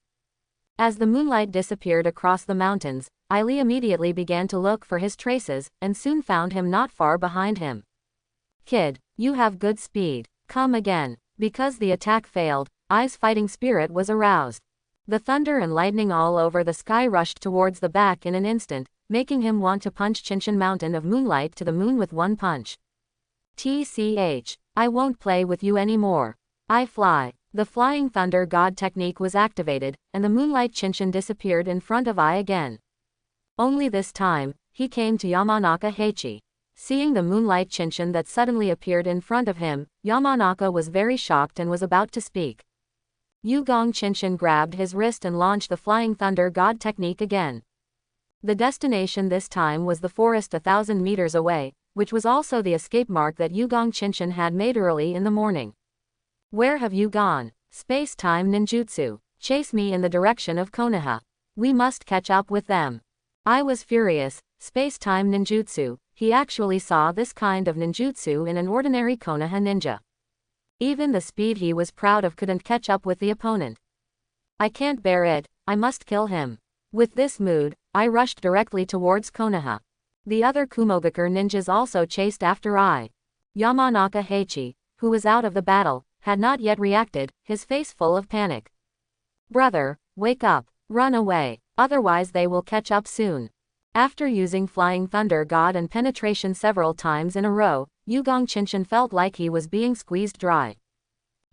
S1: As the moonlight disappeared across the mountains, Aili immediately began to look for his traces, and soon found him not far behind him. Kid, you have good speed. Come again. Because the attack failed, Ai's fighting spirit was aroused. The thunder and lightning all over the sky rushed towards the back in an instant, making him want to punch Qinshan Mountain of Moonlight to the moon with one punch. TCH. I won't play with you anymore. I fly. The Flying Thunder God technique was activated, and the Moonlight Qinshan disappeared in front of Ai again. Only this time, he came to Yamanaka Heichi. Seeing the Moonlight Qinshan that suddenly appeared in front of him, Yamanaka was very shocked and was about to speak. Yugong Qinshan grabbed his wrist and launched the Flying Thunder God technique again. The destination this time was the forest 1,000 meters away, which was also the escape mark that Yugong Qinshan had made early in the morning. Where have you gone? Space-time ninjutsu. Chase me in the direction of Konoha. We must catch up with them. I was furious. Space-time ninjutsu. He actually saw this kind of ninjutsu in an ordinary Konoha ninja. Even the speed he was proud of couldn't catch up with the opponent. I can't bear it. I must kill him. With this mood, I rushed directly towards Konoha. The other Kumogakur ninjas also chased after I. Yamanaka Heichi, who was out of the battle, had not yet reacted, his face full of panic. Brother, wake up. Run away. Otherwise they will catch up soon. After using Flying Thunder God and penetration several times in a row, Yugong Qinshan felt like he was being squeezed dry.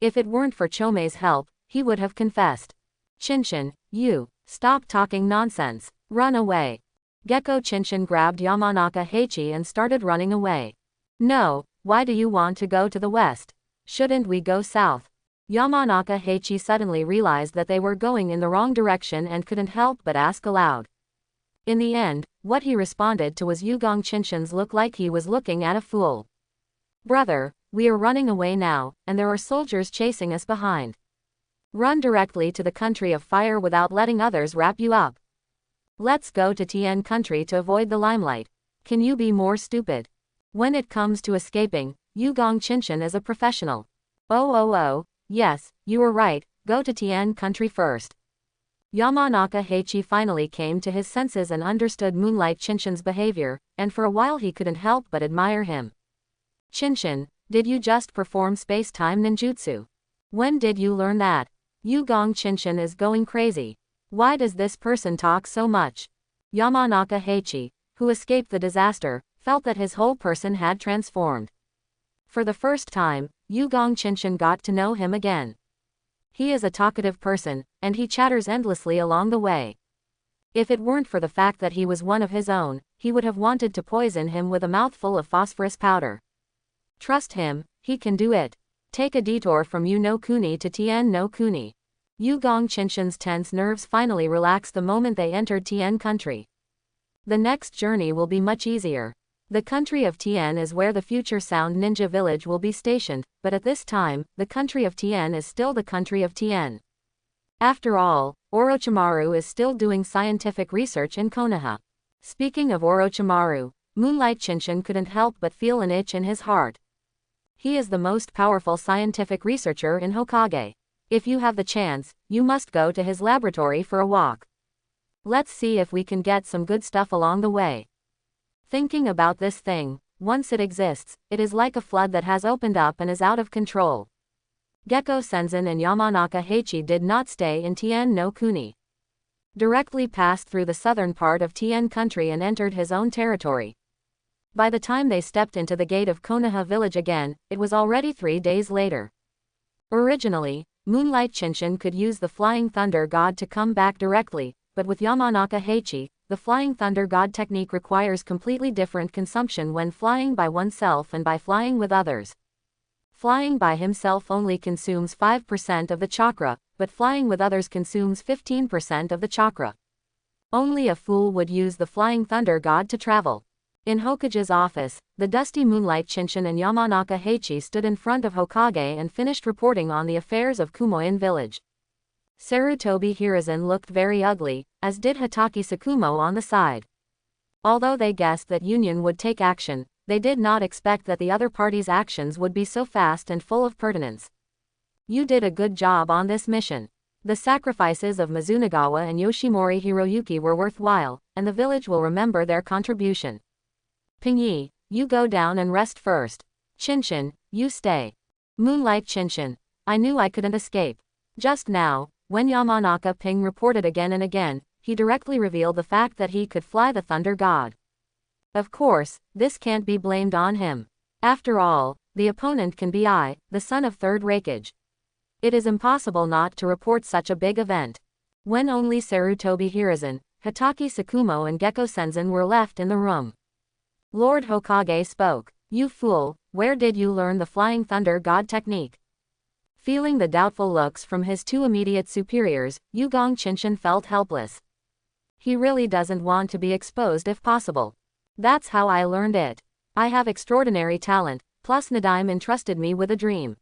S1: If it weren't for Chomei's help, he would have confessed. Qinshan, you, stop talking nonsense. Run away. Gecko Qinshan grabbed Yamanaka Heichi and started running away. No, why do you want to go to the west? Shouldn't we go south? Yamanaka Heichi suddenly realized that they were going in the wrong direction and couldn't help but ask aloud. In the end, what he responded to was Yugong Qinshan's look like he was looking at a fool. Brother, we are running away now, and there are soldiers chasing us behind. Run directly to the country of fire without letting others wrap you up. Let's go to Tien country to avoid the limelight. Can you be more stupid? When it comes to escaping, Yugong Qinshan is a professional. Oh, yes, you were right, go to Tien country first. Yamanaka Heichi finally came to his senses and understood Moonlight Qinshan's behavior, and for a while he couldn't help but admire him. Qinshan, did you just perform space-time ninjutsu? When did you learn that? Yugong Qinshan is going crazy. Why does this person talk so much? Yamanaka Heichi, who escaped the disaster, felt that his whole person had transformed. For the first time, Yugong Qinshan got to know him again. He is a talkative person, and he chatters endlessly along the way. If it weren't for the fact that he was one of his own, he would have wanted to poison him with a mouthful of phosphorus powder. Trust him, he can do it. Take a detour from Yu-no-Kuni to Tien-no-Kuni. Yugong Qinshan's tense nerves finally relaxed the moment they entered Tien country. The next journey will be much easier. The country of Tien is where the future Sound Ninja village will be stationed, but at this time, the country of Tien is still the country of Tien. After all, Orochimaru is still doing scientific research in Konoha. Speaking of Orochimaru, Moonlight Qinshan couldn't help but feel an itch in his heart. He is the most powerful scientific researcher in Hokage. If you have the chance, you must go to his laboratory for a walk. Let's see if we can get some good stuff along the way. Thinking about this thing, once it exists, it is like a flood that has opened up and is out of control. Gecko Senzen and Yamanaka Heichi did not stay in Tien-no-Kuni. Directly passed through the southern part of Tien country and entered his own territory. By the time they stepped into the gate of Konoha village again, it was already 3 days later. Originally, Moonlight Qinshan could use the Flying Thunder God to come back directly, but with Yamanaka Heichi, the Flying Thunder God technique requires completely different consumption when flying by oneself and by flying with others. Flying by himself only consumes 5% of the chakra, but flying with others consumes 15% of the chakra. Only a fool would use the Flying Thunder God to travel. In Hokage's office, the dusty Moonlight Chinchin and Yamanaka Heichi stood in front of Hokage and finished reporting on the affairs of Kumoin village. Sarutobi Hiruzen looked very ugly, as did Hitaki Sakumo on the side. Although they guessed that Union would take action, they did not expect that the other party's actions would be so fast and full of pertinence. You did a good job on this mission. The sacrifices of Mizunagawa and Yoshimori Hiroyuki were worthwhile, and the village will remember their contribution. Pingyi, you go down and rest first. Chinchin, you stay. Moonlight Chinchin. I knew I couldn't escape. Just now, when Yamanaka Ping reported again and again, he directly revealed the fact that he could fly the Thunder God. Of course, this can't be blamed on him. After all, the opponent can be I, the son of Third Raikage. It is impossible not to report such a big event. When only Sarutobi Hiruzen, Hitaki Sakumo and Gecko Senzen were left in the room, Lord Hokage spoke. You fool, where did you learn the Flying Thunder God technique? Feeling the doubtful looks from his two immediate superiors, Yugong Chinchin felt helpless. He really doesn't want to be exposed if possible. That's how I learned it. I have extraordinary talent, plus Nadaime entrusted me with a dream.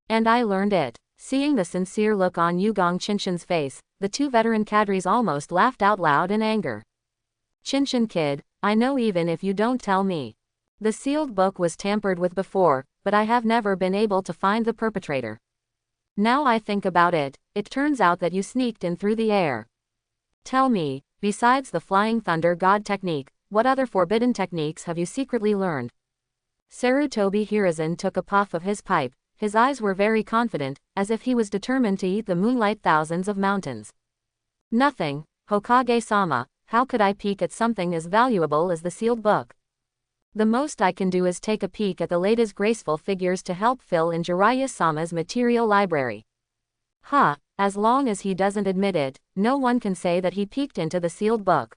S1: And I learned it. Seeing the sincere look on Yugong Chinchin's face, the two veteran cadres almost laughed out loud in anger. Chinchin kid, I know even if you don't tell me. The sealed book was tampered with before, but I have never been able to find the perpetrator. Now I think about it, it turns out that you sneaked in through the air. Tell me, besides the Flying Thunder God technique, what other forbidden techniques have you secretly learned? Sarutobi Hiruzen took a puff of his pipe. His eyes were very confident, as if he was determined to eat the moonlight thousands of mountains. Nothing, Hokage-sama, how could I peek at something as valuable as the sealed book? The most I can do is take a peek at the latest graceful figures to help fill in Jiraiya-sama's material library. As long as he doesn't admit it, no one can say that he peeked into the sealed book.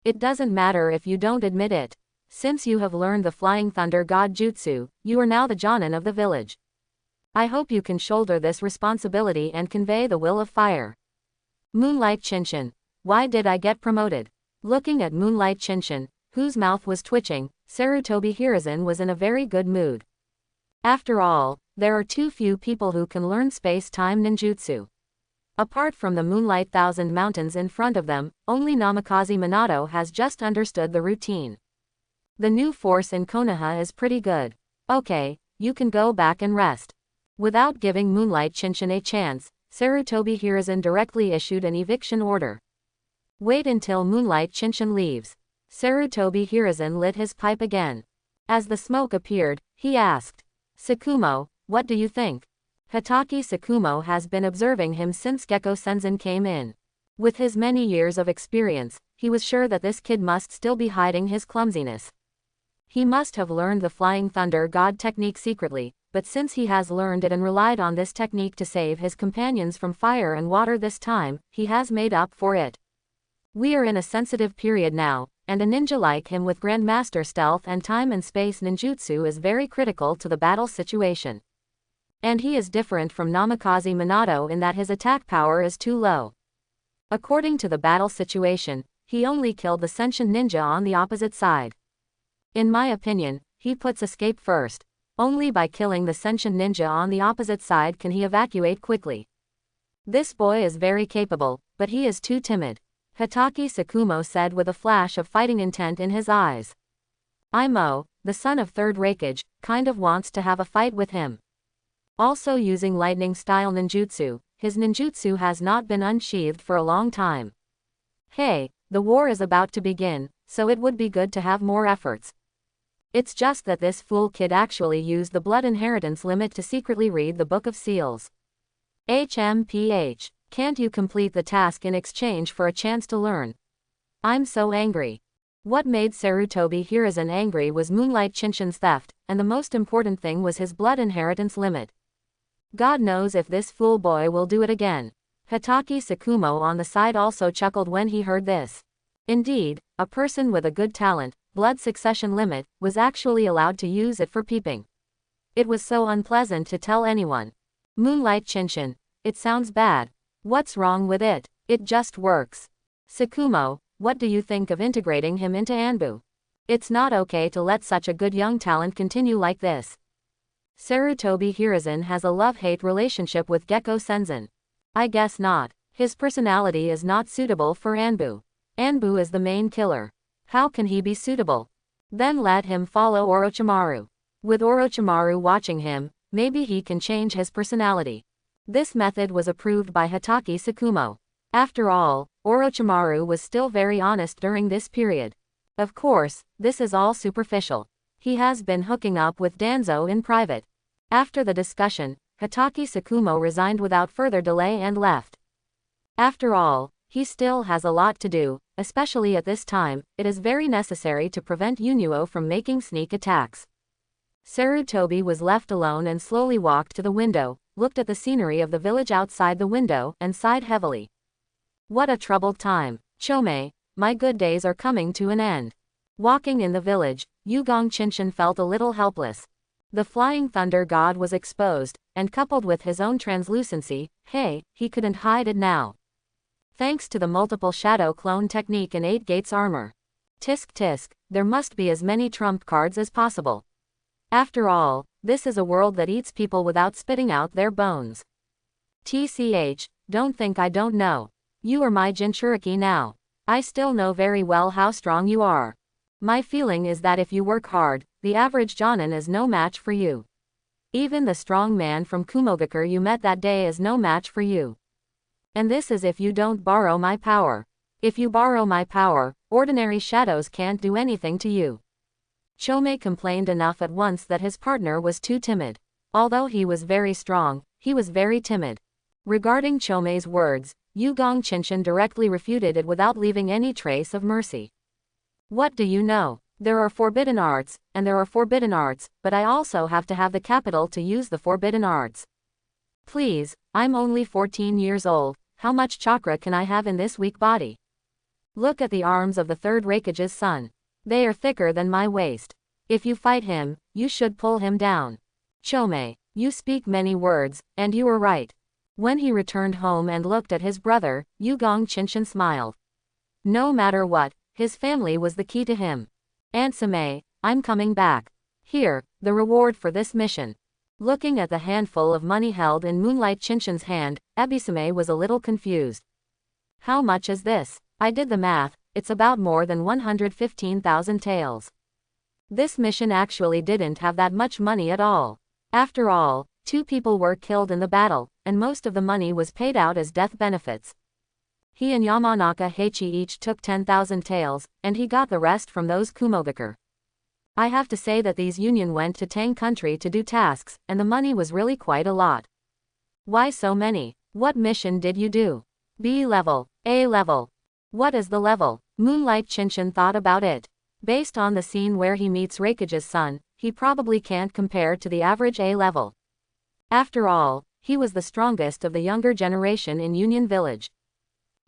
S1: It doesn't matter if you don't admit it. Since you have learned the Flying Thunder God Jutsu, you are now the Jonin of the village. I hope you can shoulder this responsibility and convey the will of fire. Moonlight Chinchin. Why did I get promoted? Looking at Moonlight Chinchin, whose mouth was twitching, Sarutobi Hiruzen was in a very good mood. After all, there are too few people who can learn space-time ninjutsu. Apart from the Moonlight Thousand Mountains in front of them, only Namikaze Minato has just understood the routine. The new force in Konoha is pretty good. Okay, you can go back and rest. Without giving Moonlight Chinchin a chance, Sarutobi Hiruzen directly issued an eviction order. Wait until Moonlight Chinchin leaves. Sarutobi Hiruzen lit his pipe again. As the smoke appeared, he asked, Sakumo, what do you think? Hitaki Sakumo has been observing him since Gecko Senzen came in. With his many years of experience, he was sure that this kid must still be hiding his clumsiness. He must have learned the Flying Thunder God technique secretly, but since he has learned it and relied on this technique to save his companions from fire and water this time, he has made up for it. We are in a sensitive period now, and a ninja like him with Grandmaster Stealth and Time and Space Ninjutsu is very critical to the battle situation. And he is different from Namikaze Minato in that his attack power is too low. According to the battle situation, he only killed the sentient ninja on the opposite side. In my opinion, he puts escape first. Only by killing the sentient ninja on the opposite side can he evacuate quickly. This boy is very capable, but he is too timid. Hitaki Sakumo said with a flash of fighting intent in his eyes. Imo, the son of Third Raikage, kind of wants to have a fight with him. Also using lightning-style ninjutsu, his ninjutsu has not been unsheathed for a long time. Hey, the war is about to begin, so it would be good to have more efforts. It's just that this fool kid actually used the blood inheritance limit to secretly read the Book of Seals. HMPH. Can't you complete the task in exchange for a chance to learn? I'm so angry. What made Sarutobi Hiruzen angry was Moonlight Chinchin's theft, and the most important thing was his blood inheritance limit. God knows if this fool boy will do it again. Hitaki Sakumo on the side also chuckled when he heard this. Indeed, a person with a good talent, blood succession limit, was actually allowed to use it for peeping. It was so unpleasant to tell anyone. Moonlight Chinchin. It sounds bad. What's wrong with it? It just works. Sakumo, what do you think of integrating him into Anbu? It's not okay to let such a good young talent continue like this. Sarutobi Hiruzen has a love-hate relationship with Gecko Senzen. I guess not. His personality is not suitable for Anbu. Anbu is the main killer. How can he be suitable? Then let him follow Orochimaru. With Orochimaru watching him, maybe he can change his personality. This method was approved by Hatake Tsukumo. After all, Orochimaru was still very honest during this period. Of course, this is all superficial. He has been hooking up with Danzo in private. After the discussion, Hatake Tsukumo resigned without further delay and left. After all, he still has a lot to do, especially at this time. It is very necessary to prevent Yunuo from making sneak attacks. Sarutobi was left alone and slowly walked to the window, looked at the scenery of the village outside the window, and sighed heavily. What a troubled time. Chome, my good days are coming to an end. Walking in the village, Yugong Chinshin felt a little helpless. The flying thunder god was exposed, and coupled with his own translucency, hey, he couldn't hide it now. Thanks to the multiple shadow clone technique in 8 Gates armor. Tisk tisk, there must be as many trump cards as possible. After all, this is a world that eats people without spitting out their bones. TCH, don't think I don't know. You are my Jinchuriki now. I still know very well how strong you are. My feeling is that if you work hard, the average Jonin is no match for you. Even the strong man from Kumogakure you met that day is no match for you. And this is if you don't borrow my power. If you borrow my power, ordinary shadows can't do anything to you. Chome complained enough at once that his partner was too timid. Although he was very strong, he was very timid. Regarding Chome's words, Yugong Chinshin directly refuted it without leaving any trace of mercy. What do you know? There are forbidden arts, and there are forbidden arts, but I also have to have the capital to use the forbidden arts. Please, I'm only 14 years old, how much chakra can I have in this weak body? Look at the arms of the third Raikage's son. They are thicker than my waist. If you fight him, you should pull him down. Chome, you speak many words, and you are right. When he returned home and looked at his brother, Yugong Chinshin smiled. No matter what, his family was the key to him. Aunt Same, I'm coming back. Here, the reward for this mission. Looking at the handful of money held in Moonlight Chinshin's hand, Ebisame was a little confused. How much is this? I did the math, it's about more than 115,000 taels. This mission actually didn't have that much money at all. After all, 2 people were killed in the battle, and most of the money was paid out as death benefits. He and Yamanaka Heichi each took 10,000 taels, and he got the rest from those Kumogakure. I have to say that these union went to Tang country to do tasks, and the money was really quite a lot. Why so many? What mission did you do? B level, A level. What is the level? Moonlight Chinshin thought about it. Based on the scene where he meets Raikage's son, he probably can't compare to the average A level. After all, he was the strongest of the younger generation in Union Village.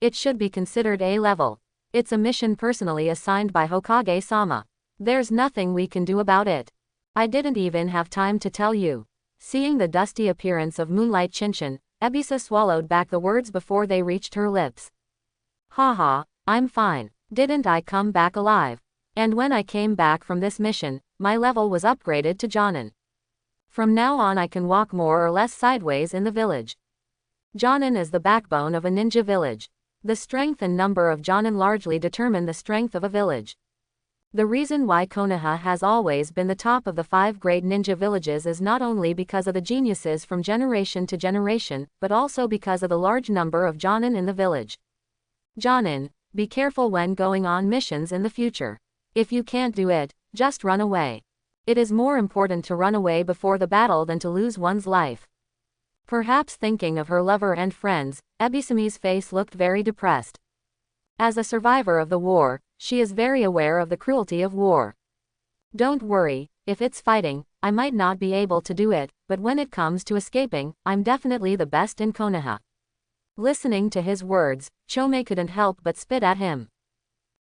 S1: It should be considered A level. It's a mission personally assigned by Hokage-sama. There's nothing we can do about it. I didn't even have time to tell you. Seeing the dusty appearance of Moonlight Chinshin, Ebisa swallowed back the words before they reached her lips. Haha, I'm fine. Didn't I come back alive? And when I came back from this mission, my level was upgraded to Jonin. From now on I can walk more or less sideways in the village. Jonin is the backbone of a ninja village. The strength and number of Jonin largely determine the strength of a village. The reason why Konoha has always been the top of the 5 great ninja villages is not only because of the geniuses from generation to generation, but also because of the large number of Jonin in the village. Jonin, be careful when going on missions in the future. If you can't do it, just run away. It is more important to run away before the battle than to lose one's life. Perhaps thinking of her lover and friends, Ebisame's face looked very depressed. As a survivor of the war, she is very aware of the cruelty of war. Don't worry, if it's fighting, I might not be able to do it, but when it comes to escaping, I'm definitely the best in Konoha. Listening to his words, Chome couldn't help but spit at him.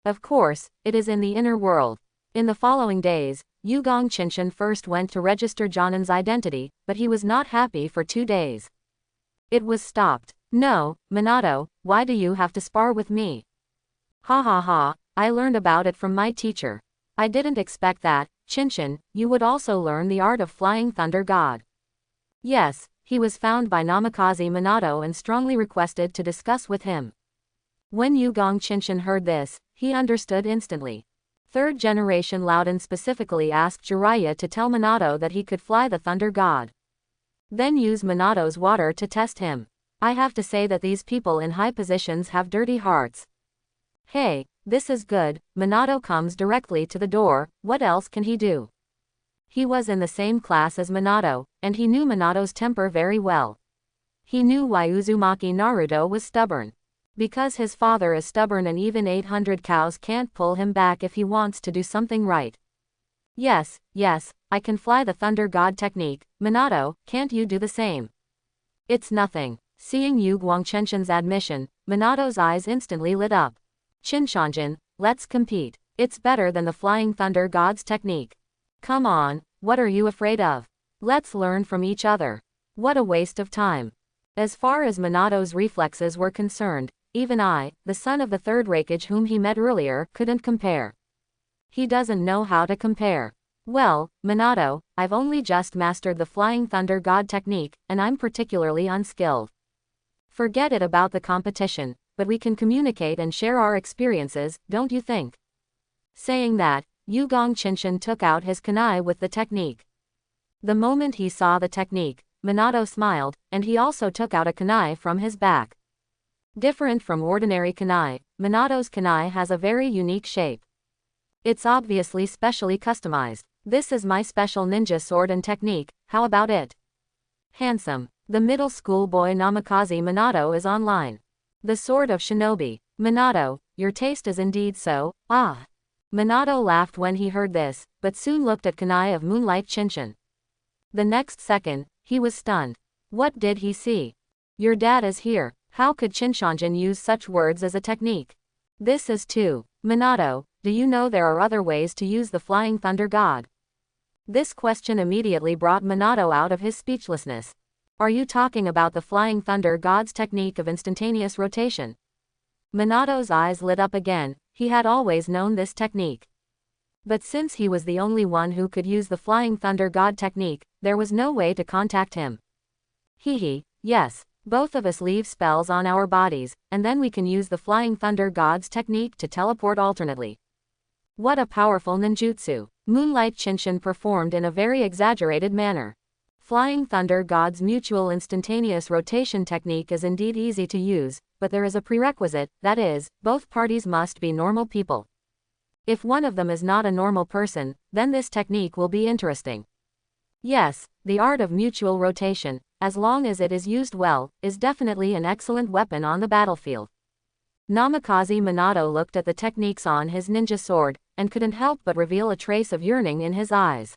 S1: Of course, it is in the inner world. In the following days, Yugong Chinshin first went to register Jonin's identity, but he was not happy for 2 days. It was stopped. No, Minato, why do you have to spar with me? Ha ha ha, I learned about it from my teacher. I didn't expect that, Chinchin, you would also learn the art of flying thunder god. Yes, he was found by Namikaze Minato and strongly requested to discuss with him. When Yugong Chinchin heard this, he understood instantly. Third generation Loudon specifically asked Jiraiya to tell Minato that he could fly the thunder god. Then use Minato's water to test him. I have to say that these people in high positions have dirty hearts. Hey, this is good. Minato comes directly to the door, what else can he do? He was in the same class as Minato, and he knew Minato's temper very well. He knew why Uzumaki Naruto was stubborn. Because his father is stubborn and even 800 cows can't pull him back if he wants to do something right. Yes, I can fly the thunder god technique. Minato, can't you do the same? It's nothing. Seeing Yugong Chinchin's admission, Minato's eyes instantly lit up. Chinchanjin, let's compete. It's better than the flying thunder god's technique. Come on, what are you afraid of? Let's learn from each other. What a waste of time. As far as Minato's reflexes were concerned, even I, the son of the third Hokage whom he met earlier, couldn't compare. He doesn't know how to compare. Well, Minato, I've only just mastered the flying thunder god technique, and I'm particularly unskilled. Forget it about the competition, but we can communicate and share our experiences, don't you think? Saying that, Yugong Chinchin took out his kunai with the technique. The moment he saw the technique, Minato smiled, and he also took out a kunai from his back. Different from ordinary kunai, Minato's kunai has a very unique shape. It's obviously specially customized. This is my special ninja sword and technique, how about it? Handsome. The middle school boy Namikaze Minato is online. The sword of shinobi. Minato, your taste is indeed so, ah. Minato laughed when he heard this, but soon looked at kunai of Moonlight Chinchin. The next second, he was stunned. What did he see? Your dad is here. How could Chinchanjin use such words as a technique? This is too. Minato, do you know there are other ways to use the flying thunder god? This question immediately brought Minato out of his speechlessness. Are you talking about the flying thunder god's technique of instantaneous rotation? Minato's eyes lit up again, he had always known this technique. But since he was the only one who could use the flying thunder god technique, there was no way to contact him. Yes. Both of us leave spells on our bodies, and then we can use the flying thunder god's technique to teleport alternately. What a powerful ninjutsu. Moonlight Chinchin performed in a very exaggerated manner. Flying thunder god's mutual instantaneous rotation technique is indeed easy to use, but there is a prerequisite, that is, both parties must be normal people. If one of them is not a normal person, then this technique will be interesting. Yes, the art of mutual rotation, as long as it is used well, is definitely an excellent weapon on the battlefield. Namikaze Minato looked at the techniques on his ninja sword, and couldn't help but reveal a trace of yearning in his eyes.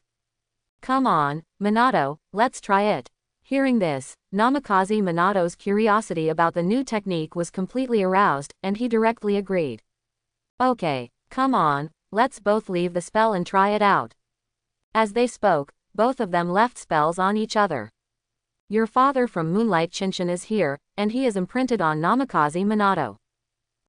S1: Come on, Minato, let's try it. Hearing this, Namikaze Minato's curiosity about the new technique was completely aroused, and he directly agreed. Okay, come on, let's both leave the spell and try it out. As they spoke, both of them left spells on each other. Your father from Moonlight Chinchin is here, and he is imprinted on Namikaze Minato.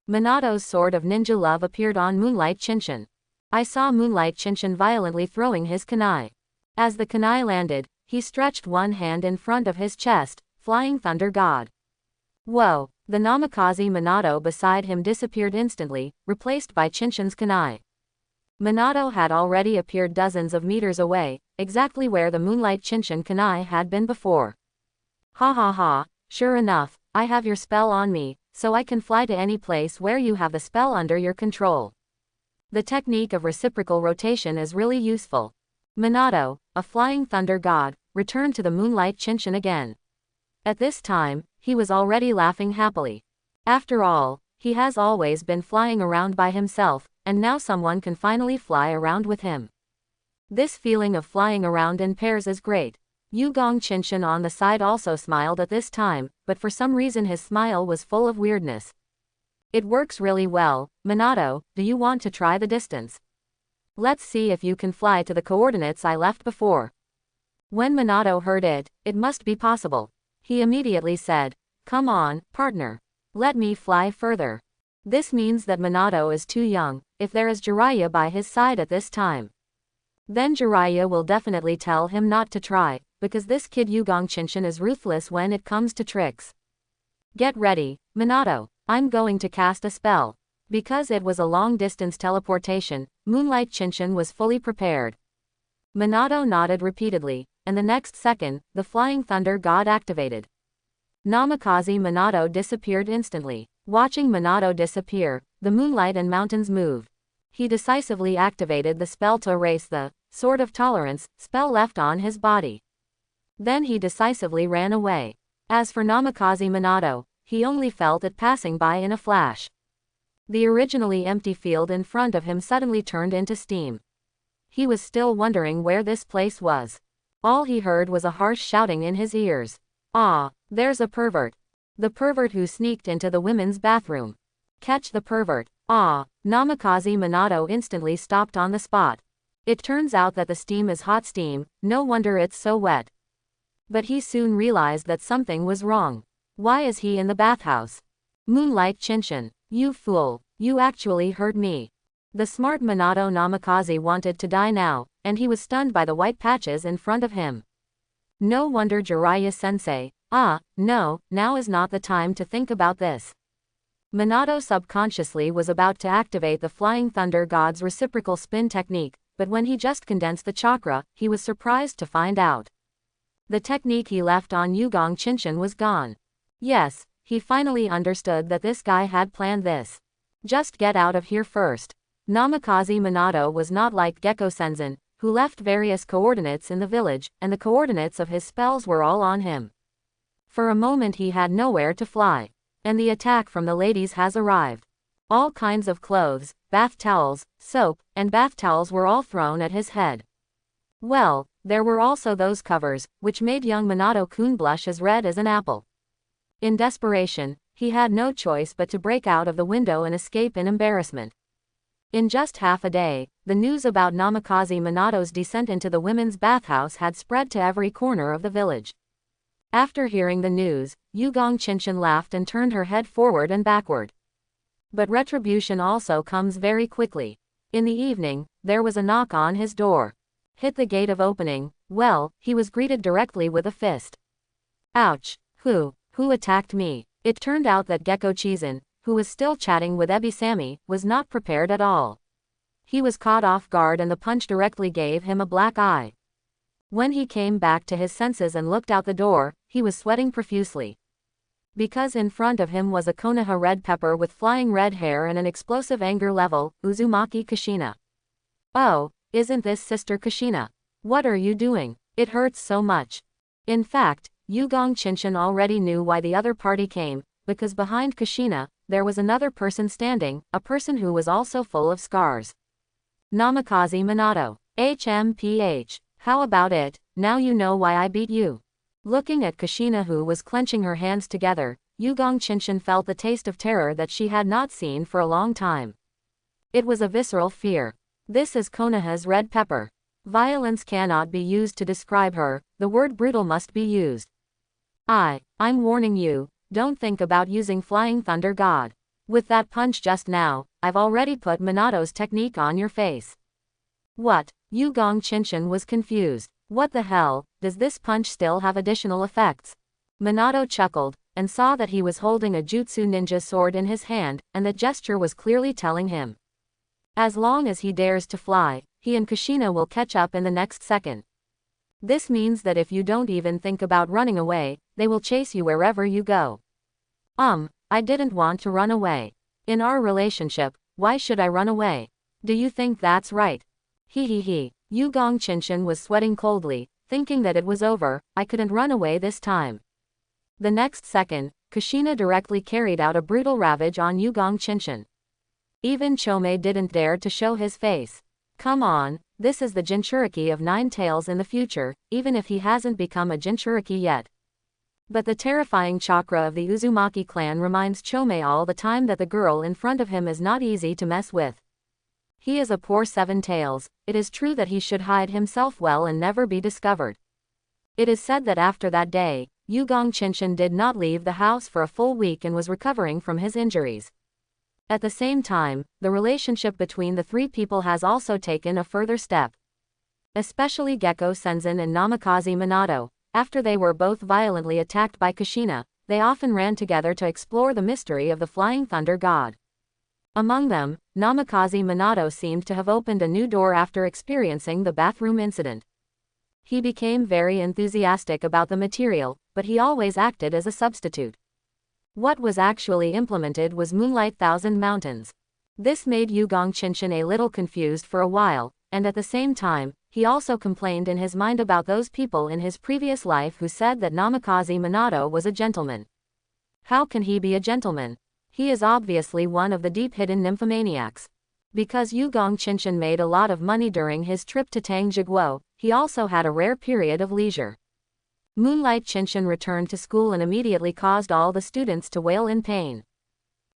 S1: Minato's sword of ninja love appeared on Moonlight Chinchin. I saw Moonlight Chinchin violently throwing his kunai. As the kunai landed, he stretched one hand in front of his chest, flying thunder god. Whoa, the Namikaze Minato beside him disappeared instantly, replaced by Chinchin's kunai. Minato had already appeared dozens of meters away, exactly where the Moonlight Chinchin kunai had been before. Ha, sure enough, I have your spell on me, so I can fly to any place where you have the spell under your control. The technique of reciprocal rotation is really useful. Minato, a flying thunder god, returned to the Moonlight Chinchin again. At this time, he was already laughing happily. After all, he has always been flying around by himself, and now someone can finally fly around with him. This feeling of flying around in pairs is great. Yugong Chinchin on the side also smiled at this time, but for some reason his smile was full of weirdness. It works really well. Minato, do you want to try the distance? Let's see if you can fly to the coordinates I left before. When Minato heard it, it must be possible. He immediately said, come on, partner. Let me fly further. This means that Minato is too young, if there is Jiraiya by his side at this time. Then Jiraiya will definitely tell him not to try, because this kid Yugong Chinshin is ruthless when it comes to tricks. Get ready, Minato. I'm going to cast a spell. Because it was a long-distance teleportation, Moonlight Chinshin was fully prepared. Minato nodded repeatedly, and the next second, the Flying Thunder God activated. Namikaze Minato disappeared instantly. Watching Minato disappear, the moonlight and mountains moved. He decisively activated the spell to erase the Sword of Tolerance spell left on his body. Then he decisively ran away. As for Namikaze Minato, he only felt it passing by in a flash. The originally empty field in front of him suddenly turned into steam. He was still wondering where this place was. All he heard was a harsh shouting in his ears. "Ah, there's a pervert. The pervert who sneaked into the women's bathroom. Catch the pervert." "Ah." Namikaze Minato instantly stopped on the spot. It turns out that the steam is hot steam, no wonder it's so wet. But he soon realized that something was wrong. Why is he in the bathhouse? Moonlight Chinshin, you fool, you actually hurt me. The smart Minato Namikaze wanted to die now, and he was stunned by the white patches in front of him. No wonder Jiraiya-sensei, no, now is not the time to think about this. Minato subconsciously was about to activate the Flying Thunder God's reciprocal spin technique, but when he just condensed the chakra, he was surprised to find out. The technique he left on Yugong Chinshin was gone. Yes, he finally understood that this guy had planned this. Just get out of here first. Namikaze Minato was not like Gecko Senzen, who left various coordinates in the village, and the coordinates of his spells were all on him. For a moment he had nowhere to fly. And the attack from the ladies has arrived. All kinds of clothes, bath towels, soap, and bath towels were all thrown at his head. Well, there were also those covers, which made young Minato-kun blush as red as an apple. In desperation, he had no choice but to break out of the window and escape in embarrassment. In just half a day, the news about Namikaze Minato's descent into the women's bathhouse had spread to every corner of the village. After hearing the news, Yugong Chinshin laughed and turned her head forward and backward. But retribution also comes very quickly. In the evening, there was a knock on his door. Hit the gate of opening, well, he was greeted directly with a fist. Ouch! Who attacked me? It turned out that Gecko Chizun, who was still chatting with Ebisami, was not prepared at all. He was caught off guard and the punch directly gave him a black eye. When he came back to his senses and looked out the door, he was sweating profusely. Because in front of him was a Konoha red pepper with flying red hair and an explosive anger level, Uzumaki Kushina. Oh, isn't this Sister Kushina? What are you doing? It hurts so much. In fact, Yugong Chinshin already knew why the other party came, because behind Kushina, there was another person standing, a person who was also full of scars. Namikaze Minato. HMPH. How about it, now you know why I beat you. Looking at Kushina who was clenching her hands together, Yugong Chinshin felt the taste of terror that she had not seen for a long time. It was a visceral fear. This is Konoha's red pepper. Violence cannot be used to describe her, the word brutal must be used. I'm warning you, don't think about using Flying Thunder God. With that punch just now, I've already put Minato's technique on your face. What? Yugong Chinshin was confused. What the hell, does this punch still have additional effects? Minato chuckled, and saw that he was holding a jutsu ninja sword in his hand, and the gesture was clearly telling him. As long as he dares to fly, he and Kushina will catch up in the next second. This means that if you don't even think about running away, they will chase you wherever you go. I didn't want to run away. In our relationship, why should I run away? Do you think that's right? He. Yugong Chinshin was sweating coldly, thinking that it was over, I couldn't run away this time. The next second, Kushina directly carried out a brutal ravage on Yugong Chinshin. Even Chomei didn't dare to show his face. Come on, this is the Jinchuriki of Nine Tails in the future, even if he hasn't become a Jinchuriki yet. But the terrifying chakra of the Uzumaki clan reminds Chomei all the time that the girl in front of him is not easy to mess with. He is a poor Seven Tails, it is true that he should hide himself well and never be discovered. It is said that after that day, Yugong Chinshin did not leave the house for a full week and was recovering from his injuries. At the same time, the relationship between the three people has also taken a further step. Especially Gecko Senzin and Namikaze Minato, after they were both violently attacked by Kushina, they often ran together to explore the mystery of the Flying Thunder God. Among them, Namikaze Minato seemed to have opened a new door after experiencing the bathroom incident. He became very enthusiastic about the material, but he always acted as a substitute. What was actually implemented was Moonlight Thousand Mountains. This made Yugong Chinshin a little confused for a while, and at the same time, he also complained in his mind about those people in his previous life who said that Namikaze Minato was a gentleman. How can he be a gentleman? He is obviously one of the deep-hidden nymphomaniacs. Because Yugong Chinshin made a lot of money during his trip to Tangjiguo, he also had a rare period of leisure. Moonlight Chinshin returned to school and immediately caused all the students to wail in pain.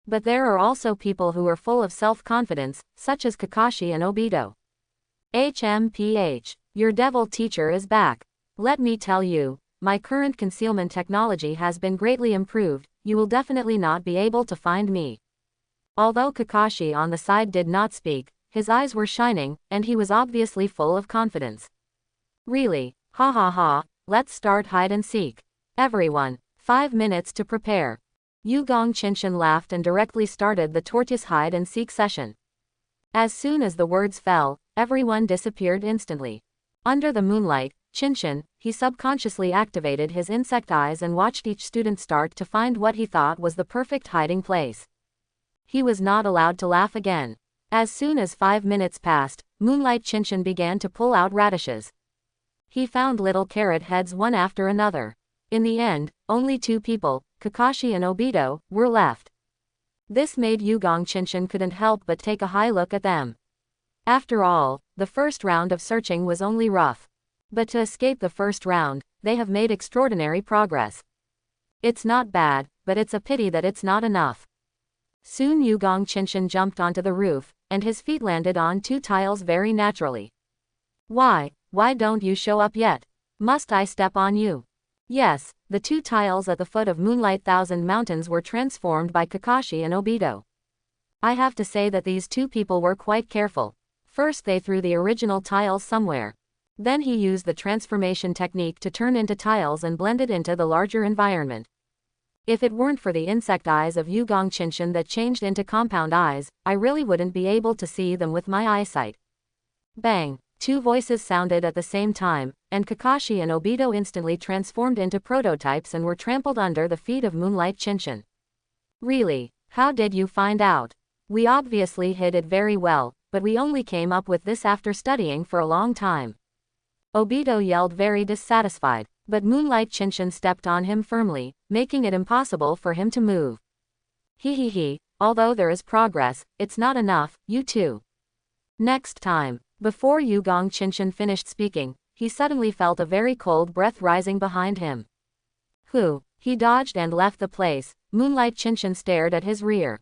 S1: But there are also people who are full of self-confidence, such as Kakashi and Obito. HMPH, your devil teacher is back. Let me tell you, my current concealment technology has been greatly improved, you will definitely not be able to find me. Although Kakashi on the side did not speak, his eyes were shining, and he was obviously full of confidence. Really, ha ha ha, let's start hide and seek. Everyone, 5 minutes to prepare. Yugong Chinshin laughed and directly started the tortoise hide and seek session. As soon as the words fell, everyone disappeared instantly. Under the moonlight, Chinshin, he subconsciously activated his insect eyes and watched each student start to find what he thought was the perfect hiding place. He was not allowed to laugh again. As soon as 5 minutes passed, Moonlight Chinshin began to pull out radishes. He found little carrot heads one after another. In the end, only 2 people, Kakashi and Obito, were left. This made Yugong Chinshin couldn't help but take a high look at them. After all, the first round of searching was only rough. But to escape the first round, they have made extraordinary progress. It's not bad, but it's a pity that it's not enough. Soon Yugong Chinshin jumped onto the roof, and his feet landed on 2 tiles very naturally. Why don't you show up yet? Must I step on you? Yes, the 2 tiles at the foot of Moonlight Thousand Mountains were transformed by Kakashi and Obito. I have to say that these 2 people were quite careful. First they threw the original tiles somewhere. Then he used the transformation technique to turn into tiles and blend it into the larger environment. If it weren't for the insect eyes of Yugong Chinshin that changed into compound eyes, I really wouldn't be able to see them with my eyesight. Bang! 2 voices sounded at the same time, and Kakashi and Obito instantly transformed into prototypes and were trampled under the feet of Moonlight Chinshin. Really? How did you find out? We obviously hid it very well, but we only came up with this after studying for a long time. Obito yelled very dissatisfied, but Moonlight Chinshin stepped on him firmly, making it impossible for him to move. He, although there is progress, it's not enough, you too. Next time. Before Yugong Chinshin finished speaking, he suddenly felt a very cold breath rising behind him. He dodged and left the place. Moonlight Chinshin stared at his rear.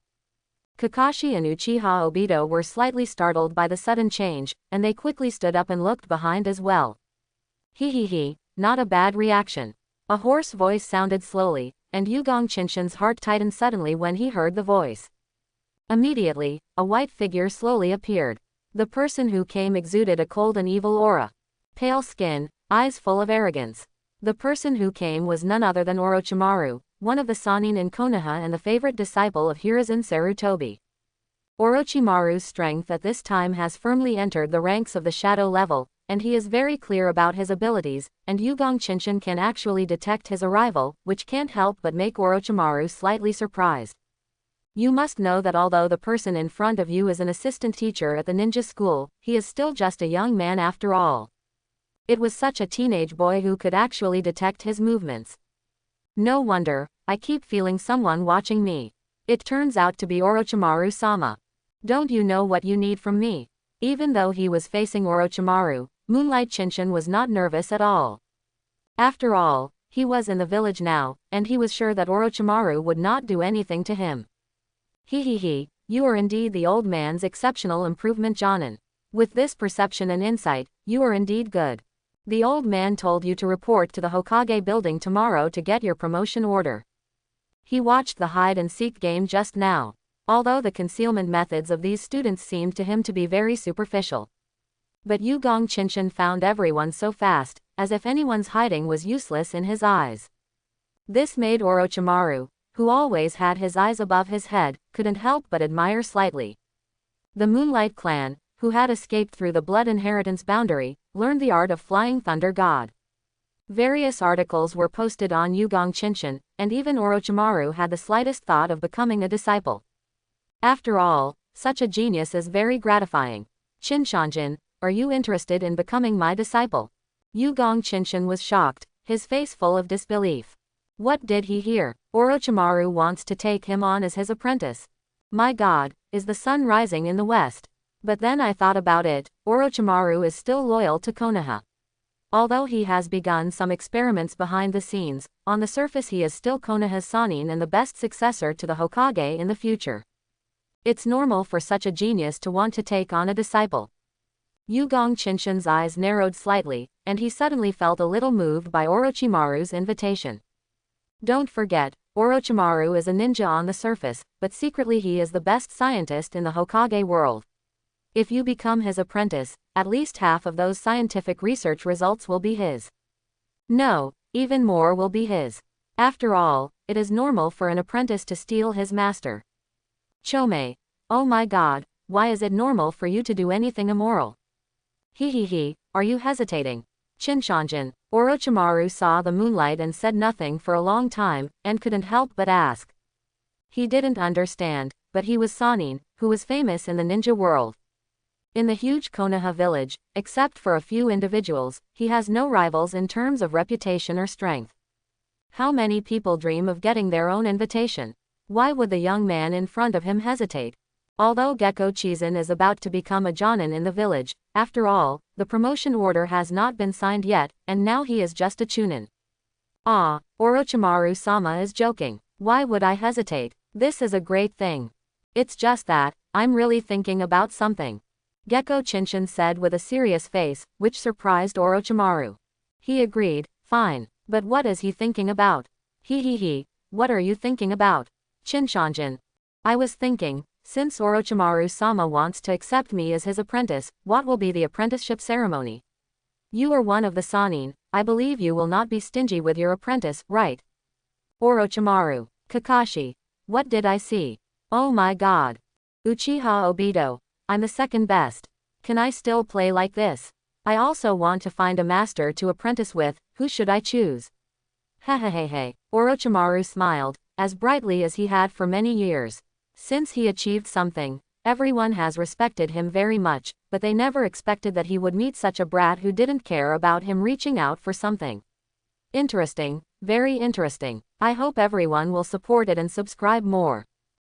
S1: Kakashi and Uchiha Obito were slightly startled by the sudden change, and they quickly stood up and looked behind as well. He, not a bad reaction. A hoarse voice sounded slowly, and Yugong Chinshin's heart tightened suddenly when he heard the voice. Immediately, a white figure slowly appeared. The person who came exuded a cold and evil aura. Pale skin, eyes full of arrogance. The person who came was none other than Orochimaru, one of the Sannin in Konoha and the favorite disciple of Hiruzen Sarutobi. Orochimaru's strength at this time has firmly entered the ranks of the shadow level, and he is very clear about his abilities, and Yugong Chinshin can actually detect his arrival, which can't help but make Orochimaru slightly surprised. You must know that although the person in front of you is an assistant teacher at the ninja school, he is still just a young man after all. It was such a teenage boy who could actually detect his movements. No wonder, I keep feeling someone watching me. It turns out to be Orochimaru-sama. Don't you know what you need from me? Even though he was facing Orochimaru, Moonlight Chinshin was not nervous at all. After all, he was in the village now, and he was sure that Orochimaru would not do anything to him. He, you are indeed the old man's exceptional improvement Jonin. With this perception and insight, you are indeed good. The old man told you to report to the Hokage building tomorrow to get your promotion order. He watched the hide and seek game just now. although the concealment methods of these students seemed to him to be very superficial. But Yugong Qinshan found everyone so fast, as if anyone's hiding was useless in his eyes. This made Orochimaru, who always had his eyes above his head, couldn't help but admire slightly. The Moonlight Clan, who had escaped through the blood inheritance boundary, learned the art of flying thunder god. Various articles were posted on Yugong Qinshan, and even Orochimaru had the slightest thought of becoming a disciple. After all, such a genius is very gratifying. Qinshanjin, are you interested in becoming my disciple? Yugong Qinshan was shocked, his face full of disbelief. What did he hear? Orochimaru wants to take him on as his apprentice. My God, is the sun rising in the west? But then I thought about it, Orochimaru is still loyal to Konoha. Although he has begun some experiments behind the scenes, on the surface he is still Konoha's Sannin and the best successor to the Hokage in the future. It's normal for such a genius to want to take on a disciple. Yugong Qinshan's eyes narrowed slightly, and he suddenly felt a little moved by Orochimaru's invitation. Don't forget, Orochimaru is a ninja on the surface, but secretly he is the best scientist in the Hokage world. If you become his apprentice, at least half of those scientific research results will be his. No, even more will be his. After all, it is normal for an apprentice to steal his master. Chome. Oh my God, why is it normal for you to do anything immoral? He, are you hesitating? Qinshanjin. Orochimaru saw the moonlight and said nothing for a long time, and couldn't help but ask. He didn't understand, but he was Sannin, who was famous in the ninja world. In the huge Konoha village, except for a few individuals, he has no rivals in terms of reputation or strength. How many people dream of getting their own invitation? Why would the young man in front of him hesitate? Although Gekko Chizun is about to become a Jonin in the village, after all, the promotion order has not been signed yet, and now he is just a Chunin. Ah, Orochimaru-sama is joking. Why would I hesitate? This is a great thing. It's just that, I'm really thinking about something. Gekko Qinshan said with a serious face, which surprised Orochimaru. He agreed, fine, but what is he thinking about? He, what are you thinking about? Qinshanjin. I was thinking, since Orochimaru-sama wants to accept me as his apprentice, what will be the apprenticeship ceremony? You are one of the Sannin, I believe you will not be stingy with your apprentice, right? Orochimaru. Kakashi. What did I see? Oh my God. Uchiha Obito. I'm the second best. Can I still play like this? I also want to find a master to apprentice with, who should I choose? Hehehehe. Orochimaru smiled, as brightly as he had for many years. Since he achieved something, everyone has respected him very much, but they never expected that he would meet such a brat who didn't care about him reaching out for something. Interesting, very interesting. I hope everyone will support it and subscribe more.